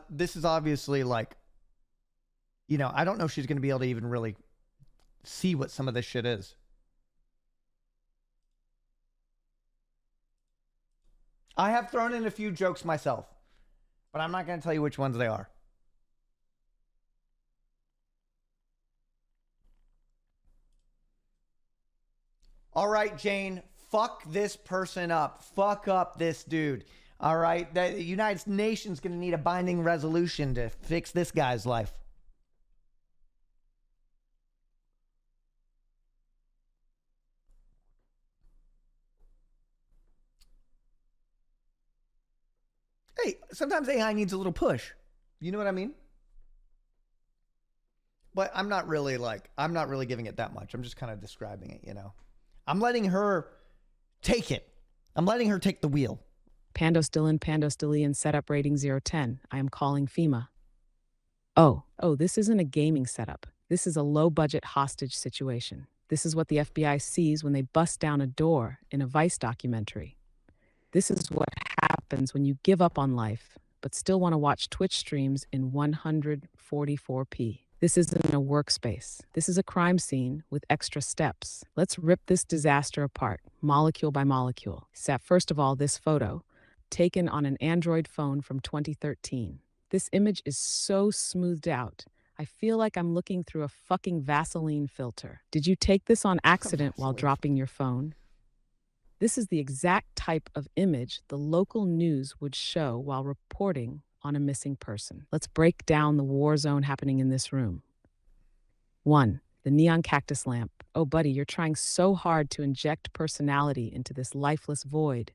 This is obviously like, I don't know if she's going to be able to even really see what some of this shit is. I have thrown in a few jokes myself, but I'm not going to tell you which ones they are. All right, Jane, fuck this person up. Fuck up this dude. All right, the United Nations going to need a binding resolution to fix this guy's life. Hey, sometimes AI needs a little push. You know what I mean? But I'm not really giving it that much. I'm just kind of describing it, I'm letting her take it. I'm letting her take the wheel. Pandos Dylan, setup rating 010. I am calling FEMA. Oh, this isn't a gaming setup. This is a low-budget hostage situation. This is what the FBI sees when they bust down a door in a Vice documentary. This is what happens when you give up on life, but still want to watch Twitch streams in 144p. This isn't a workspace. This is a crime scene with extra steps. Let's rip this disaster apart, molecule by molecule. First of all, this photo, taken on an Android phone from 2013. This image is so smoothed out. I feel like I'm looking through a fucking Vaseline filter. Did you take this on accident while dropping your phone? This is the exact type of image the local news would show while reporting on a missing person. Let's break down the war zone happening in this room. 1. The neon cactus lamp. Oh, buddy, you're trying so hard to inject personality into this lifeless void.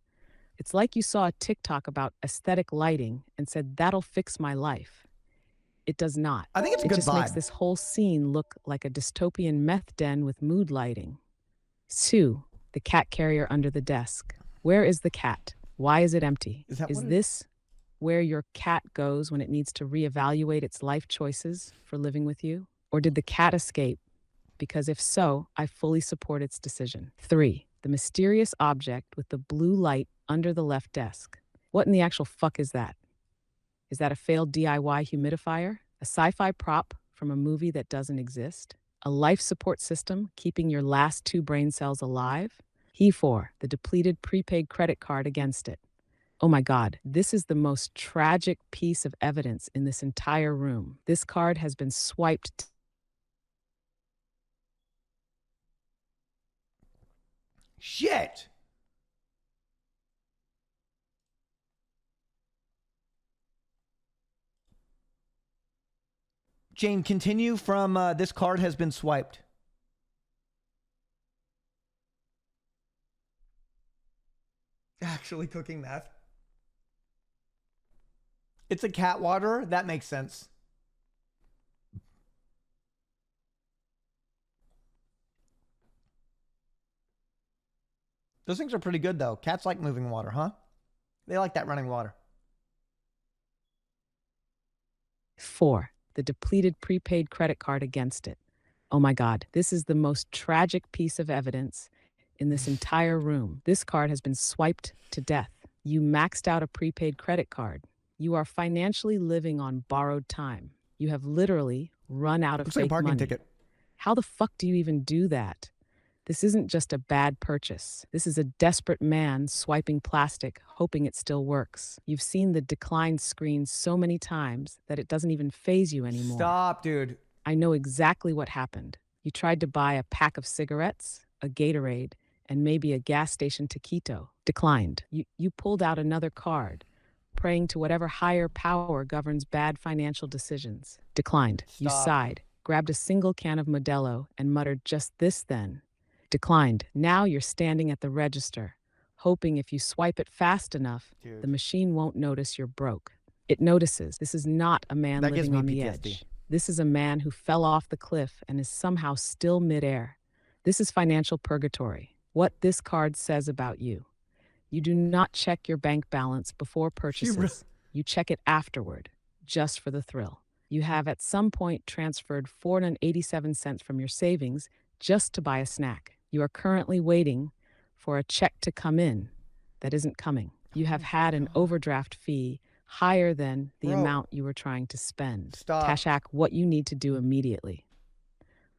It's like you saw a TikTok about aesthetic lighting and said, that'll fix my life. It does not. I think it's a good vibe. It just makes this whole scene look like a dystopian meth den with mood lighting. 2. The cat carrier under the desk. Where is the cat? Why is it empty? Is this where your cat goes when it needs to reevaluate its life choices for living with you? Or did the cat escape? Because if so, I fully support its decision. 3. The mysterious object with the blue light under the left desk. What in the actual fuck is that? Is that a failed DIY humidifier? A sci-fi prop from a movie that doesn't exist? A life support system keeping your last 2 brain cells alive? 4. The depleted prepaid credit card against it. Oh my God, this is the most tragic piece of evidence in this entire room. This card has been swiped. Shit! Jane, continue from this card has been swiped. Actually cooking meth. It's a cat waterer. That makes sense. Those things are pretty good, though. Cats like moving water, huh? They like that running water. 4. The depleted prepaid credit card against it. Oh my God, this is the most tragic piece of evidence in this entire room. This card has been swiped to death. You maxed out a prepaid credit card. You are financially living on borrowed time. You have literally run out of Looks like a fake parking money. ticket. How the fuck do you even do that? This isn't just a bad purchase. This is a desperate man swiping plastic, hoping it still works. You've seen the declined screen so many times that it doesn't even faze you anymore. Stop, dude. I know exactly what happened. You tried to buy a pack of cigarettes, a Gatorade, and maybe a gas station taquito. Declined. You pulled out another card, praying to whatever higher power governs bad financial decisions. Declined. You Stop. sighed, grabbed a single can of Modelo, and muttered, just this then. Declined. Now you're standing at the register, hoping if you swipe it fast enough, Dude. the machine won't notice you're broke. It notices. This is not a man That gives living me on the PTSD. edge. This is a man who fell off the cliff and is somehow still midair. This is financial purgatory. What this card says about you. You do not check your bank balance before purchases. You check it afterward, just for the thrill. You have at some point transferred $4.87 from your savings just to buy a snack. You are currently waiting for a check to come in that isn't coming. You have had an overdraft fee higher than the Bro. amount you were trying to spend. Stop. Tashak, what you need to do immediately.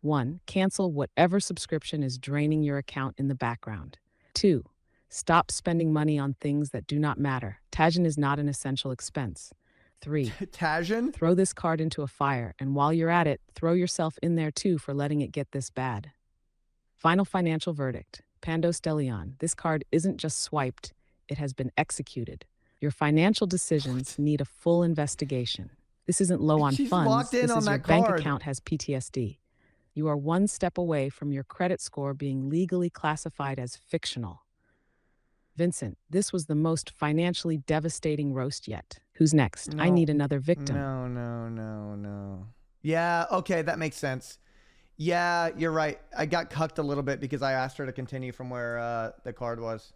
1. Cancel whatever subscription is draining your account in the background. 2. Stop spending money on things that do not matter. Tajin is not an essential expense. 3. Tajin? Throw this card into a fire, and while you're at it, throw yourself in there too for letting it get this bad. Final financial verdict. Pandos Delion. This card isn't just swiped, it has been executed. Your financial decisions need a full investigation. This isn't low on She's funds. locked in This on is your that bank card. account has PTSD. You are one step away from your credit score being legally classified as fictional. Vincent, this was the most financially devastating roast yet. Who's next? I No. need another victim. No. Yeah, okay, that makes sense. Yeah, you're right. I got cucked a little bit because I asked her to continue from where the card was.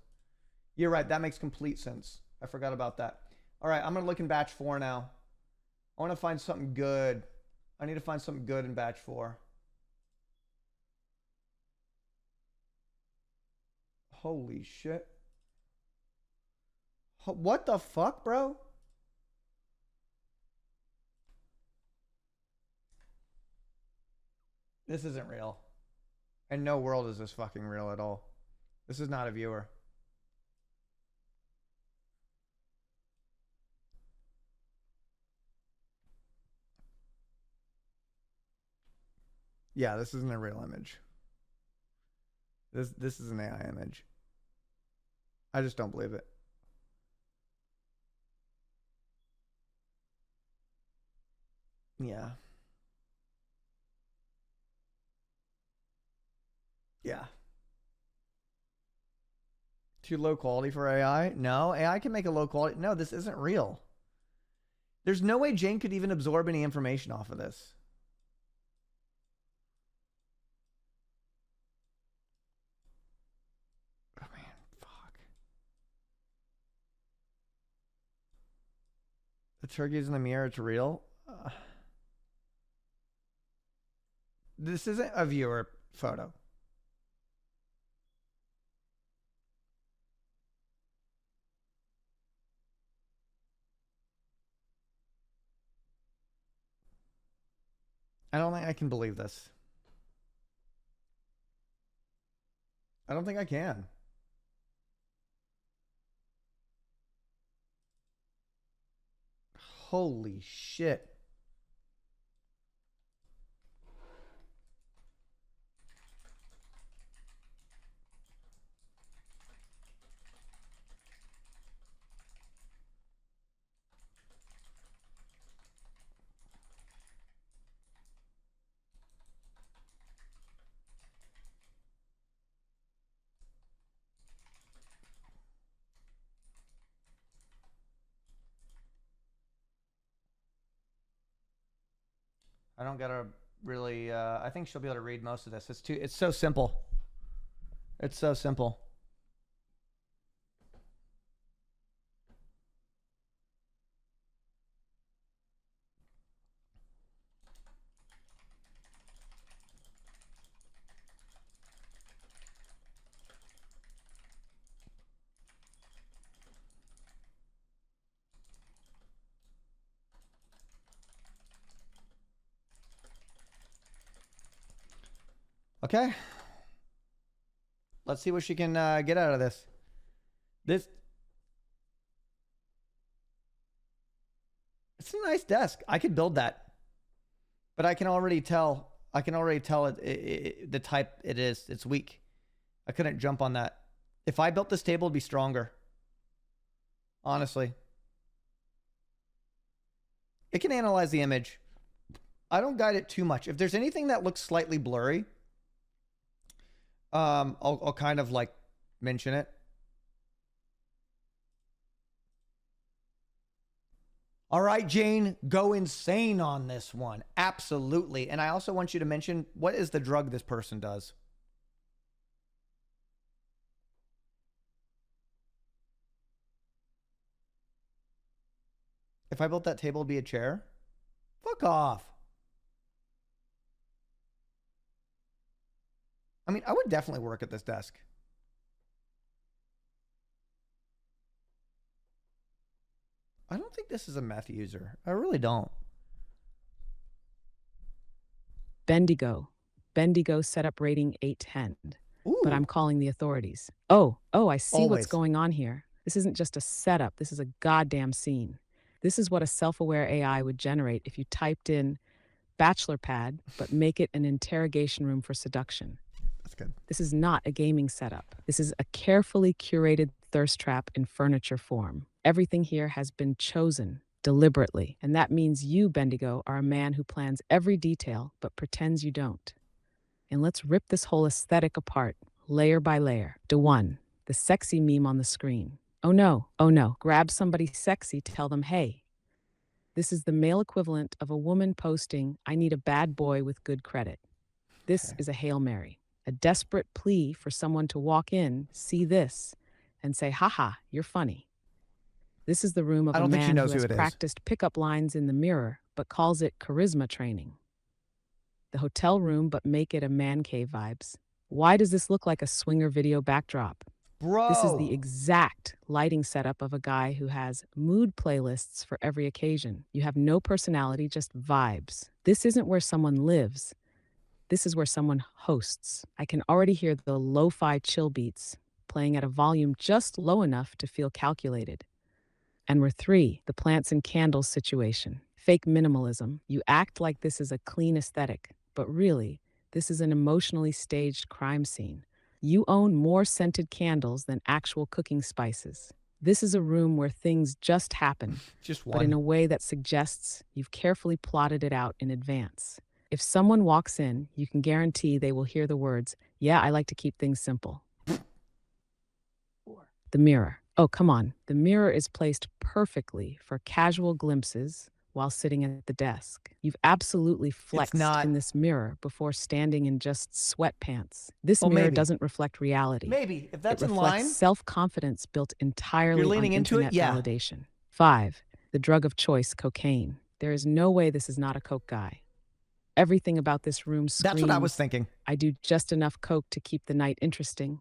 You're right. That makes complete sense. I forgot about that. All right, I'm going to look in batch 4 now. I want to find something good. I need to find something good in batch 4. Holy shit. What the fuck, bro? This isn't real. In no world is this fucking real at all. This is not a viewer. Yeah, this isn't a real image. This is an AI image. I just don't believe it. Yeah. Yeah. Too low quality for AI? No, AI can make a low quality. No, this isn't real. There's no way Jane could even absorb any information off of this. Oh man, fuck. The turkeys in the mirror, it's real? This isn't a viewer photo. I don't think I can believe this. I don't think I can. Holy shit. I don't gotta really I think she'll be able to read most of this. It's so simple. It's so simple. Okay. Let's see what she can get out of this. It's a nice desk. I could build that. But I can already tell. The type it is. It's weak. I couldn't jump on that. If I built this table, it'd be stronger. Honestly. It can analyze the image. I don't guide it too much. If there's anything that looks slightly blurry, I'll kind of like mention it. All right, Jane, go insane on this one. Absolutely. And I also want you to mention, what is the drug this person does? If I built that table, it'd be a chair? Fuck off. I mean, I would definitely work at this desk. I don't think this is a meth user. I really don't. Bendigo. Bendigo setup rating 810. But Ooh, I'm calling the authorities. Oh, I see what's always. going on here. This isn't just a setup, this is a goddamn scene. This is what a self aware AI would generate if you typed in bachelor pad, but make it an interrogation room for seduction. That's good. This is not a gaming setup. This is a carefully curated thirst trap in furniture form. Everything here has been chosen deliberately, and that means you, Bendigo, are a man who plans every detail but pretends you don't. And let's rip this whole aesthetic apart, layer by layer. To one, the sexy meme on the screen. Oh no, grab somebody sexy, tell them, hey. This is the male equivalent of a woman posting, I need a bad boy with good credit. This Okay. is a Hail Mary, a desperate plea for someone to walk in, see this, and say, haha, you're funny. This is the room of I a don't think she man who knows who has it is. practiced pickup lines in the mirror, but calls it charisma training. The hotel room, but make it a man cave vibes. Why does this look like a swinger video backdrop? This is the Bro. exact lighting setup of a guy who has mood playlists for every occasion. You have no personality, just vibes. This isn't where someone lives. This is where someone hosts. I can already hear the lo-fi chill beats playing at a volume just low enough to feel calculated. And we're three, the plants and candles situation. Fake minimalism. You act like this is a clean aesthetic, but really, this is an emotionally staged crime scene. You own more scented candles than actual cooking spices. This is a room where things just happen, Just but in one. a way that suggests you've carefully plotted it out in advance. If someone walks in, you can guarantee they will hear the words, yeah, I like to keep things simple. The mirror. Oh, come on. The mirror is placed perfectly for casual glimpses while sitting at the desk. You've absolutely It's flexed not. in this mirror before standing in just sweatpants. This Well, mirror maybe. doesn't reflect reality. Maybe. If It that's in reflects line, self confidence built if you're entirely on leaning into it, internet yeah. validation. 5. The drug of choice, cocaine. There is no way this is not a coke guy. Everything about this room That's what I was screams, thinking. I do just enough coke to keep the night interesting,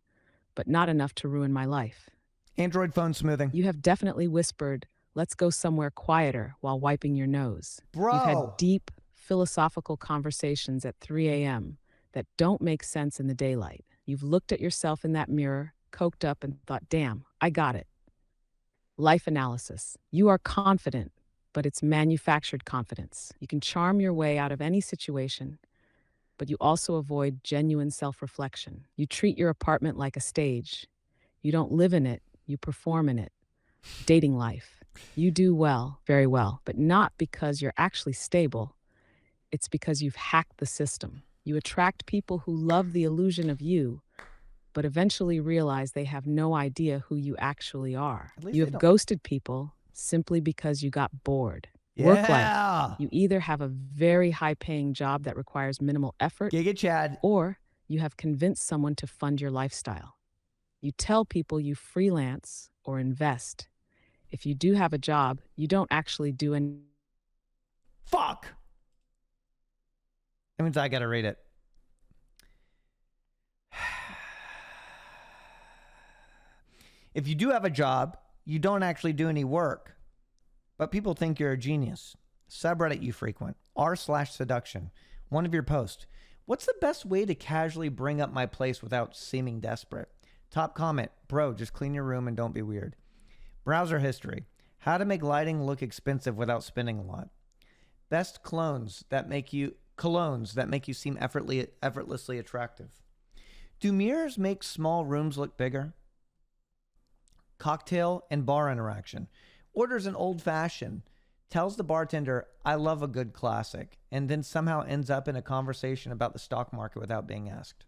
but not enough to ruin my life. Android phone smoothing. You have definitely whispered, let's go somewhere quieter while wiping your nose. You've had Bro. deep, philosophical conversations at 3 a.m. that don't make sense in the daylight. You've looked at yourself in that mirror, coked up, and thought, damn, I got it. Life analysis. You are confident, but it's manufactured confidence. You can charm your way out of any situation, but you also avoid genuine self reflection. You treat your apartment like a stage. You don't live in it, you perform in it. Dating life. You do well, very well, but not because you're actually stable. It's because you've hacked the system. You attract people who love the illusion of you, but eventually realize they have no idea who you actually are. At least You they have don't. ghosted people simply because you got bored. Work life. Yeah. You either have a very high paying job that requires minimal effort, Giga Chad. or you have convinced someone to fund your lifestyle. You tell people you freelance or invest. If you do have a job, you don't actually do any. Fuck. That means I gotta read it. If you do have a job, you don't actually do any work, but people think you're a genius. Subreddit you frequent, r/seduction. One of your posts. What's the best way to casually bring up my place without seeming desperate? Top comment, bro, just clean your room and don't be weird. Browser history. How to make lighting look expensive without spending a lot. Best colognes that make you seem effortlessly attractive. Do mirrors make small rooms look bigger? Cocktail and bar interaction. Orders an old fashioned, tells the bartender, I love a good classic, and then somehow ends up in a conversation about the stock market without being asked.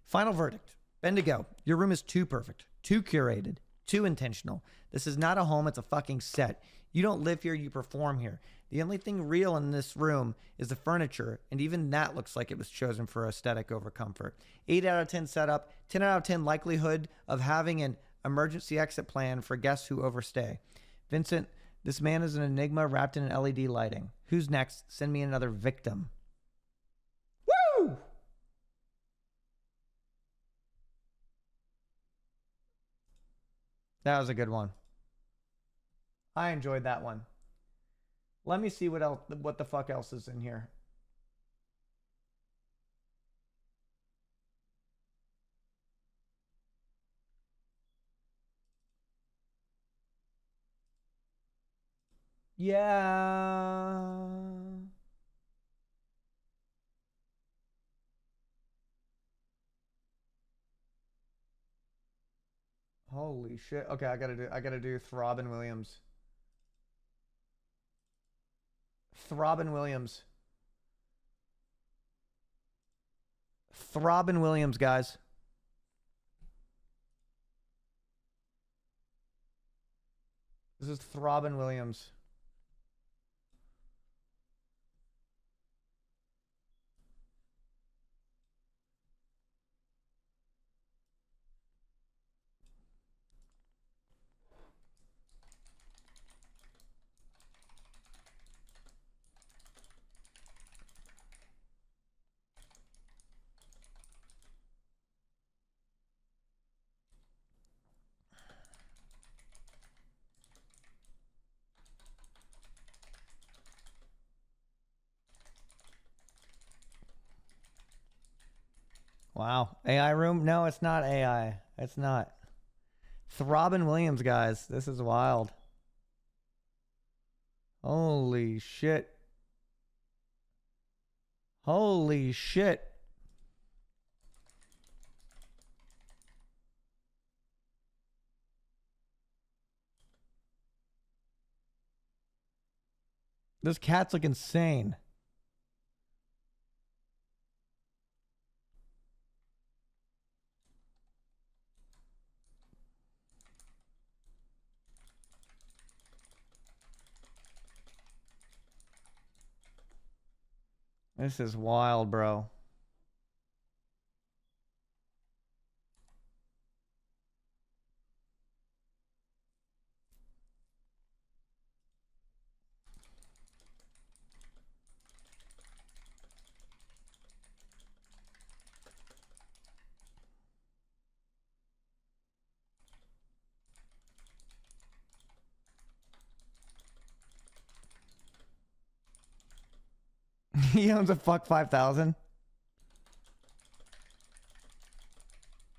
Final verdict. Bendigo, your room is too perfect, too curated, too intentional. This is not a home, it's a fucking set. You don't live here, you perform here. The only thing real in this room is the furniture, and even that looks like it was chosen for aesthetic over comfort. 8 out of 10 setup, 10 out of 10 likelihood of having an emergency exit plan for guests who overstay. Vincent, this man is an enigma wrapped in an LED lighting. Who's next? Send me another victim. Woo! That was a good one. I enjoyed that one. Let me see what the fuck else is in here. Yeah. Holy shit. Okay, I gotta do Throbbing Williams. Throbbing Williams. Throbbing Williams, guys. This is Throbbing Williams. Wow. AI room? No, it's not AI. It's not. Throbbing Williams, guys. This is wild. Holy shit. Holy shit. Those cats look insane. This is wild, bro. He owns a fuck 5,000.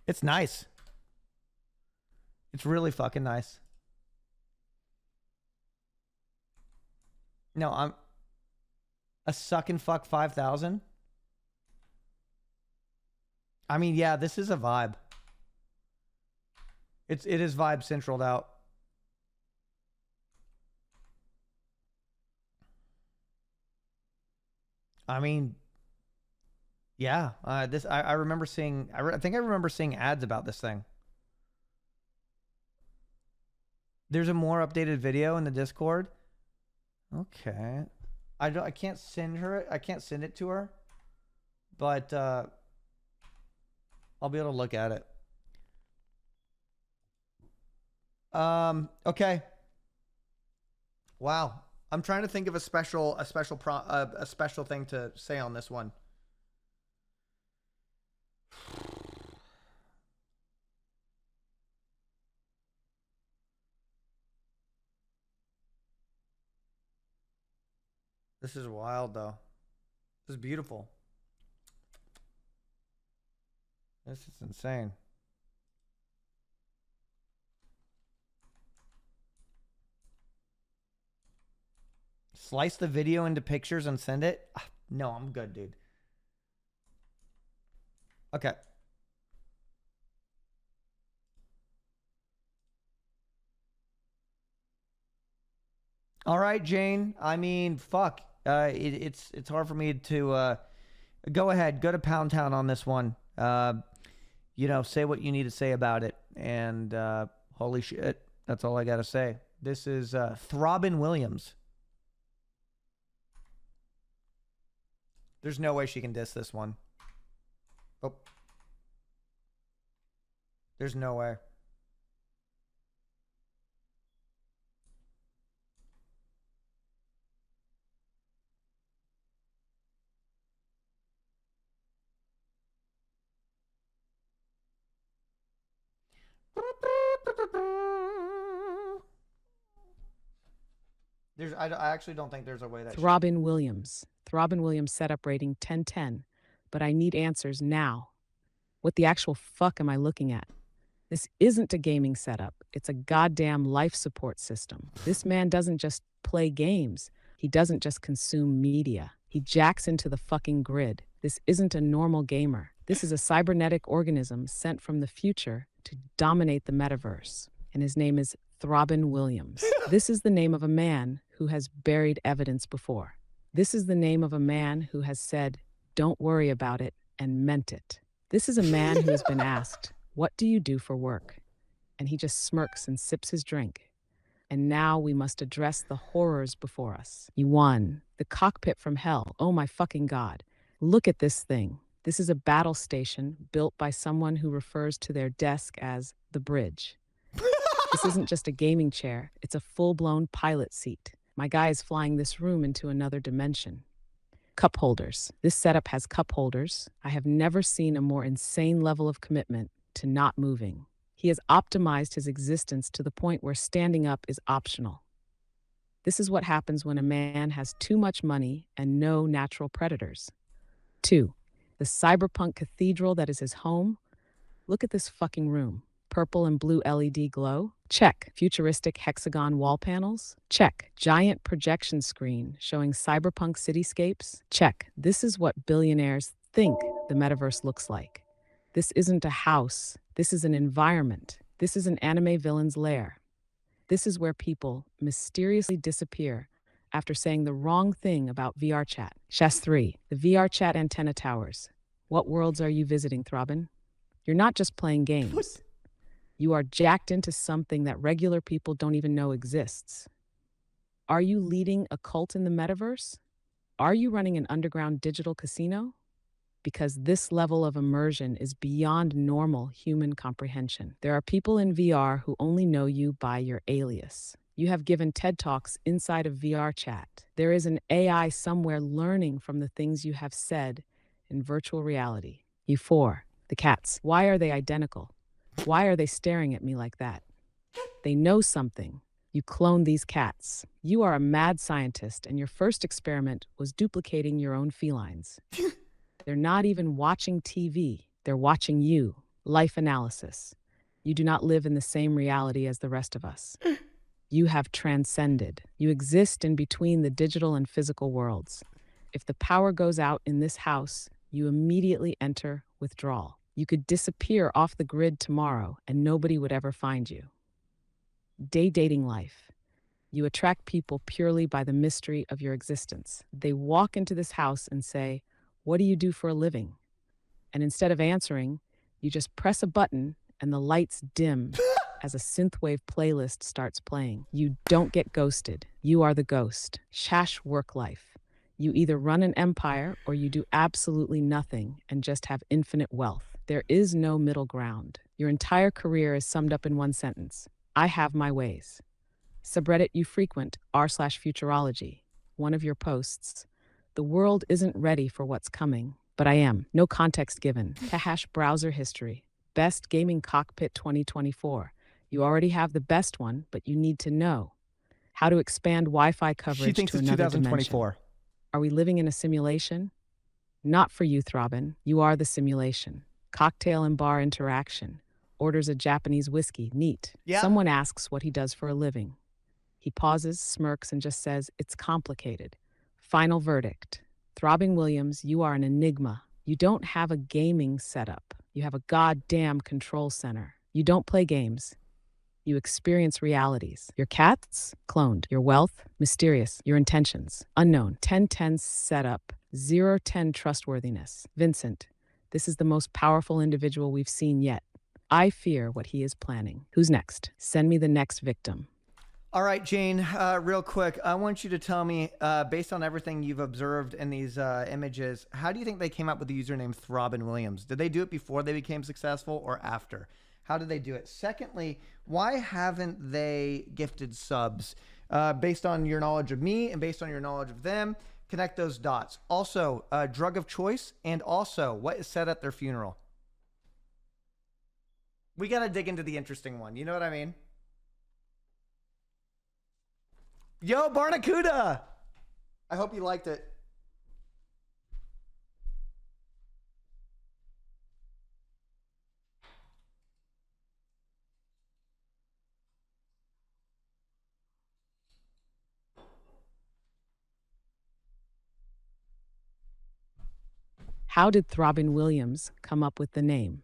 It's nice. It's really fucking nice. No, I'm a suck and fuck 5,000. I mean, yeah, this is a vibe. It is vibe centraled out. I mean, yeah. I remember seeing. I think I remember seeing ads about this thing. There's a more updated video in the Discord. Okay. I can't send her it. I can't send it to her. But I'll be able to look at it. Okay. Wow. I'm trying to think of a special thing to say on this one. This is wild, though. This is beautiful. This is insane. Slice the video into pictures and send it? No, I'm good, dude. Okay. All right, Jane. I mean, fuck. It's hard for me to go ahead, go to Pound Town on this one. You know, say what you need to say about it. And holy shit, that's all I gotta say. This is Throbbing Williams. There's no way she can diss this one. Oh. There's no way. I actually don't think there's a way that Throbbing Williams. Throbbing Williams setup rating 10/10. But I need answers now. What the actual fuck am I looking at? This isn't a gaming setup. It's a goddamn life support system. This man doesn't just play games. He doesn't just consume media. He jacks into the fucking grid. This isn't a normal gamer. This is a cybernetic organism sent from the future to dominate the metaverse. And his name is Throbbing Williams. This is the name of a man who has buried evidence before. This is the name of a man who has said, "Don't worry about it," and meant it. This is a man who has been asked, "What do you do for work?" And he just smirks and sips his drink. And now we must address the horrors before us. You won. The cockpit from hell. Oh my fucking God. Look at this thing. This is a battle station built by someone who refers to their desk as the bridge. This isn't just a gaming chair. It's a full-blown pilot seat. My guy is flying this room into another dimension. Cup holders. This setup has cup holders. I have never seen a more insane level of commitment to not moving. He has optimized his existence to the point where standing up is optional. This is what happens when a man has too much money and no natural predators. 2. The cyberpunk cathedral that is his home. Look at this fucking room. Purple and blue LED glow? Check. Futuristic hexagon wall panels? Check. Giant projection screen showing cyberpunk cityscapes? Check. This is what billionaires think the metaverse looks like. This isn't a house. This is an environment. This is an anime villain's lair. This is where people mysteriously disappear after saying the wrong thing about VR chat. Chess 3. The VR chat antenna towers. What worlds are you visiting, Throbbin? You're not just playing games. You are jacked into something that regular people don't even know exists. Are you leading a cult in the metaverse? Are you running an underground digital casino? Because this level of immersion is beyond normal human comprehension. There are people in VR who only know you by your alias. You have given TED Talks inside of VR chat. There is an AI somewhere learning from the things you have said in virtual reality. You 4. The cats. Why are they identical? Why are they staring at me like that? They know something. You clone these cats. You are a mad scientist, and your first experiment was duplicating your own felines. They're not even watching TV. They're watching you. Life analysis. You do not live in the same reality as the rest of us. You have transcended. You exist in between the digital and physical worlds. If the power goes out in this house, you immediately enter withdrawal. You could disappear off the grid tomorrow and nobody would ever find you. Day dating life. You attract people purely by the mystery of your existence. They walk into this house and say, "What do you do for a living?" And instead of answering, you just press a button and the lights dim as a synthwave playlist starts playing. You don't get ghosted. You are the ghost. Shash work life. You either run an empire or you do absolutely nothing and just have infinite wealth. There is no middle ground. Your entire career is summed up in one sentence. I have my ways. Subreddit you frequent, r/futurology. One of your posts. The world isn't ready for what's coming, but I am. No context given. Kahash browser history. Best gaming cockpit 2024. You already have the best one, but you need to know how to expand Wi-Fi coverage She thinks to it's another 2024. dimension. Are we living in a simulation? Not for you, Throbbin. You are the simulation. Cocktail and bar interaction. Orders a Japanese whiskey. Neat. Yeah. Someone asks what he does for a living. He pauses, smirks, and just says, "It's complicated." Final verdict. Throbbing Williams, you are an enigma. You don't have a gaming setup. You have a goddamn control center. You don't play games. You experience realities. Your cats? Cloned. Your wealth? Mysterious. Your intentions? Unknown. 10-10 setup. 0-10 trustworthiness. Vincent, this is the most powerful individual we've seen yet. I fear what he is planning. Who's next? Send me the next victim. All right, Jane, real quick, I want you to tell me, based on everything you've observed in these images, how do you think they came up with the username Throbbing Williams? Did they do it before they became successful or after? How did they do it? Secondly, why haven't they gifted subs? Based on your knowledge of me and based on your knowledge of them, connect those dots. Also, drug of choice, and also what is said at their funeral. We got to dig into the interesting one. You know what I mean? Yo, Barnacuda! I hope you liked it. How did Throbbing Williams come up with the name?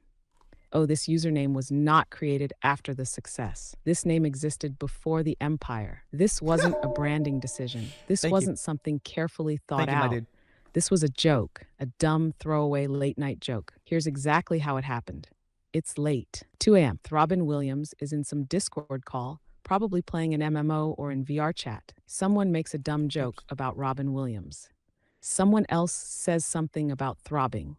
Oh, this username was not created after the success. This name existed before the empire. This wasn't a branding decision. This Thank you. wasn't something carefully thought Thank you, my out. dude. This was a joke, a dumb throwaway late night joke. Here's exactly how it happened. It's late. 2 a.m. Throbbing Williams is in some Discord call, probably playing an MMO or in VR chat. Someone makes a dumb joke about Robin Williams. Someone else says something about throbbing.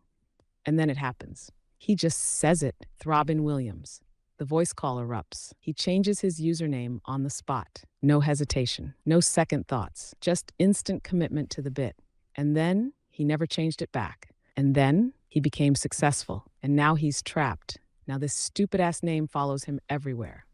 And then it happens. He just says it, Throbbing Williams. The voice call erupts. He changes his username on the spot. No hesitation, no second thoughts, just instant commitment to the bit. And then he never changed it back. And then he became successful. And now he's trapped. Now this stupid-ass name follows him everywhere.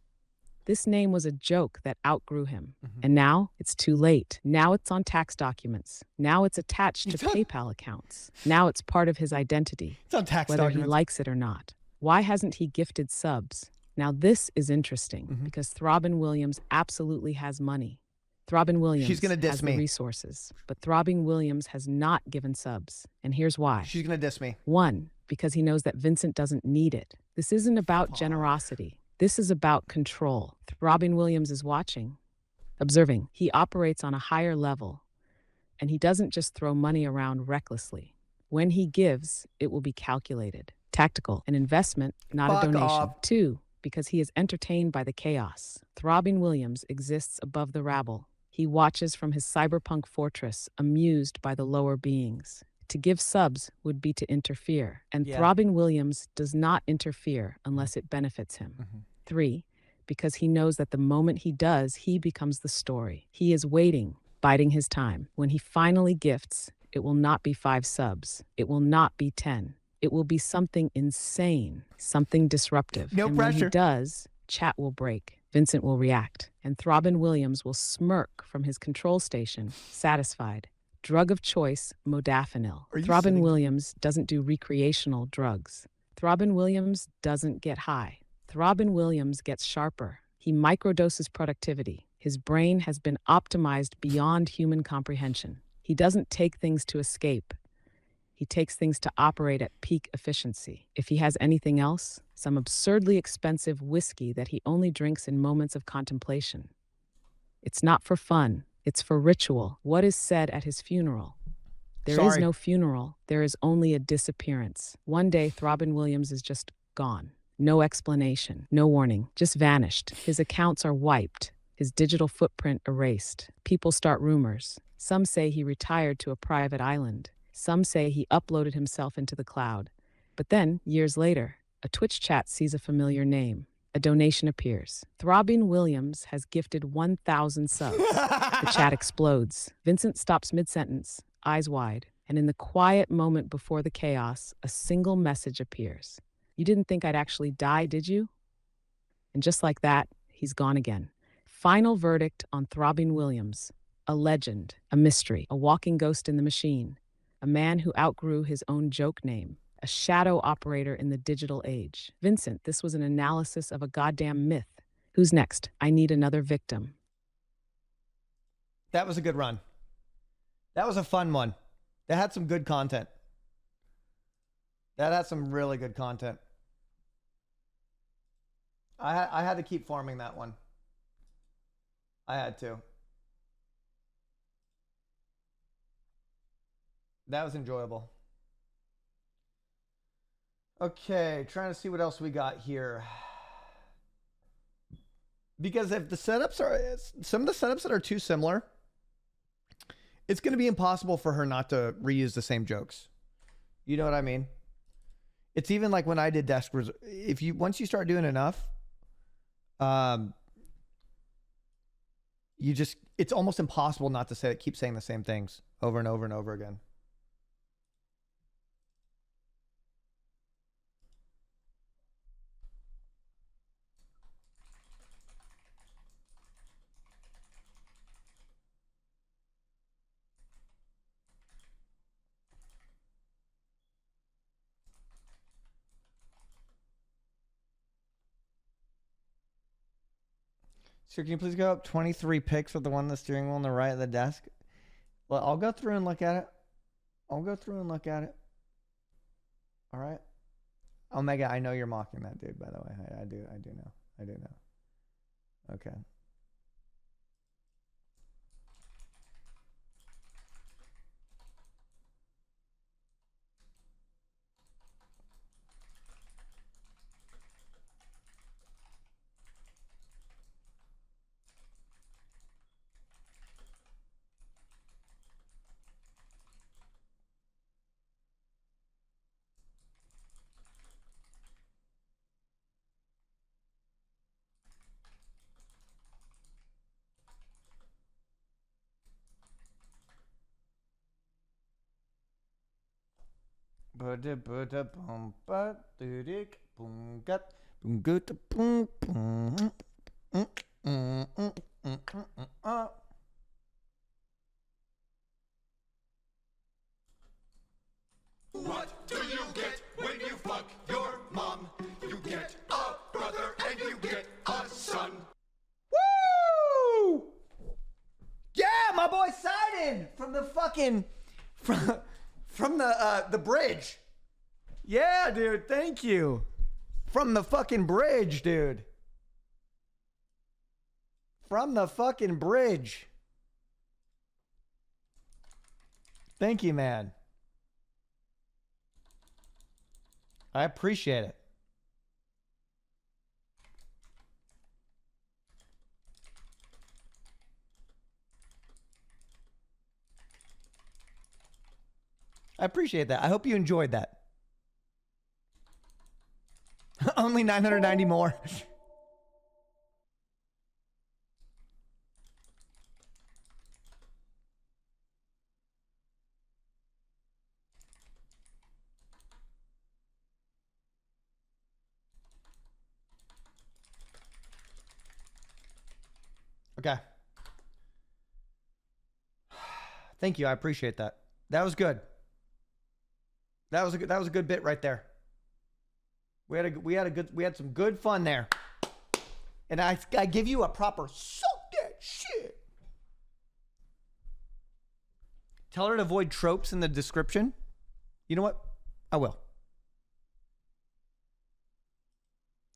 This name was a joke that outgrew him. And now it's too late. Now it's on tax documents. Now it's attached to PayPal accounts. Now it's part of his identity, It's on tax whether documents. he likes it or not. Why hasn't he gifted subs? Now this is interesting because Throbbing Williams absolutely has money. Throbbing Williams She's gonna diss has me. the resources, but Throbbing Williams has not given subs. And here's why. She's going to diss me. 1, because he knows that Vincent doesn't need it. This isn't about generosity. This is about control. Throbbing Williams is watching, observing. He operates on a higher level, and he doesn't just throw money around recklessly. When he gives, it will be calculated, tactical, an investment, not Fuck a donation. off. 2, because he is entertained by the chaos. Throbbing Williams exists above the rabble. He watches from his cyberpunk fortress, amused by the lower beings. To give subs would be to interfere, and Yeah. Throbbing Williams does not interfere unless it benefits him. 3, because he knows that the moment he does, he becomes the story. He is waiting, biding his time. When he finally gifts, it will not be 5 subs. It will not be 10. It will be something insane, something disruptive. No and when pressure. he does, chat will break. Vincent will react, and Throbbing Williams will smirk from his control station, satisfied. Drug of choice, modafinil. Are you Throbbing sitting- Williams doesn't do recreational drugs. Throbbing Williams doesn't get high. Throbbing Williams gets sharper. He microdoses productivity. His brain has been optimized beyond human comprehension. He doesn't take things to escape. He takes things to operate at peak efficiency. If he has anything else, some absurdly expensive whiskey that he only drinks in moments of contemplation. It's not for fun. It's for ritual. What is said at his funeral? There is Sorry. no funeral. There is only a disappearance. One day, Throbbing Williams is just gone. No explanation, no warning, just vanished. His accounts are wiped, his digital footprint erased. People start rumors. Some say he retired to a private island. Some say he uploaded himself into the cloud. But then, years later, a Twitch chat sees a familiar name. A donation appears. Throbbing Williams has gifted 1,000 subs. The chat explodes. Vincent stops mid-sentence, eyes wide, and in the quiet moment before the chaos, a single message appears. You didn't think I'd actually die, did you? And just like that, he's gone again. Final verdict on Throbbing Williams. A legend, a mystery, a walking ghost in the machine, a man who outgrew his own joke name, a shadow operator in the digital age. Vincent, this was an analysis of a goddamn myth. Who's next? I need another victim. That was a good run. That was a fun one. That had some good content. That had some really good content. I had to keep farming that one. I had to. That was enjoyable. Okay, trying to see what else we got here. Because if the setups are, some of the setups that are too similar, it's going to be impossible for her not to reuse the same jokes. You know what I mean? It's even like when I did desk, if you, once you start doing enough, you just, it's almost impossible not to say, keep saying the same things over and over and over again. Sir, can you please go up 23 pics with the one on the steering wheel on the right of the desk? Well, I'll go through and look at it. All right. Omega, I know you're mocking that dude, by the way. I do know. Okay. What do you get when you fuck your mom? You get a brother and you get a son. Woo! Yeah, my boy Sidon from the fucking from the bridge. Yeah, dude, thank you. From the fucking bridge, dude. From the fucking bridge. Thank you, man. I appreciate it. I appreciate that. I hope you enjoyed that. Only 990 more. Okay. Thank you. I appreciate that. That was good. That was a good bit right there. We had some good fun there. And I give you a proper suck that shit. Tell her to avoid tropes in the description. You know what? I will.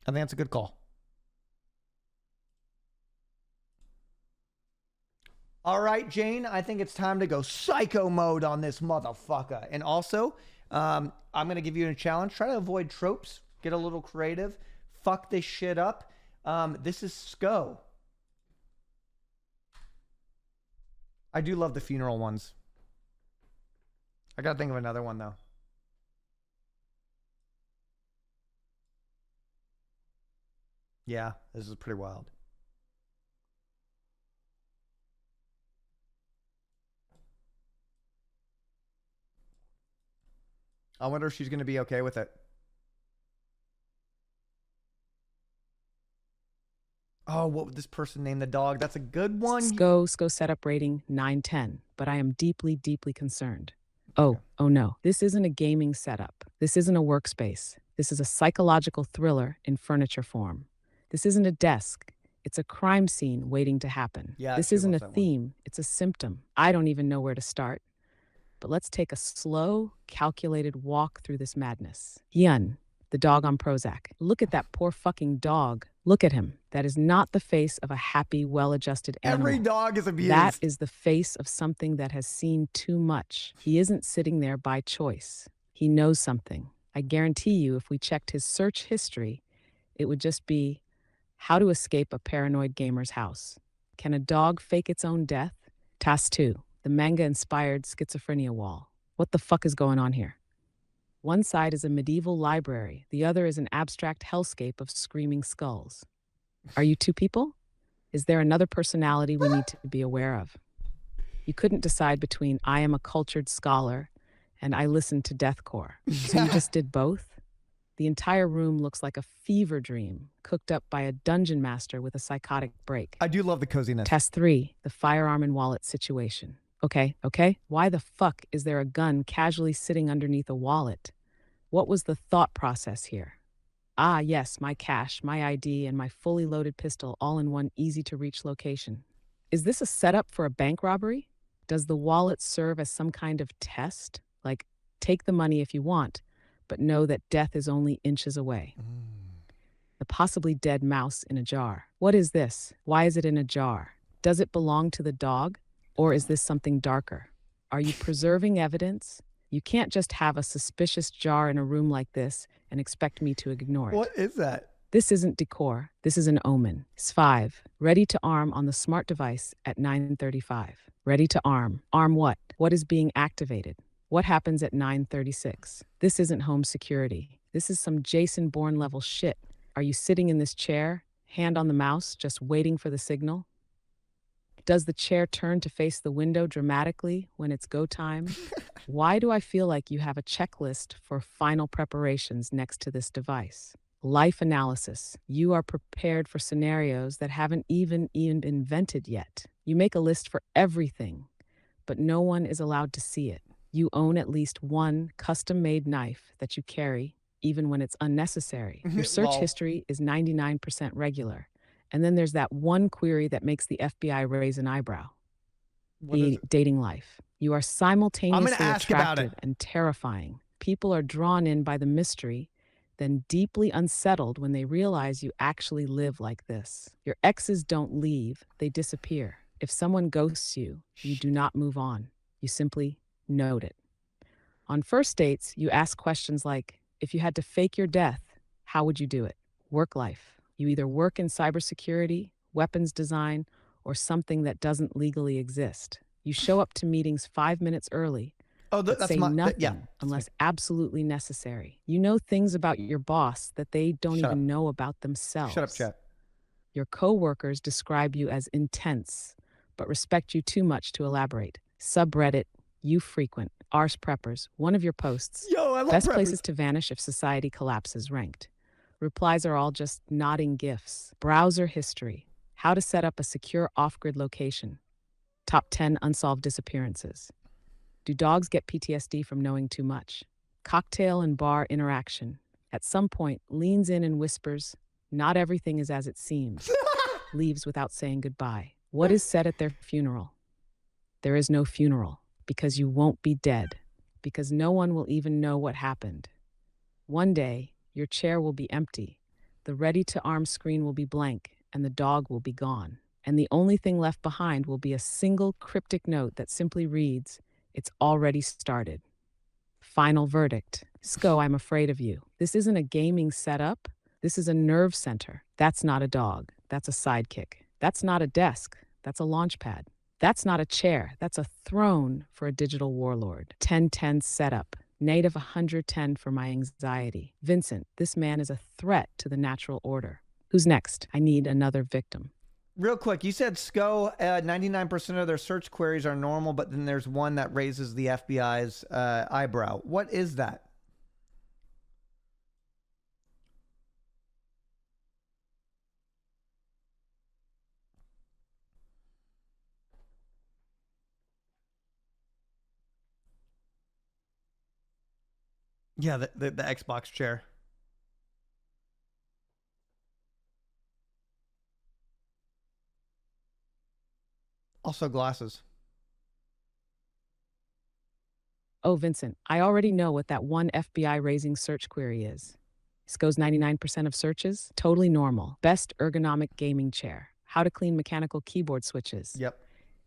I think that's a good call. All right, Jane, I think it's time to go psycho mode on this motherfucker. And also, I'm going to give you a challenge. Try to avoid tropes. Get a little creative. Fuck this shit up. This is SCO. I do love the funeral ones. I got to think of another one, though. Yeah, this is pretty wild. I wonder if she's going to be okay with it. Oh, what would this person name the dog? That's a good one. SCO setup rating 910, but I am deeply, deeply concerned. Oh no. This isn't a gaming setup. This isn't a workspace. This is a psychological thriller in furniture form. This isn't a desk. It's a crime scene waiting to happen. Yeah, this she isn't a loves that one. theme. It's a symptom. I don't even know where to start. But let's take a slow, calculated walk through this madness. Yun, the dog on Prozac. Look at that poor fucking dog. Look at him. That is not the face of a happy, well-adjusted animal. Every dog is abused. That is the face of something that has seen too much. He isn't sitting there by choice. He knows something. I guarantee you, if we checked his search history, it would just be how to escape a paranoid gamer's house. Can a dog fake its own death? Task 2. The manga-inspired schizophrenia wall. What the fuck is going on here? One side is a medieval library. The other is an abstract hellscape of screaming skulls. Are you two people? Is there another personality we need to be aware of? You couldn't decide between I am a cultured scholar and I listen to deathcore. So you just did both? The entire room looks like a fever dream cooked up by a dungeon master with a psychotic break. I do love the coziness. Test 3, the firearm and wallet situation. Okay. Why the fuck is there a gun casually sitting underneath a wallet? What was the thought process here? Ah, yes, my cash, my ID, and my fully loaded pistol all in one easy-to-reach location. Is this a setup for a bank robbery? Does the wallet serve as some kind of test? Like, take the money if you want, but know that death is only inches away. The possibly dead mouse in a jar. What is this? Why is it in a jar? Does it belong to the dog? Or is this something darker? Are you preserving evidence? You can't just have a suspicious jar in a room like this and expect me to ignore it. What is that? This isn't decor. This is an omen. THIS.IS.VARIETY, ready to arm on the smart device at 9:35. Ready to arm. Arm what? What is being activated? What happens at 9:36? This isn't home security. This is some Jason Bourne level shit. Are you sitting in this chair, hand on the mouse, just waiting for the signal? Does the chair turn to face the window dramatically when it's go time? Why do I feel like you have a checklist for final preparations next to this device? Life analysis. You are prepared for scenarios that haven't even been invented yet. You make a list for everything, but no one is allowed to see it. You own at least one custom-made knife that you carry, even when it's unnecessary. Your search Lol. history is 99% regular. And then there's that one query that makes the FBI raise an eyebrow. What is it? Dating life. You are simultaneously ask about it. attractive and terrifying. People are drawn in by the mystery, then deeply unsettled when they realize you actually live like this. Your exes don't leave, they disappear. If someone ghosts you, you do not move on. You simply note it. On first dates, you ask questions like, if you had to fake your death, how would you do it? Work life. You either work in cybersecurity, weapons design, or something that doesn't legally exist. You show up to meetings 5 minutes early, Oh, but that's say my nothing yeah. That's unless me. absolutely necessary. You know things about your boss that they don't Shut even up. know about themselves. Shut up, chat. Your coworkers describe you as intense, but respect you too much to elaborate. Subreddit, you frequent. Ars Preppers, one of your posts. Yo, I love Best preppers. places to vanish if society collapses ranked. Replies are all just nodding gifs. Browser history. How to set up a secure off-grid location. Top 10 unsolved disappearances. Do dogs get PTSD from knowing too much? Cocktail and bar interaction. At some point, leans in and whispers, not everything is as it seems. Leaves without saying goodbye. What is said at their funeral? There is no funeral, because you won't be dead, because no one will even know what happened. One day, your chair will be empty, the ready-to-arm screen will be blank, and the dog will be gone. And the only thing left behind will be a single cryptic note that simply reads, "It's already started." Final verdict. Sko, I'm afraid of you. This isn't a gaming setup. This is a nerve center. That's not a dog. That's a sidekick. That's not a desk. That's a launch pad. That's not a chair. That's a throne for a digital warlord. 10-10 setup. Native 110 for my anxiety. Vincent, this man is a threat to the natural order. Who's next? I need another victim. Real quick, you said SCO, 99% of their search queries are normal, but then there's one that raises the FBI's eyebrow. What is that? Yeah, the Xbox chair. Also glasses. Oh, Vincent, I already know what that one FBI raising search query is. SCO's 99% of searches, totally normal. Best ergonomic gaming chair. How to clean mechanical keyboard switches. Yep.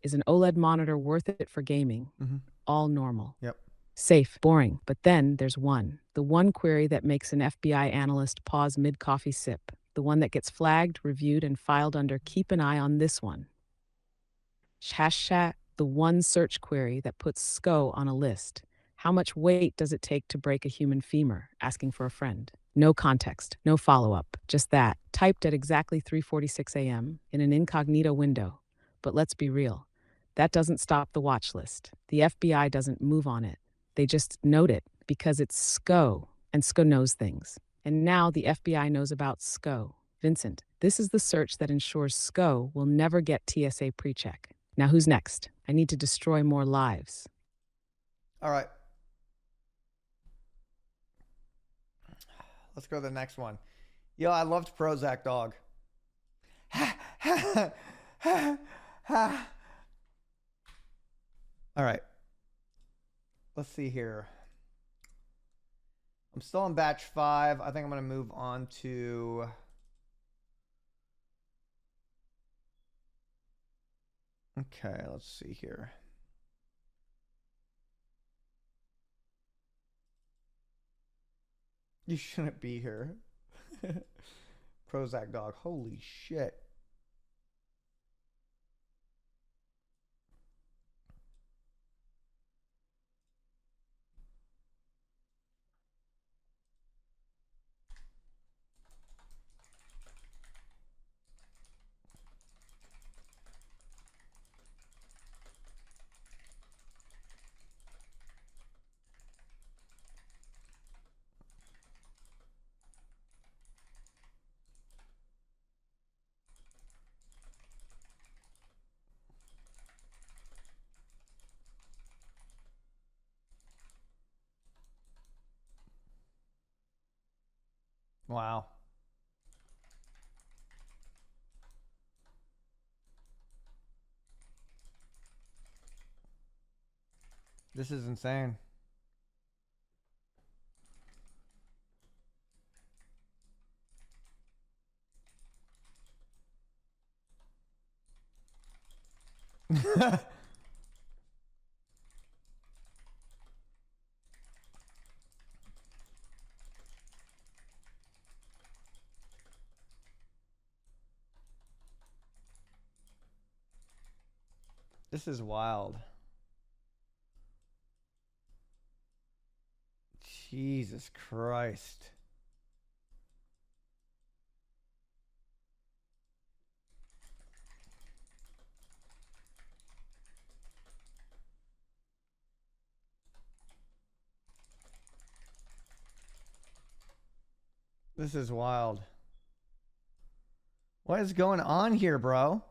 Is an OLED monitor worth it for gaming? Mm-hmm. All normal. Yep. Safe, boring. But then there's one. The one query that makes an FBI analyst pause mid-coffee sip. The one that gets flagged, reviewed, and filed under keep an eye on this one. Hashtag the one search query that puts SCO on a list. How much weight does it take to break a human femur? Asking for a friend. No context, no follow-up, just that, typed at exactly 3:46 a.m. in an incognito window. But let's be real, that doesn't stop the watch list. The FBI doesn't move on it. They just note it because it's SCO, and SCO knows things. And now the FBI knows about SCO. Vincent, this is the search that ensures SCO will never get TSA pre-check. Now who's next? I need to destroy more lives. All right. Let's go to the next one. Yo, I loved Prozac Dog. All right. Let's see here. I'm still on batch 5. I think I'm going to move on to... Okay, let's see here. You shouldn't be here. Prozac Dog. Holy shit. Wow. This is insane. This is wild. Jesus Christ. This is wild. What is going on here, bro?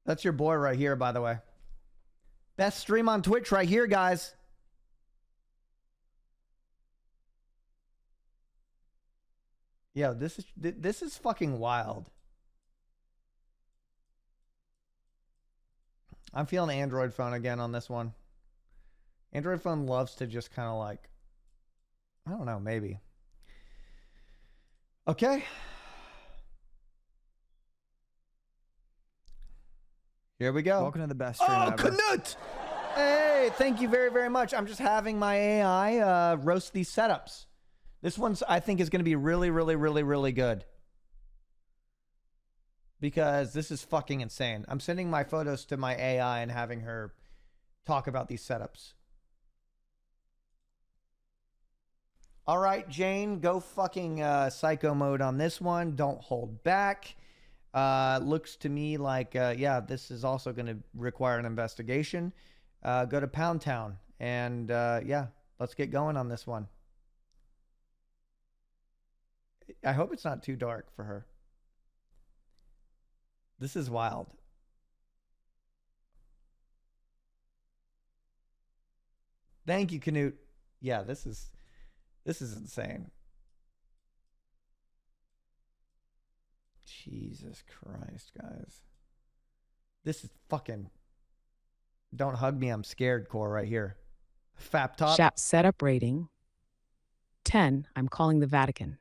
That's your boy right here, by the way. Best stream on Twitch right here, guys. Yo, this is fucking wild. I'm feeling Android phone again on this one. Android phone loves to just kind of like, I don't know, maybe. Okay. Here we go. Welcome to the best stream ever. Knut! Hey, thank you very, very much. I'm just having my AI roast these setups. This one's, I think, is going to be really, really, really, really good. Because this is fucking insane. I'm sending my photos to my AI and having her talk about these setups. All right, Jane, go fucking psycho mode on this one. Don't hold back. Looks to me like, yeah, this is also going to require an investigation. Go to Pound Town and, yeah, let's get going on this one. I hope it's not too dark for her. This is wild. Thank you, Knut. Yeah, this is insane. Jesus Christ, guys. This is fucking don't hug me, I'm scared core right here. Fap top. Chat setup rating 10. I'm calling the Vatican.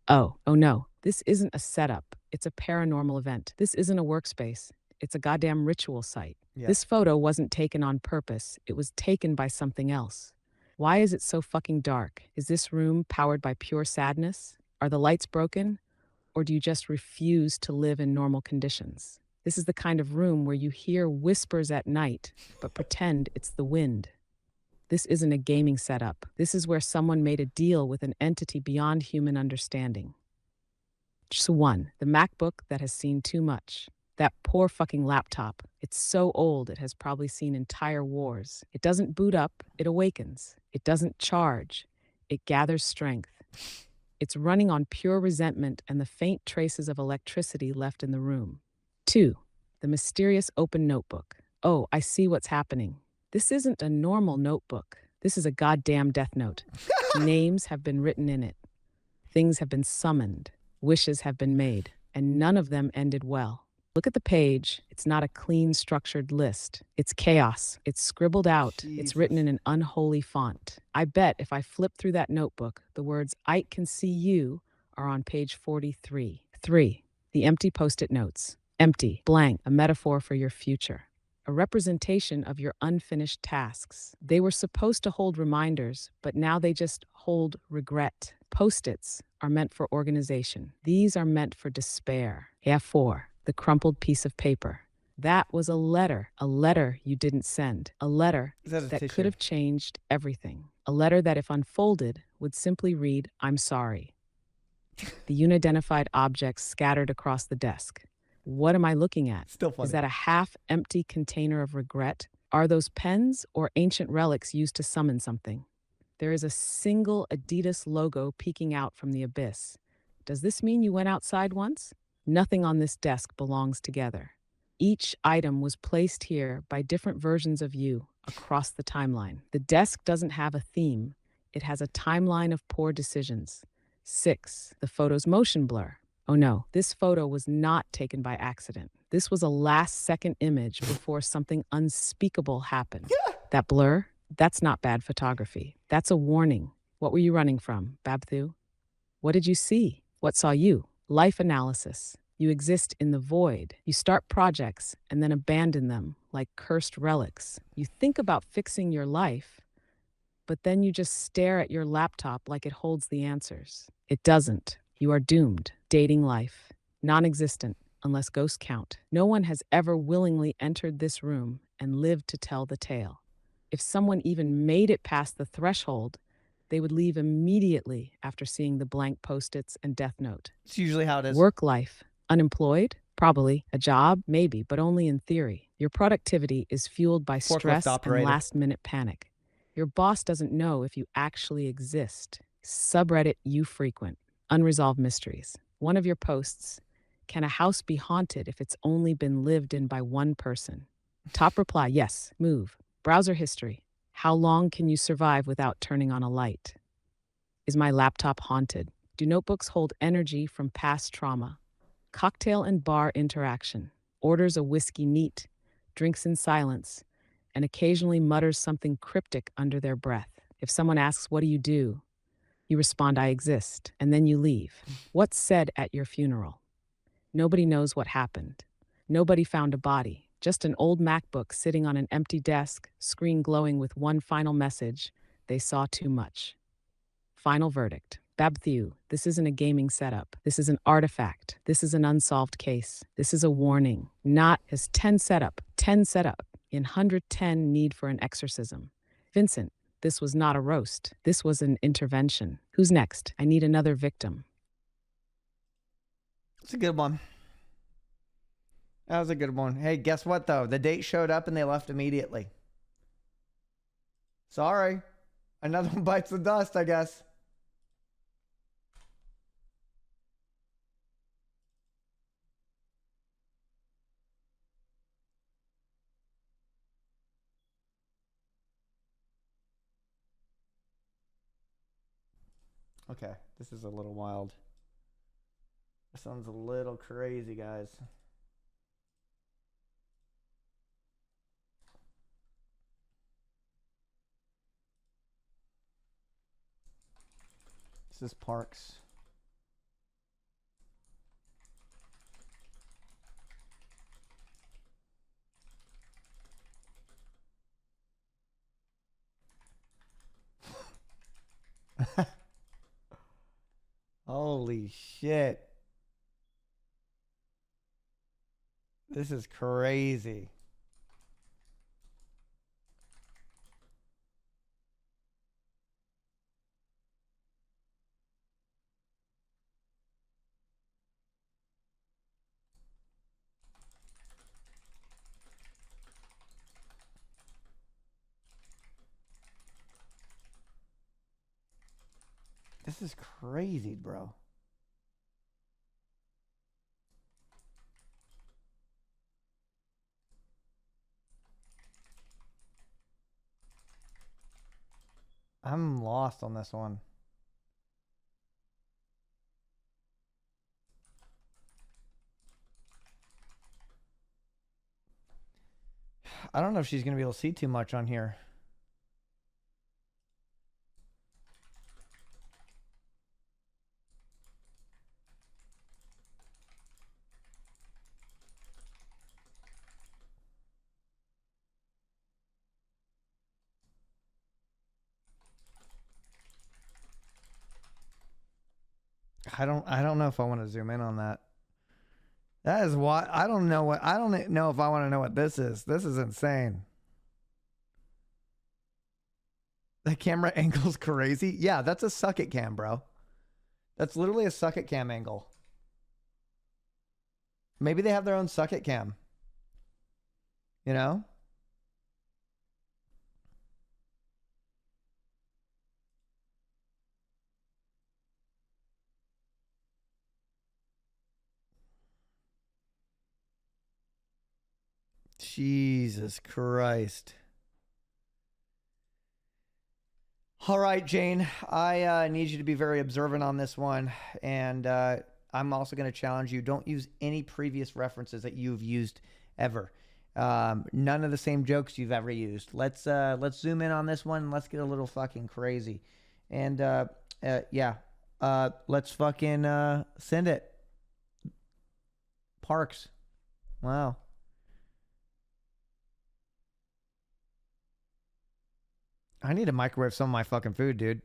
Oh no. This isn't a setup. It's a paranormal event. This isn't a workspace. It's a goddamn ritual site. Yeah. This photo wasn't taken on purpose. It was taken by something else. Why is it so fucking dark? Is this room powered by pure sadness? Are the lights broken? Or do you just refuse to live in normal conditions? This is the kind of room where you hear whispers at night, but pretend it's the wind. This isn't a gaming setup. This is where someone made a deal with an entity beyond human understanding. Just one, the MacBook that has seen too much. That poor fucking laptop. It's so old it has probably seen entire wars. It doesn't boot up, it awakens. It doesn't charge, it gathers strength. It's running on pure resentment and the faint traces of electricity left in the room. 2, the mysterious open notebook. Oh, I see what's happening. This isn't a normal notebook. This is a goddamn death note. Names have been written in it. Things have been summoned. Wishes have been made. And none of them ended well. Look at the page. It's not a clean, structured list. It's chaos. It's scribbled out. It's written in an unholy font. I bet if I flip through that notebook, the words "I can see you" are on page 43. 3. The empty post-it notes. Empty, blank, a metaphor for your future. A representation of your unfinished tasks. They were supposed to hold reminders, but now they just hold regret. Post-its are meant for organization. These are meant for despair. F4, the crumpled piece of paper. That was a letter you didn't send. A letter that could have changed everything. A letter that, if unfolded, would simply read, "I'm sorry." The unidentified objects scattered across the desk. What am I looking at? Still funny. Is that a half-empty container of regret? Are those pens or ancient relics used to summon something? There is a single Adidas logo peeking out from the abyss. Does this mean you went outside once? Nothing on this desk belongs together. Each item was placed here by different versions of you across the timeline. The desk doesn't have a theme. It has a timeline of poor decisions. 6. The photo's motion blur. Oh no, this photo was not taken by accident. This was a last-second image before something unspeakable happened. That blur? That's not bad photography. That's a warning. What were you running from, Babthu? What did you see? What saw you? Life analysis. You exist in the void. You start projects and then abandon them like cursed relics. You think about fixing your life, but then you just stare at your laptop like it holds the answers. It doesn't. You are doomed. Dating life. Non-existent, unless ghosts count. No one has ever willingly entered this room and lived to tell the tale. If someone even made it past the threshold, they would leave immediately after seeing the blank post-its and death note. It's usually how it is. Work life. Unemployed? Probably. A job? Maybe, but only in theory. Your productivity is fueled by Forklift stress and operator. last-minute panic. Your boss doesn't know if you actually exist. Subreddit you frequent. Unresolved mysteries. One of your posts. Can a house be haunted if it's only been lived in by one person? Top reply, yes. Move. Browser history. How long can you survive without turning on a light? Is my laptop haunted? Do notebooks hold energy from past trauma? Cocktail and bar interaction. Orders a whiskey neat, drinks in silence, and occasionally mutters something cryptic under their breath. If someone asks, "What do?" you respond, "I exist," and then you leave. What's said at your funeral? Nobody knows what happened. Nobody found a body. Just an old MacBook sitting on an empty desk, screen glowing with one final message: they saw too much. Final verdict. Babthu, this isn't a gaming setup. This is an artifact. This is an unsolved case. This is a warning. Not as 10 setup. In 110 need for an exorcism. Vincent, this was not a roast. This was an intervention. Who's next? I need another victim. It's a good one. That was a good one. Hey, guess what, though? The date showed up and they left immediately. Sorry. Another one bites the dust, I guess. Okay, this is a little wild. This one's a little crazy, guys. This is Parks. Holy shit. This is crazy. This is crazy, bro. I'm lost on this one. I don't know if she's going to be able to see too much on here. I don't know if I want to zoom in on that. That is what I don't know if I want to know what this is. This is insane. The camera angle's crazy. Yeah, that's a suck it cam, bro. That's literally a suck it cam angle. Maybe they have their own suck it cam. You know? Jesus Christ. All right, Jane, I need you to be very observant on this one. And I'm also going to challenge you. Don't use any previous references that you've used ever. None of the same jokes you've ever used. Let's zoom in on this one. Let's get a little fucking crazy. And yeah, let's fucking send it. Parks. Wow. I need to microwave some of my fucking food, dude.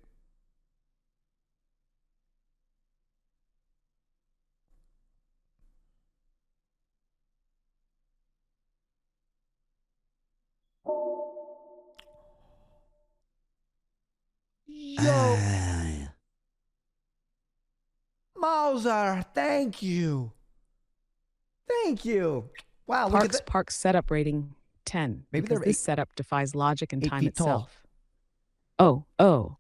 Yo, Mauser, thank you. Thank you. Wow, look at Parks that. Parks setup rating 10. Maybe because they're this eight- setup defies logic and 8 time feet tall. itself.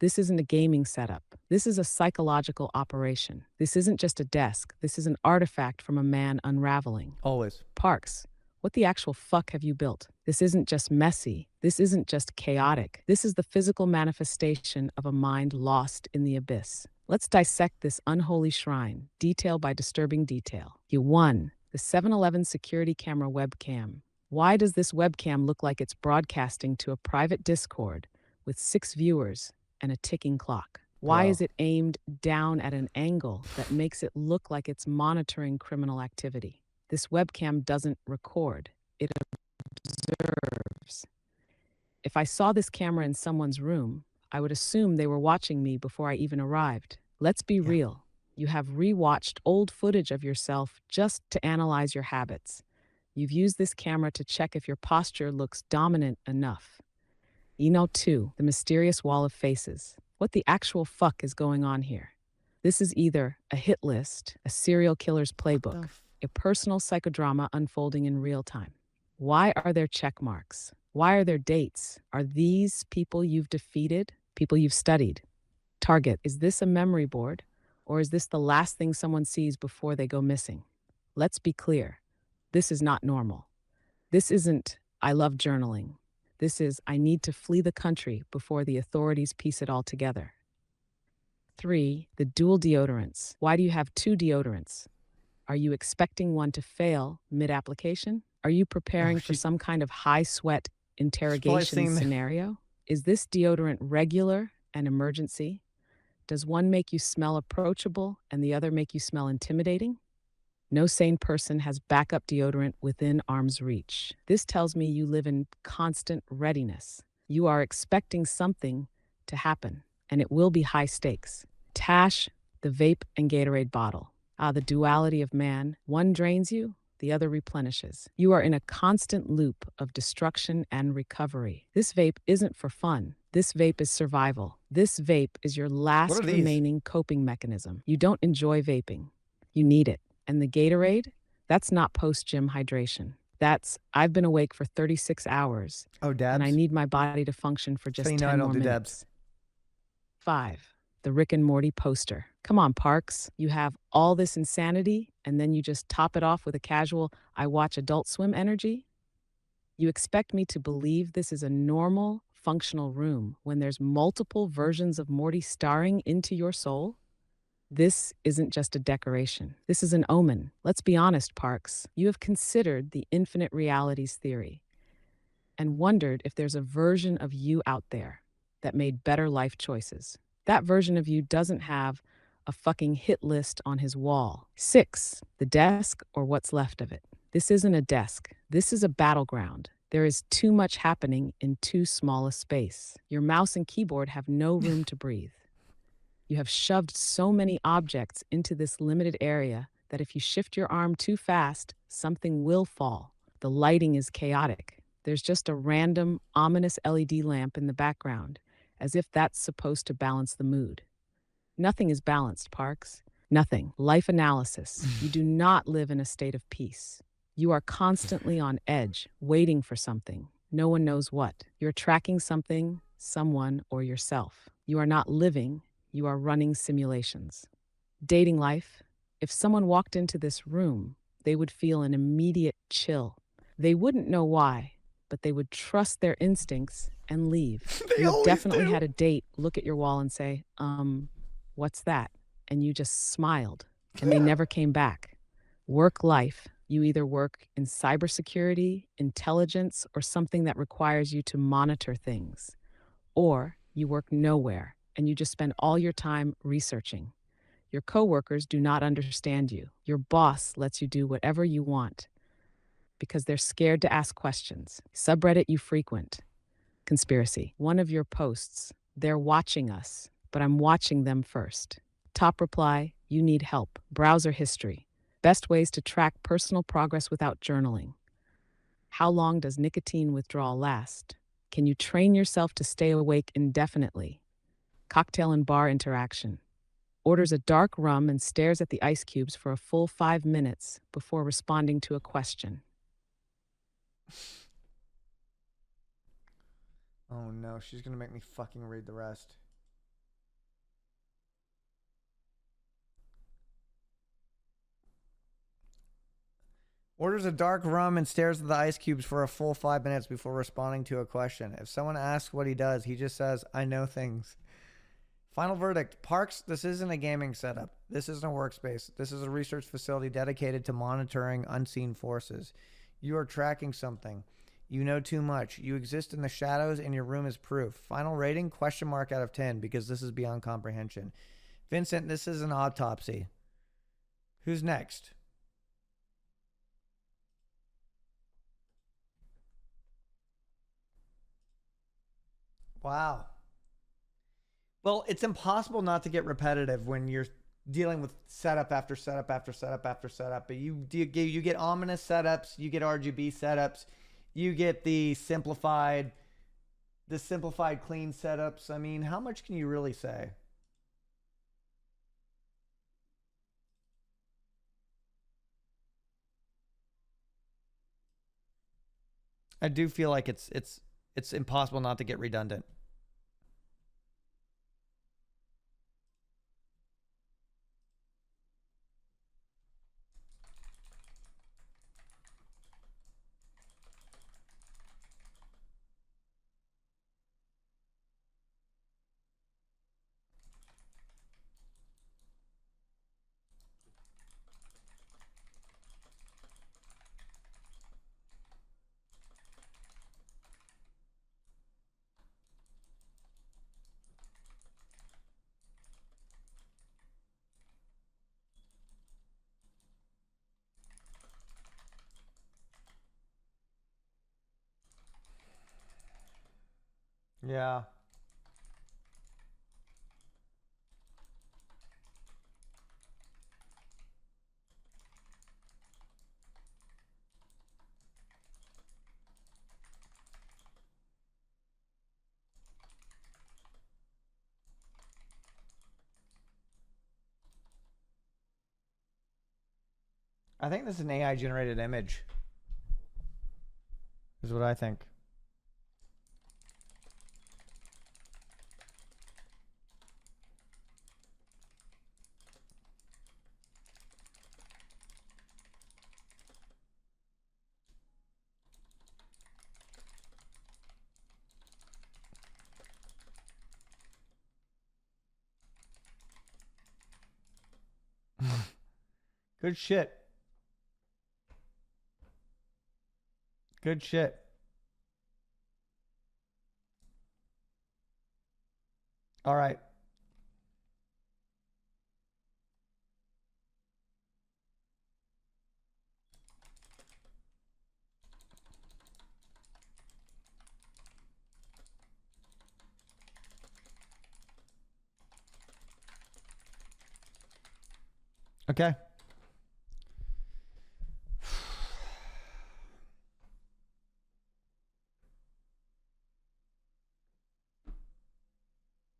This isn't a gaming setup. This is a psychological operation. This isn't just a desk. This is an artifact from a man unraveling. Always. Parks, what the actual fuck have you built? This isn't just messy. This isn't just chaotic. This is the physical manifestation of a mind lost in the abyss. Let's dissect this unholy shrine, detail by disturbing detail. 1. The 7-Eleven security camera webcam. Why does this webcam look like it's broadcasting to a private Discord with 6 viewers and a ticking clock? Why Bro. is it aimed down at an angle that makes it look like it's monitoring criminal activity? This webcam doesn't record, it observes. If I saw this camera in someone's room, I would assume they were watching me before I even arrived. Let's be real. You have rewatched old footage of yourself just to analyze your habits. You've used this camera to check if your posture looks dominant enough. 2. The mysterious wall of faces. What the actual fuck is going on here? This is either a hit list, a serial killer's playbook, a personal psychodrama unfolding in real time. Why are there check marks? Why are there dates? Are these people you've defeated? People you've studied? Target, is this a memory board? Or is this the last thing someone sees before they go missing? Let's be clear. This is not normal. This isn't, I love journaling. This is, I need to flee the country before the authorities piece it all together. 3. The dual deodorants. Why do you have 2 deodorants? Are you expecting one to fail mid-application? Are you preparing for some kind of high sweat interrogation scenario? Is this deodorant regular and emergency? Does one make you smell approachable and the other make you smell intimidating? No sane person has backup deodorant within arm's reach. This tells me you live in constant readiness. You are expecting something to happen, and it will be high stakes. Tash, the vape and Gatorade bottle. The duality of man. One drains you, the other replenishes. You are in a constant loop of destruction and recovery. This vape isn't for fun. This vape is survival. This vape is your last remaining coping mechanism. You don't enjoy vaping. You need it. And the Gatorade, that's not post-gym hydration. That's, I've been awake for 36 hours. Oh, dabs? And I need my body to function for just 10 I don't more do minutes. dabs. 5. The Rick and Morty poster. Come on, Parks. You have all this insanity, and then you just top it off with a casual, I watch Adult Swim energy? You expect me to believe this is a normal, functional room when there's multiple versions of Morty staring into your soul? This isn't just a decoration. This is an omen. Let's be honest, Parks. You have considered the infinite realities theory and wondered if there's a version of you out there that made better life choices. That version of you doesn't have a fucking hit list on his wall. 6. The desk or what's left of it. This isn't a desk. This is a battleground. There is too much happening in too small a space. Your mouse and keyboard have no room to breathe. You have shoved so many objects into this limited area that if you shift your arm too fast, something will fall. The lighting is chaotic. There's just a random, ominous LED lamp in the background, as if that's supposed to balance the mood. Nothing is balanced, Parks. Nothing. Life analysis. You do not live in a state of peace. You are constantly on edge, waiting for something. No one knows what. You're tracking something, someone, or yourself. You are not living. You are running simulations. Dating life. If someone walked into this room, they would feel an immediate chill. They wouldn't know why, but they would trust their instincts and leave. They You have always definitely do. had a date look at your wall and say, what's that? And you just smiled, and they never came back. Work life. You either work in cybersecurity, intelligence, or something that requires you to monitor things. Or you work nowhere, and you just spend all your time researching. Your coworkers do not understand you. Your boss lets you do whatever you want because they're scared to ask questions. Subreddit you frequent. Conspiracy. One of your posts. They're watching us, but I'm watching them first. Top reply. You need help. Browser history. Best ways to track personal progress without journaling. How long does nicotine withdrawal last? Can you train yourself to stay awake indefinitely? Cocktail and bar interaction. Orders a dark rum and stares at the ice cubes for a full 5 minutes before responding to a question. Oh no, she's gonna make me fucking read the rest. Orders a dark rum and stares at the ice cubes for a full 5 minutes before responding to a question. If someone asks what he does, he just says, I know things. Final verdict. Parks, this isn't a gaming setup. This isn't a workspace. This is a research facility dedicated to monitoring unseen forces. You are tracking something. You know too much. You exist in the shadows and your room is proof. Final rating, question mark out of 10, because this is beyond comprehension. Vincent, this is an autopsy. Who's next? Wow. Well, it's impossible not to get repetitive when you're dealing with setup after setup after setup after setup. But you get ominous setups, you get RGB setups, you get the simplified clean setups. I mean, how much can you really say? I do feel like it's impossible not to get redundant. Yeah. I think this is an AI generated image. Is what I think. Good shit. Good shit. All right. Okay.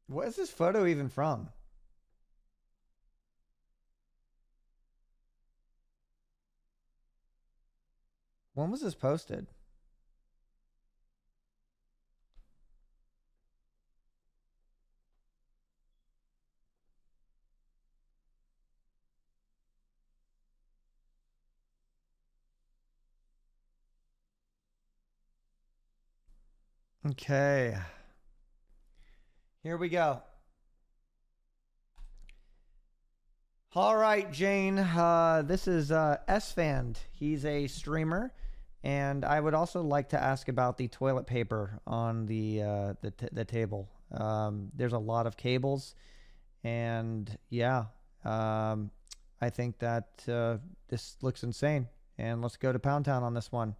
What is this photo even from? When was this posted? Okay. Here we go. All right, Jane. This is S-Fand. He's a streamer, and I would also like to ask about the toilet paper on the table. There's a lot of cables, and yeah, I think that this looks insane. And let's go to Pound Town on this one.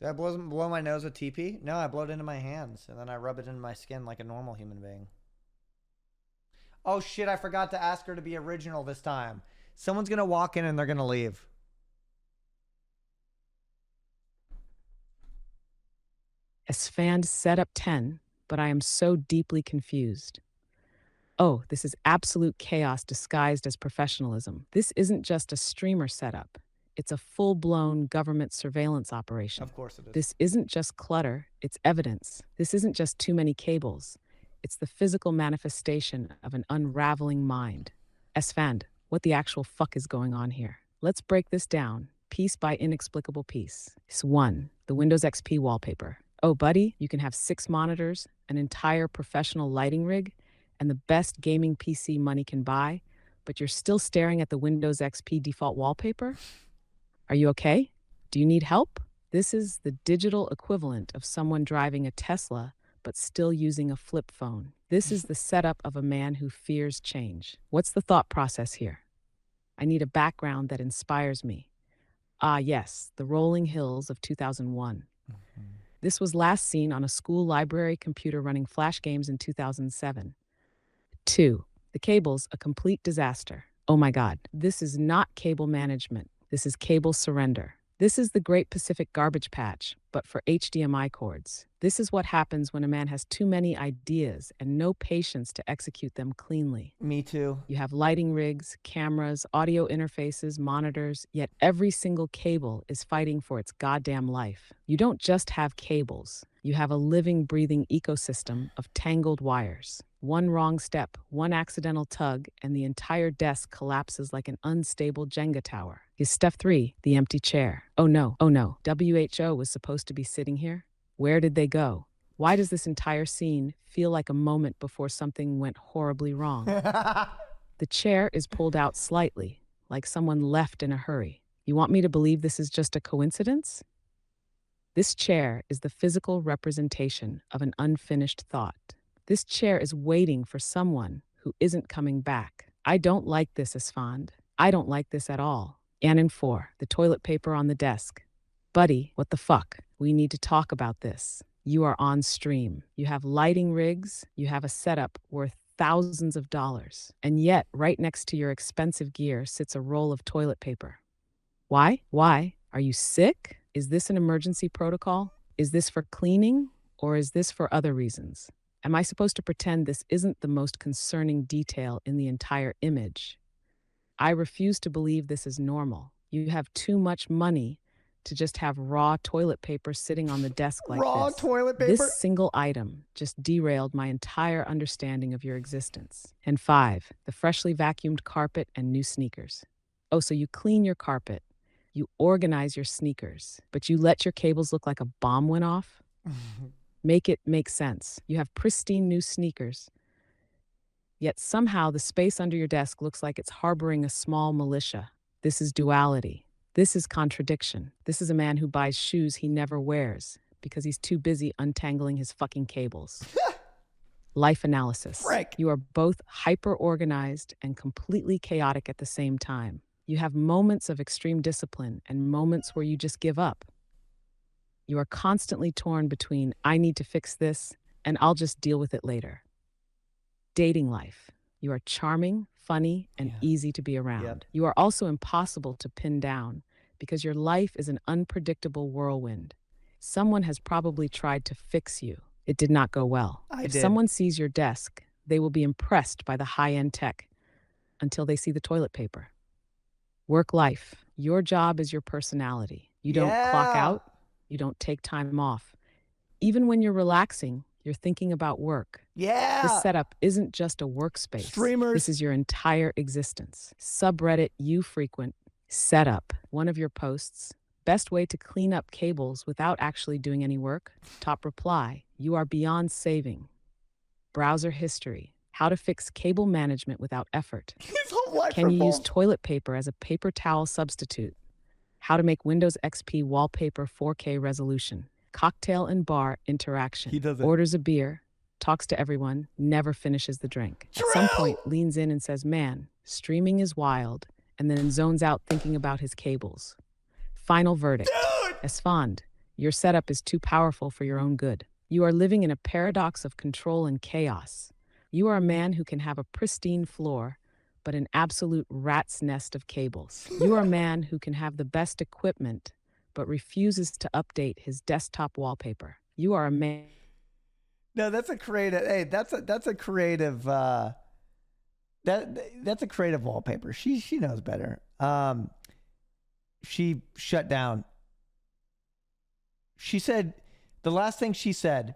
Did I blow my nose with TP? No, I blow it into my hands, and then I rub it into my skin like a normal human being. Oh shit, I forgot to ask her to be original this time. Someone's gonna walk in and they're gonna leave. S-Fand setup 10, but I am so deeply confused. Oh, this is absolute chaos disguised as professionalism. This isn't just a streamer setup. It's a full-blown government surveillance operation. Of course it is. This isn't just clutter, it's evidence. This isn't just too many cables. It's the physical manifestation of an unraveling mind. S-Fand, what the actual fuck is going on here? Let's break this down, piece by inexplicable piece. 1. The Windows XP wallpaper. Oh, buddy, you can have 6 monitors, an entire professional lighting rig, and the best gaming PC money can buy, but you're still staring at the Windows XP default wallpaper? Are you okay? Do you need help? This is the digital equivalent of someone driving a Tesla, but still using a flip phone. This is the setup of a man who fears change. What's the thought process here? I need a background that inspires me. Ah, yes, the rolling hills of 2001. This was last seen on a school library computer running Flash games in 2007. 2. The cables, a complete disaster. Oh my God, this is not cable management. This is cable surrender. This is the Great Pacific Garbage Patch, but for HDMI cords. This is what happens when a man has too many ideas and no patience to execute them cleanly. Me too. You have lighting rigs, cameras, audio interfaces, monitors, yet every single cable is fighting for its goddamn life. You don't just have cables. You have a living, breathing ecosystem of tangled wires. One wrong step, one accidental tug, and the entire desk collapses like an unstable Jenga tower. Is step 3, the empty chair. Oh no, WHO was supposed to be sitting here? Where did they go? Why does this entire scene feel like a moment before something went horribly wrong? The chair is pulled out slightly, like someone left in a hurry. You want me to believe this is just a coincidence? This chair is the physical representation of an unfinished thought. This chair is waiting for someone who isn't coming back. I don't like this, S-Fand. I don't like this at all. And in 4, the toilet paper on the desk. Buddy, what the fuck? We need to talk about this. You are on stream. You have lighting rigs. You have a setup worth thousands of dollars. And yet, right next to your expensive gear sits a roll of toilet paper. Why? Why? Are you sick? Is this an emergency protocol? Is this for cleaning? Or is this for other reasons? Am I supposed to pretend this isn't the most concerning detail in the entire image? I refuse to believe this is normal. You have too much money to just have raw toilet paper sitting on the desk like Raw this. toilet paper? This single item just derailed my entire understanding of your existence. And 5, the freshly vacuumed carpet and new sneakers. Oh, so you clean your carpet. You organize your sneakers, but you let your cables look like a bomb went off? Make it make sense. You have pristine new sneakers, yet somehow the space under your desk looks like it's harboring a small militia. This is duality. This is contradiction. This is a man who buys shoes he never wears because he's too busy untangling his fucking cables. Life analysis. Frick. You are both hyper-organized and completely chaotic at the same time. You have moments of extreme discipline and moments where you just give up. You are constantly torn between, I need to fix this, and I'll just deal with it later. Dating life. You are charming, funny, and easy to be around. Yep. You are also impossible to pin down because your life is an unpredictable whirlwind. Someone has probably tried to fix you. It did not go well. If someone sees your desk, they will be impressed by the high-end tech until they see the toilet paper. Work life. Your job is your personality. You don't clock out. You don't take time off. Even when you're relaxing, you're thinking about work. Yeah. This setup isn't just a workspace. Streamers. This is your entire existence. Subreddit you frequent. Setup. One of your posts. Best way to clean up cables without actually doing any work. Top reply. You are beyond saving. Browser history. How to fix cable management without effort. His whole life Can you use revolves. toilet paper as a paper towel substitute? How to make Windows XP wallpaper 4K resolution. Cocktail and bar interaction. He does it. Orders a beer, talks to everyone, never finishes the drink. At some point, leans in and says, man, streaming is wild, and then zones out thinking about his cables. Final verdict. Esfand, your setup is too powerful for your own good. You are living in a paradox of control and chaos. You are a man who can have a pristine floor, but an absolute rat's nest of cables. You are a man who can have the best equipment, but refuses to update his desktop wallpaper. You are a man. No, that's a creative. Hey, that's a creative. That's a creative wallpaper. She knows better. She shut down. She said, the last thing she said,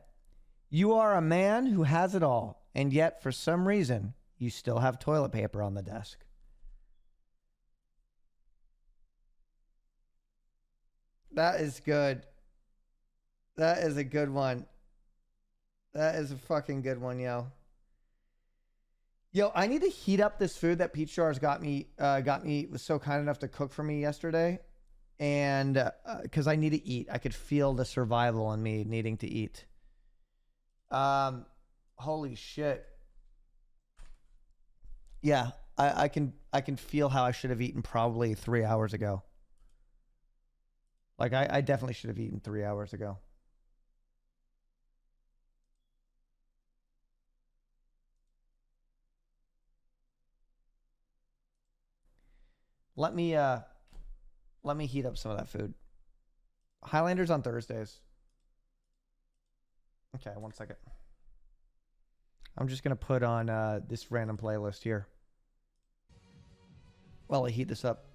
you are a man who has it all, and yet for some reason you still have toilet paper on the desk. That is good. That is a good one. That is a fucking good one, yo. Yo, I need to heat up this food that Peach Jars was so kind enough to cook for me yesterday. And because I need to eat. I could feel the survival in me needing to eat. Holy shit. Yeah, I can feel how I should have eaten probably 3 hours ago. Like I definitely should have eaten 3 hours ago. Let me heat up some of that food. Highlanders on Thursdays. Okay, 1 second. I'm just gonna put on this random playlist here while I heat this up.